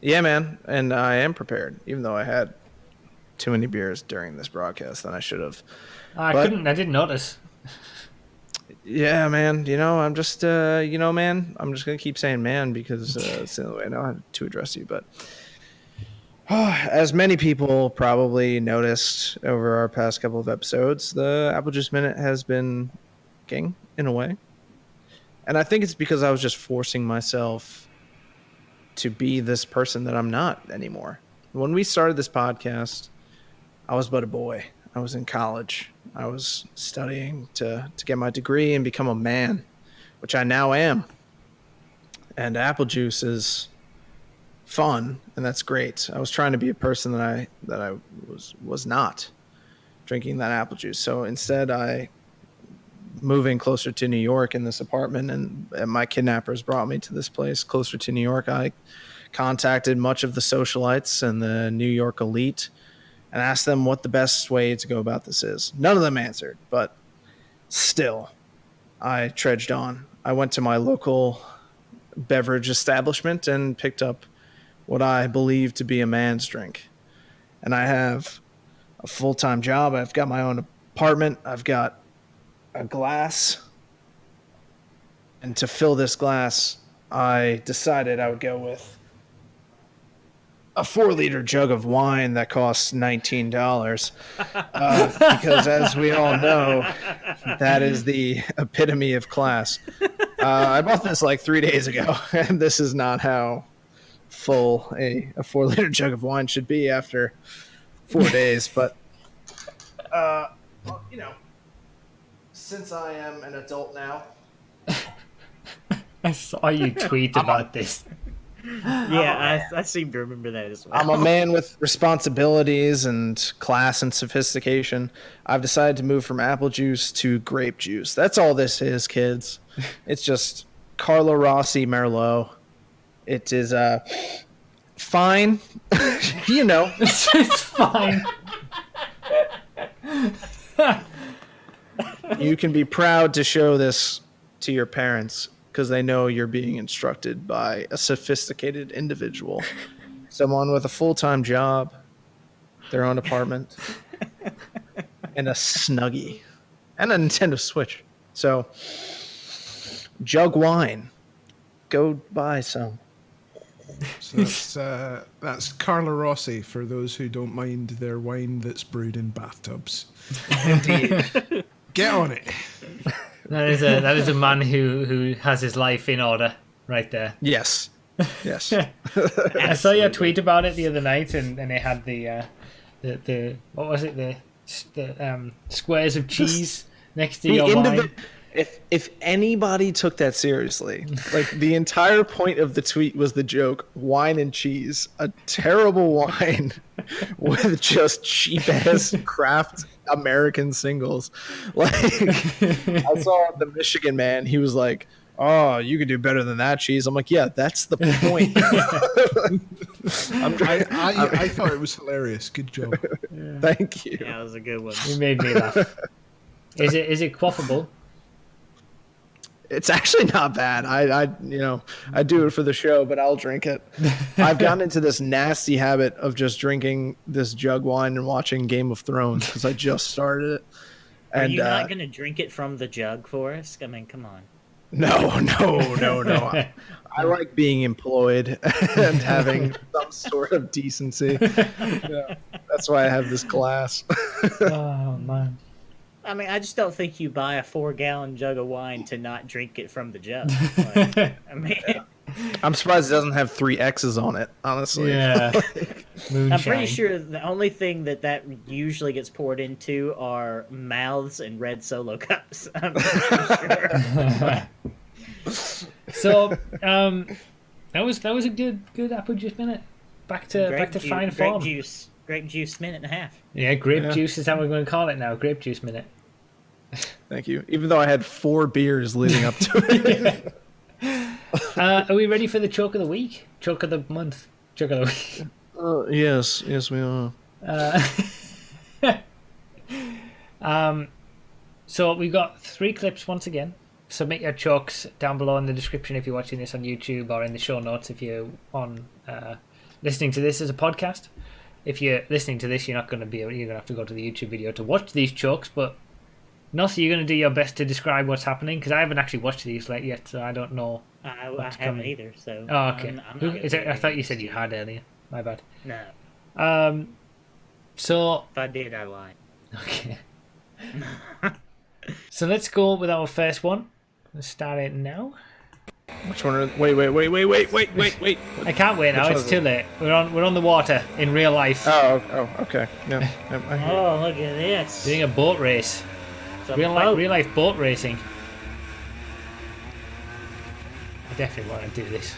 Yeah, man. And I am prepared, even though I had too many beers during this broadcast than I should have. I But- didn't notice. Yeah, man. I'm just, man. I'm just gonna keep saying man because it's the only way I know how to address you. But as many people probably noticed over our past couple of episodes, the Apple Juice Minute has been king in a way, and I think it's because I was just forcing myself to be this person that I'm not anymore. When we started this podcast, I was but a boy. I was in college. I was studying to get my degree and become a man, which I now am. And apple juice is fun, and that's great. I was trying to be a person that I was not drinking that apple juice. So instead, I moving closer to New York in this apartment, and my kidnappers brought me to this place closer to New York. I contacted much of the socialites and the New York elite and asked them what the best way to go about this is. None of them answered, but still, I trudged on. I went to my local beverage establishment and picked up what I believe to be a man's drink. And I have a full-time job. I've got my own apartment. I've got a glass. And to fill this glass, I decided I would go with a 4-liter jug of wine that costs $19. Because as we all know, that is the epitome of class. I bought this like 3 days ago, and this is not how full a 4-liter jug of wine should be after 4 days. But, since I am an adult now, I saw you tweet about this. Yeah, I seem to remember that as well. I'm a man with responsibilities and class and sophistication. I've decided to move from apple juice to grape juice. That's all this is, kids. It's just Carlo Rossi Merlot. It is fine. It's fine. You can be proud to show this to your parents because they know you're being instructed by a sophisticated individual, someone with a full-time job, their own apartment, and a Snuggie, and a Nintendo Switch. So, jug wine. Go buy some. So that's Carlo Rossi for those who don't mind their wine that's brewed in bathtubs. Indeed. Get on it. That is a man who has his life in order right there. Yes. Yes. I saw your tweet about it the other night, and it had the what was it, the squares of cheese next to your wine. If anybody took that seriously, like the entire point of the tweet was the joke, wine and cheese, a terrible wine with just cheap ass craft American singles. Like I saw the Michigan man, he was like, "Oh, you could do better than that cheese." I'm like, "Yeah, that's the point." I thought it was hilarious. Good job. Thank you. Yeah, that was a good one. You made me laugh. Is it quaffable? It's actually not bad. I do it for the show, but I'll drink it. I've gotten into this nasty habit of just drinking this jug wine and watching Game of Thrones because I just started it. Are And you not going to drink it from the jug for us? I mean, come on. no. I like being employed and having some sort of decency. Yeah, that's why I have this glass. Oh man. I mean, I just don't think you buy a 4-gallon jug of wine to not drink it from the jug. Like, I mean, I'm surprised it doesn't have 3 X's on it, honestly. Yeah. Moonshine. I'm pretty sure the only thing that usually gets poured into are mouths and red Solo cups. I'm pretty sure. So, that was a good apple juice minute. Back to fine form. Grape juice grape juice minute and a half. Yeah, grape Yeah. juice is how we're going to call it now. Grape juice minute. Thank you. Even though I had 4 beers leading up to it. Are we ready for the choke of the week? Choke of the month? Choke of the week. Yes, we are. So we've got 3 clips once again. Submit your chokes down below in the description if you're watching this on YouTube, or in the show notes if you're on listening to this as a podcast. If you're listening to this, you're going to have to go to the YouTube video to watch these chokes. But Nos, you're going to do your best to describe what's happening, because I haven't actually watched these yet, so I don't know. I What's haven't coming? either. So. Oh, okay. I'm not gonna do I thought you anything. said you had earlier. My bad. No. So If I did, I lied. okay. So let's go with our first one. Let's start it now. Which one are... Wait. I can't wait now. Which It's one is too it? late. We're on the water in real life. Oh, okay. No, I hear you. Oh, look at this. Doing a boat race. It's a Real boat. life boat racing. I definitely want to do this.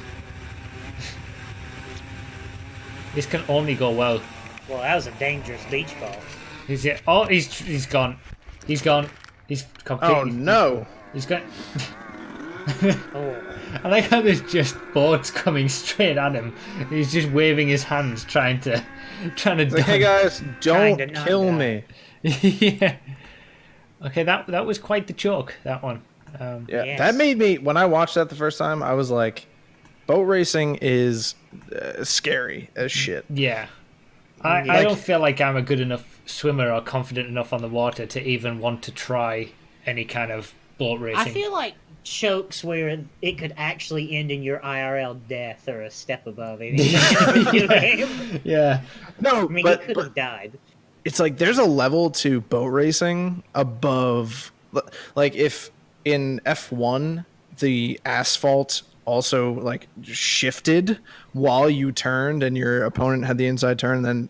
This can only go well. Well, that was a dangerous beach ball. He's gone. He's gone. He's completely. Oh, no. He's got. Oh. I like how there's just boats coming straight at him. He's just waving his hands, trying to Like, hey, guys, Trying don't to not kill die. me. Yeah. Okay, that was quite the choke. That one. Yeah, Yes. that made me... When I watched that the first time, I was like, boat racing is scary as shit. Yeah. I don't feel like I'm a good enough swimmer or confident enough on the water to even want to try any kind of boat racing. I feel like chokes where it could actually end in your IRL death are a step above it. Yeah. No, I mean, but, he could but have died. it's like there's a level to boat racing above... Like, if in F1, the asphalt also, like, shifted while you turned and your opponent had the inside turn, and then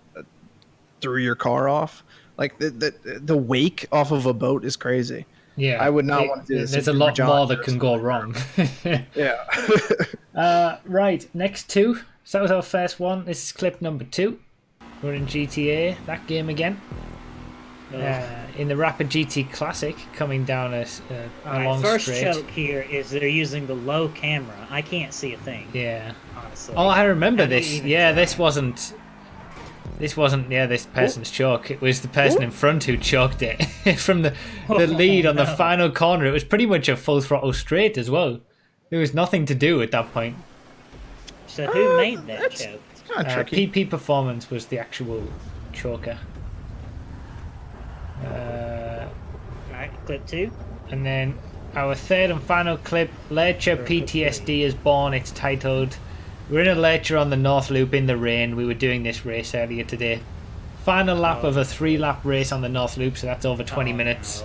threw your car off. Like, the wake off of a boat is crazy. Yeah. I would not want to do this. There's if a you were lot John more that or can go something like wrong. that. Yeah. Right, next 2. So that was our first one. This is clip number 2. We're in GTA, that game again. In the Rapid GT Classic, coming down a My long first straight. choke here is they're using the low camera. I can't see a thing, Yeah. honestly. Oh, I remember How do you this. even Yeah, try? this wasn't this person's choke. It was the person in front who choked it from the lead on the no. final corner. It was pretty much a full throttle straight as well. There was nothing to do at that point. So who made that that's- choke? Kind of tricky. PP Performance was the actual choker. Alright, clip 2. And then our third and final clip, Lurcher PTSD is born. It's titled. We're in a Lurcher on the North Loop in the rain. We were doing this race earlier today. Final lap of a 3-lap race on the North Loop, so that's over 20 minutes.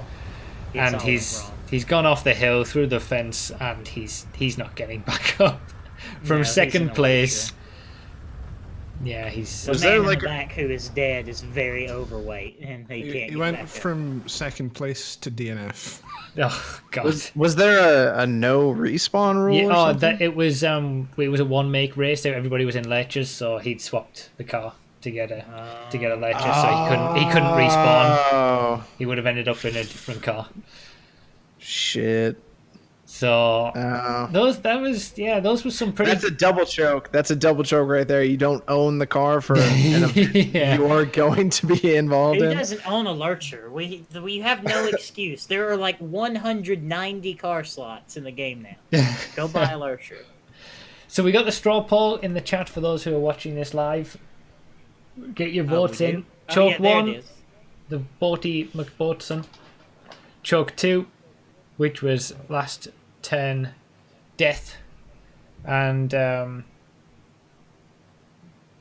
no. And It's all wrong. he's gone off the hill through the fence, and he's not getting back up from No, he's in second a place. Lurcher. Yeah, he's. The Was man there in like the a- back who is dead is very overweight, and he can't He get went back up. from second place to DNF. Oh God. Was there a no respawn rule? Yeah, or something? it was a 1-make race. So everybody was in Lurchers, so he'd swapped the car to get a Lurcher, so he couldn't respawn. Oh, He would have ended up in a different car. shit. So Oh. those were some pretty. That's a double choke. That's a double choke right there. You don't own the car for an event Yeah. you are going to be involved Who in. doesn't own a Lurcher? We have no excuse. There are like 190 car slots in the game now. Go buy a Lurcher. So we got the straw poll in the chat for those who are watching this live. Get your votes we in. do? Oh, Choke yeah, there it 1, is. the Boaty McBoatson. Choke 2, which was last turn death. And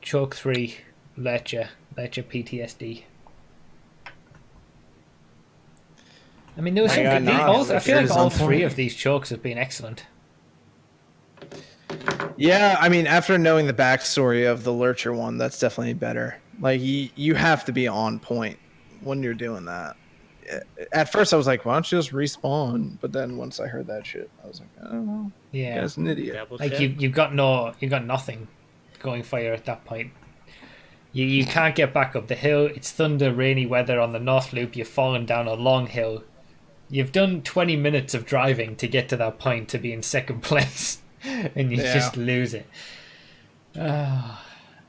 choke 3, Lurcher PTSD. I mean, there was some Yeah, good. no, I feel like it's all on 3 point. of these chokes have been excellent. Yeah, I mean, after knowing the backstory of the Lurcher one, that's definitely better. Like, you have to be on point when you're doing that. At first, I was like, why don't you just respawn? But then once I heard that shit, I was like, I don't know. Yeah. Guy's an idiot. Double Like check. you've got nothing going for you at that point. You can't get back up the hill. It's thunder, rainy weather on the North Loop. You've fallen down a long hill. You've done 20 minutes of driving to get to that point to be in second place, and you just lose it. Yeah,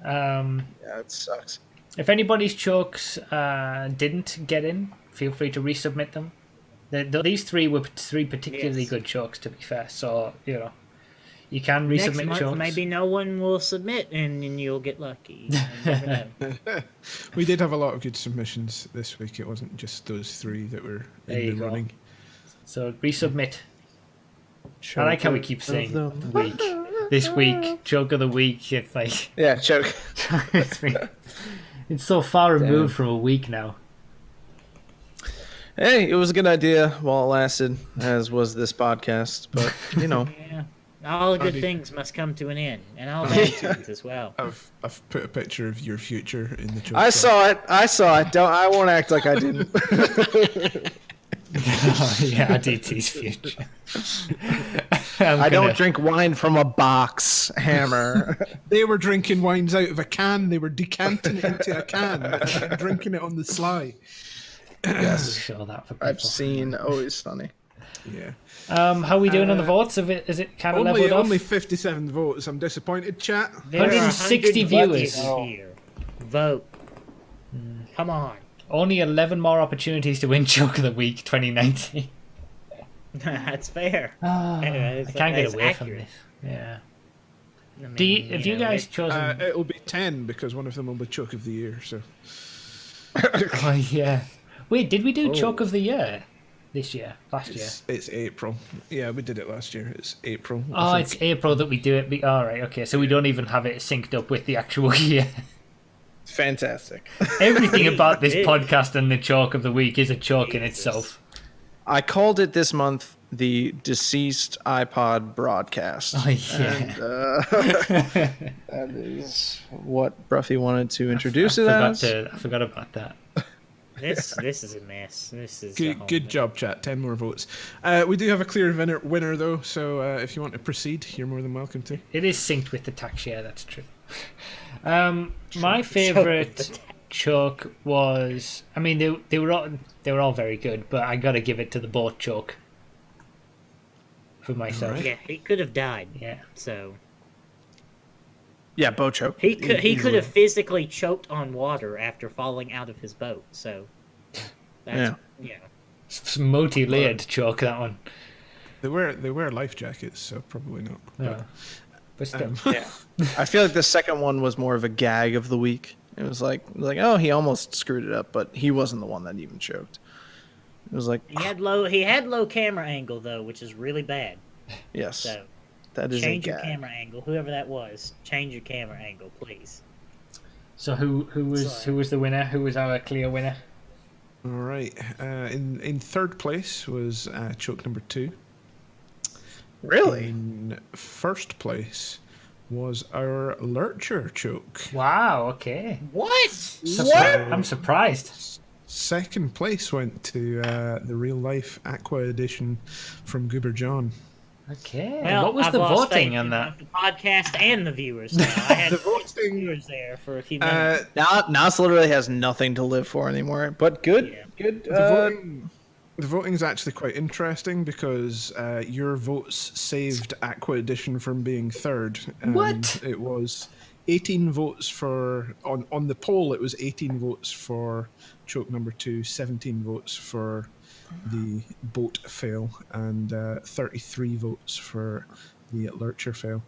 it sucks. If anybody's chokes didn't get in, feel free to resubmit them. These three were three particularly good chokes, to be fair. So, you can resubmit Next month, chokes. maybe no one will submit, and you'll get lucky. You never know. We did have a lot of good submissions this week. It wasn't just those 3 that were There you in the go. running. So, resubmit. I like how we keep saying week. This week, choke of the week. It's like... Yeah, choke. It's so far removed from a week now. Hey, it was a good idea while it lasted, as was this podcast. But, Yeah. All good things must come to an end, and all bad things as well. I've put a picture of your future in the choke. I saw it. I won't act like I didn't. Yeah, DT's future. I don't drink wine from a box, Hammer. They were drinking wines out of a can. They were decanting it into a can and drinking it on the sly. Yes, Show that for people. I've seen Always Sunny. Yeah. How are we doing on the votes? Is it kind of leveled off? Only 57 votes. I'm disappointed, chat. There are 160 100 viewers. buttons here. Vote. Come on. Only 11 more opportunities to win Choke of the Week 2019. That's fair. I can't get away from this. Yeah. Have you guys chosen? It'll be 10 because one of them will be choke of the year. So. Oh, yeah. Wait, did we do Choke of the Year this year? Last year? It's April. Yeah, we did it last year. It's April. Oh, it's April that we do it. All right, okay. So we don't even have it synced up with the actual year. Fantastic. Everything about this podcast and the Choke of the Week is a choke in itself. I called it this month the Deceased iPod Broadcast. Oh, yeah. And, that is what Bruffy wanted to introduce it as. I forgot about that. This is a mess. This is good job, chat. 10 more votes. We do have a clear winner though, so if you want to proceed, you're more than welcome to. It is synced with the tax share, that's true. My favourite choke was, I mean, they were all very good, but I gotta give it to the boat choke for myself. Yeah, he could have died. Yeah. So Yeah, boat choke. he could have physically choked on water after falling out of his boat. So that's Multi-layered choke, that one. They wear life jackets, so probably not. Yeah. But still. Yeah. I feel like the second one was more of a gag of the week. It was like, oh, he almost screwed it up, but he wasn't the one that even choked. It was like he had low camera angle though, which is really bad. Yes. So that is change a your gag. camera angle. Whoever that was, change your camera angle, please. So who was the winner? Who was our clear winner? All right. In third place was choke number 2. Really? In first was our lurcher choke. Wow. Okay. What? I'm surprised. Second place went to the real life Aqua edition from Goober John. Okay. Well, what was I've the lost voting faith on in that? The podcast and the viewers now. I had the viewers there for a few minutes. Now it literally has nothing to live for anymore. But good. Yeah. Good. The voting is actually quite interesting because your votes saved Aqua Edition from being third. And What? It was 18 votes for on the poll. It was 18 votes for choke number 2, 17 votes for the boat fail, and 33 votes for the lurcher fail.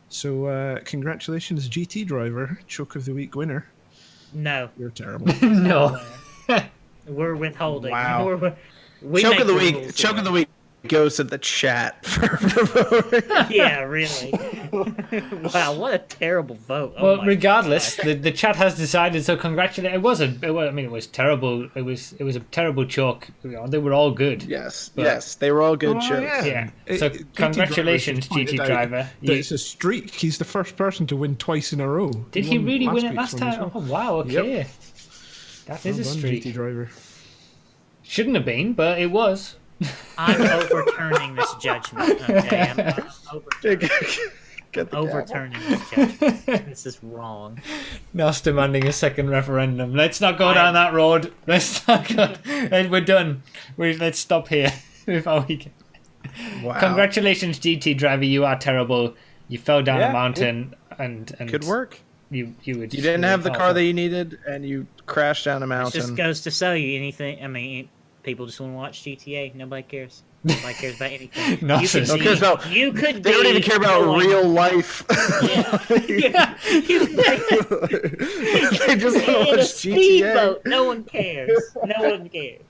So congratulations, GT driver, choke of the week winner. No. You're terrible. No. We're withholding. Wow. We Choke make of the rules week. here. Choke of the week goes to the chat for voting. Yeah, really. Wow, what a terrible vote. Oh Well, my regardless, God. the chat has decided. So congratulate. It was. I mean, it was terrible. It was a terrible choke. They were all good. Yes, But- yes, they were all good chokes. Yeah. It- So GT congratulations, Driver's just GT pointed out driver. that it's a streak. He's the first person to win twice in a row. Did he won really win it week's last one as time? well. Oh wow. Okay. That is Well a done, streak. GT driver. Shouldn't have been, but it was. I'm overturning this judgment. Okay, I'm overturning. Get the Overturning this judgment. This is wrong. Nos demanding a second referendum. Let's not go down that road. Let's not go. We're done. Let's stop here before we can. Wow. Congratulations, GT driver. You are terrible. You fell down a mountain and Good work. You didn't have the car that you needed, and you crashed down a It mountain. just goes to show you anything. I mean, people just want to watch GTA. Nobody cares. Nobody cares about anything. No, You could Nobody cares about- You could. They don't be even care about the one- real life. Yeah. Yeah. You could They just want to be in a watch GTA. speedboat. No one cares. No one cares.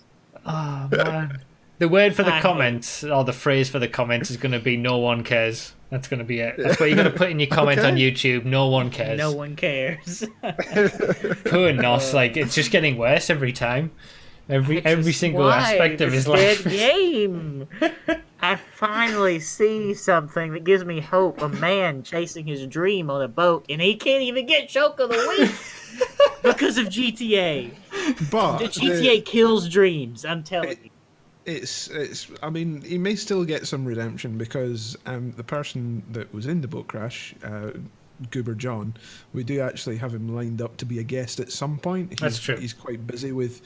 Oh man. The word for the I hate- comments, or the phrase for the comments, is going to be "no one cares." That's going to be it. That's what you're going to put in your comment on YouTube. No one cares. No one cares. Poor Nos, like it's just getting worse every time. Every single Why? aspect of This his life. dead game. I finally see something that gives me hope. A man chasing his dream on a boat, and he can't even get choke of the week because of GTA. But The GTA kills dreams. I'm telling you. it's. I mean, he may still get some redemption because the person that was in the boat crash, Goober John, we do actually have him lined up to be a guest at some point. That's true. He's quite busy with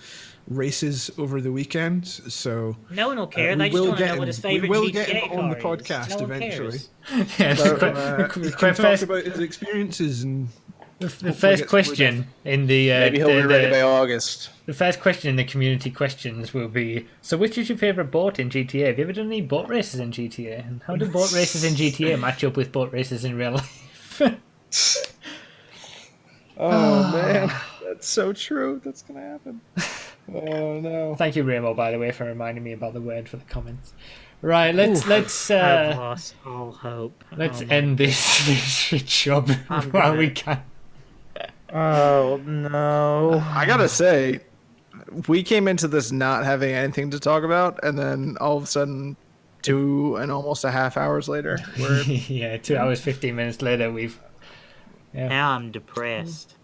races over the weekends, so No one will care. we They just will want to get know what his him. favorite We will GTA get him on the car is. podcast No one eventually. cares. Yeah, So, the he quick can talk first, about his experiences and the hopefully first get question in the Maybe he'll be ready by August. the first question in the community questions will be: so, which is your favorite boat in GTA? Have you ever done any boat races in GTA? And how do boat races in GTA match up with boat races in real life? Oh man, that's so true. That's gonna happen. Oh no. Thank you, Ramo, by the way, for reminding me about the word for the comments. Right, let's I've lost all hope. let's Oh my end this job I'm while gonna- we can. Oh no! I gotta say, we came into this not having anything to talk about, and then all of a sudden, 2 and almost a half hours later, we're Yeah, 2 hours 15 minutes later, we've. Now I'm depressed.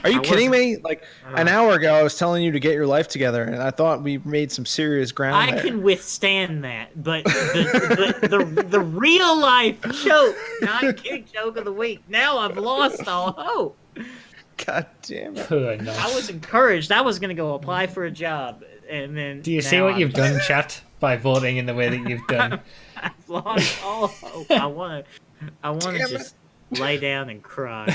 Are you I kidding wasn't- me? Like an hour ago, I was telling you to get your life together, and I thought we made some serious ground I there. can withstand that, but the real life choke, not getting choke of the week. Now I've lost all hope. God damn it! Poor Nos. I was encouraged. I was gonna go apply for a job, and then Do you see now what you've done, chat, by voting in the way that you've done? I've lost all hope. I wanna Damn it. just lay down and cry.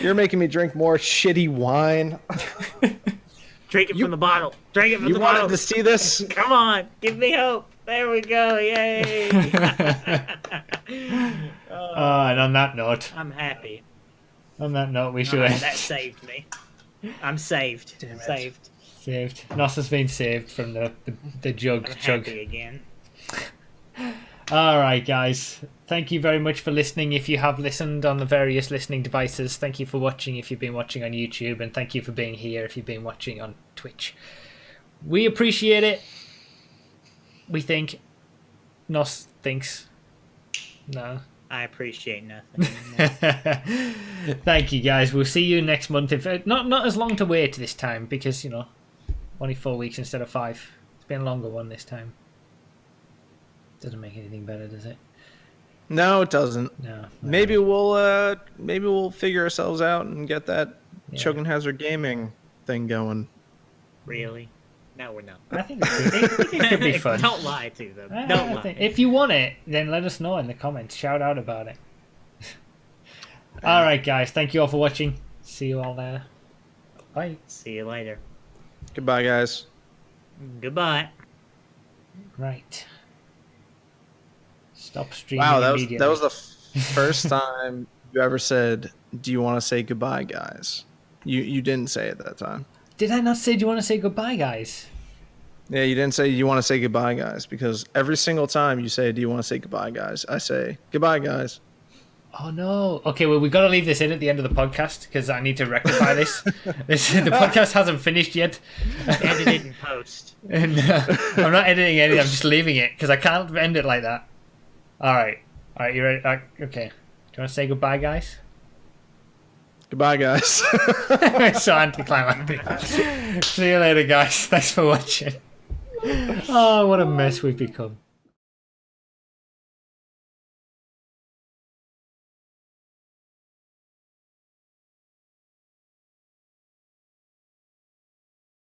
You're making me drink more shitty wine. Drink it from the bottle. Drink it from You the wanted bottle. to see this? Come on, give me hope. There we go. Yay! And on that note, I'm happy. we should end. That saved me. I'm saved. Damn it. Saved. Saved. Nos has been saved from the jug. I'm Chug. happy again. All right, guys. Thank you very much for listening. If you have listened on the various listening devices, thank you for watching if you've been watching on YouTube, and thank you for being here if you've been watching on Twitch. We appreciate it. We think. Nos thinks. No. I appreciate nothing anymore. Thank you, guys. We'll see you next month. If not as long to wait this time, because only 4 weeks instead of 5. It's been a longer one this time. Doesn't make anything better, does it? No, it doesn't. No. Maybe we'll figure ourselves out and get that Yeah. Choking Hazard Gaming thing going. Really? No, we're not. I think it could be fun. Don't lie to them. I Don't lie. think- if you want it, then let us know in the comments. Shout out about it. All right, guys. Thank you all for watching. See you all there. Bye. See you later. Goodbye, guys. Goodbye. Right. Stop streaming Wow, that immediately. was the first time you ever said, "Do you want to say goodbye, guys?" You didn't say it that time. Did I not say, do you want to say goodbye, guys? Yeah, you didn't say you want to say goodbye, guys, because every single time you say, "Do you want to say goodbye, guys?" I say, "Goodbye, guys." Oh, no. Okay, well, we've got to leave this in at the end of the podcast because I need to rectify this. The podcast hasn't finished yet. Edit it in post. And I'm not editing anything. I'm just leaving it because I can't end it like that. All right, you ready? Okay. Do you want to say goodbye, guys? Goodbye, guys. So anticlimactic. See you later, guys. Thanks for watching. Oh, what a mess we've become.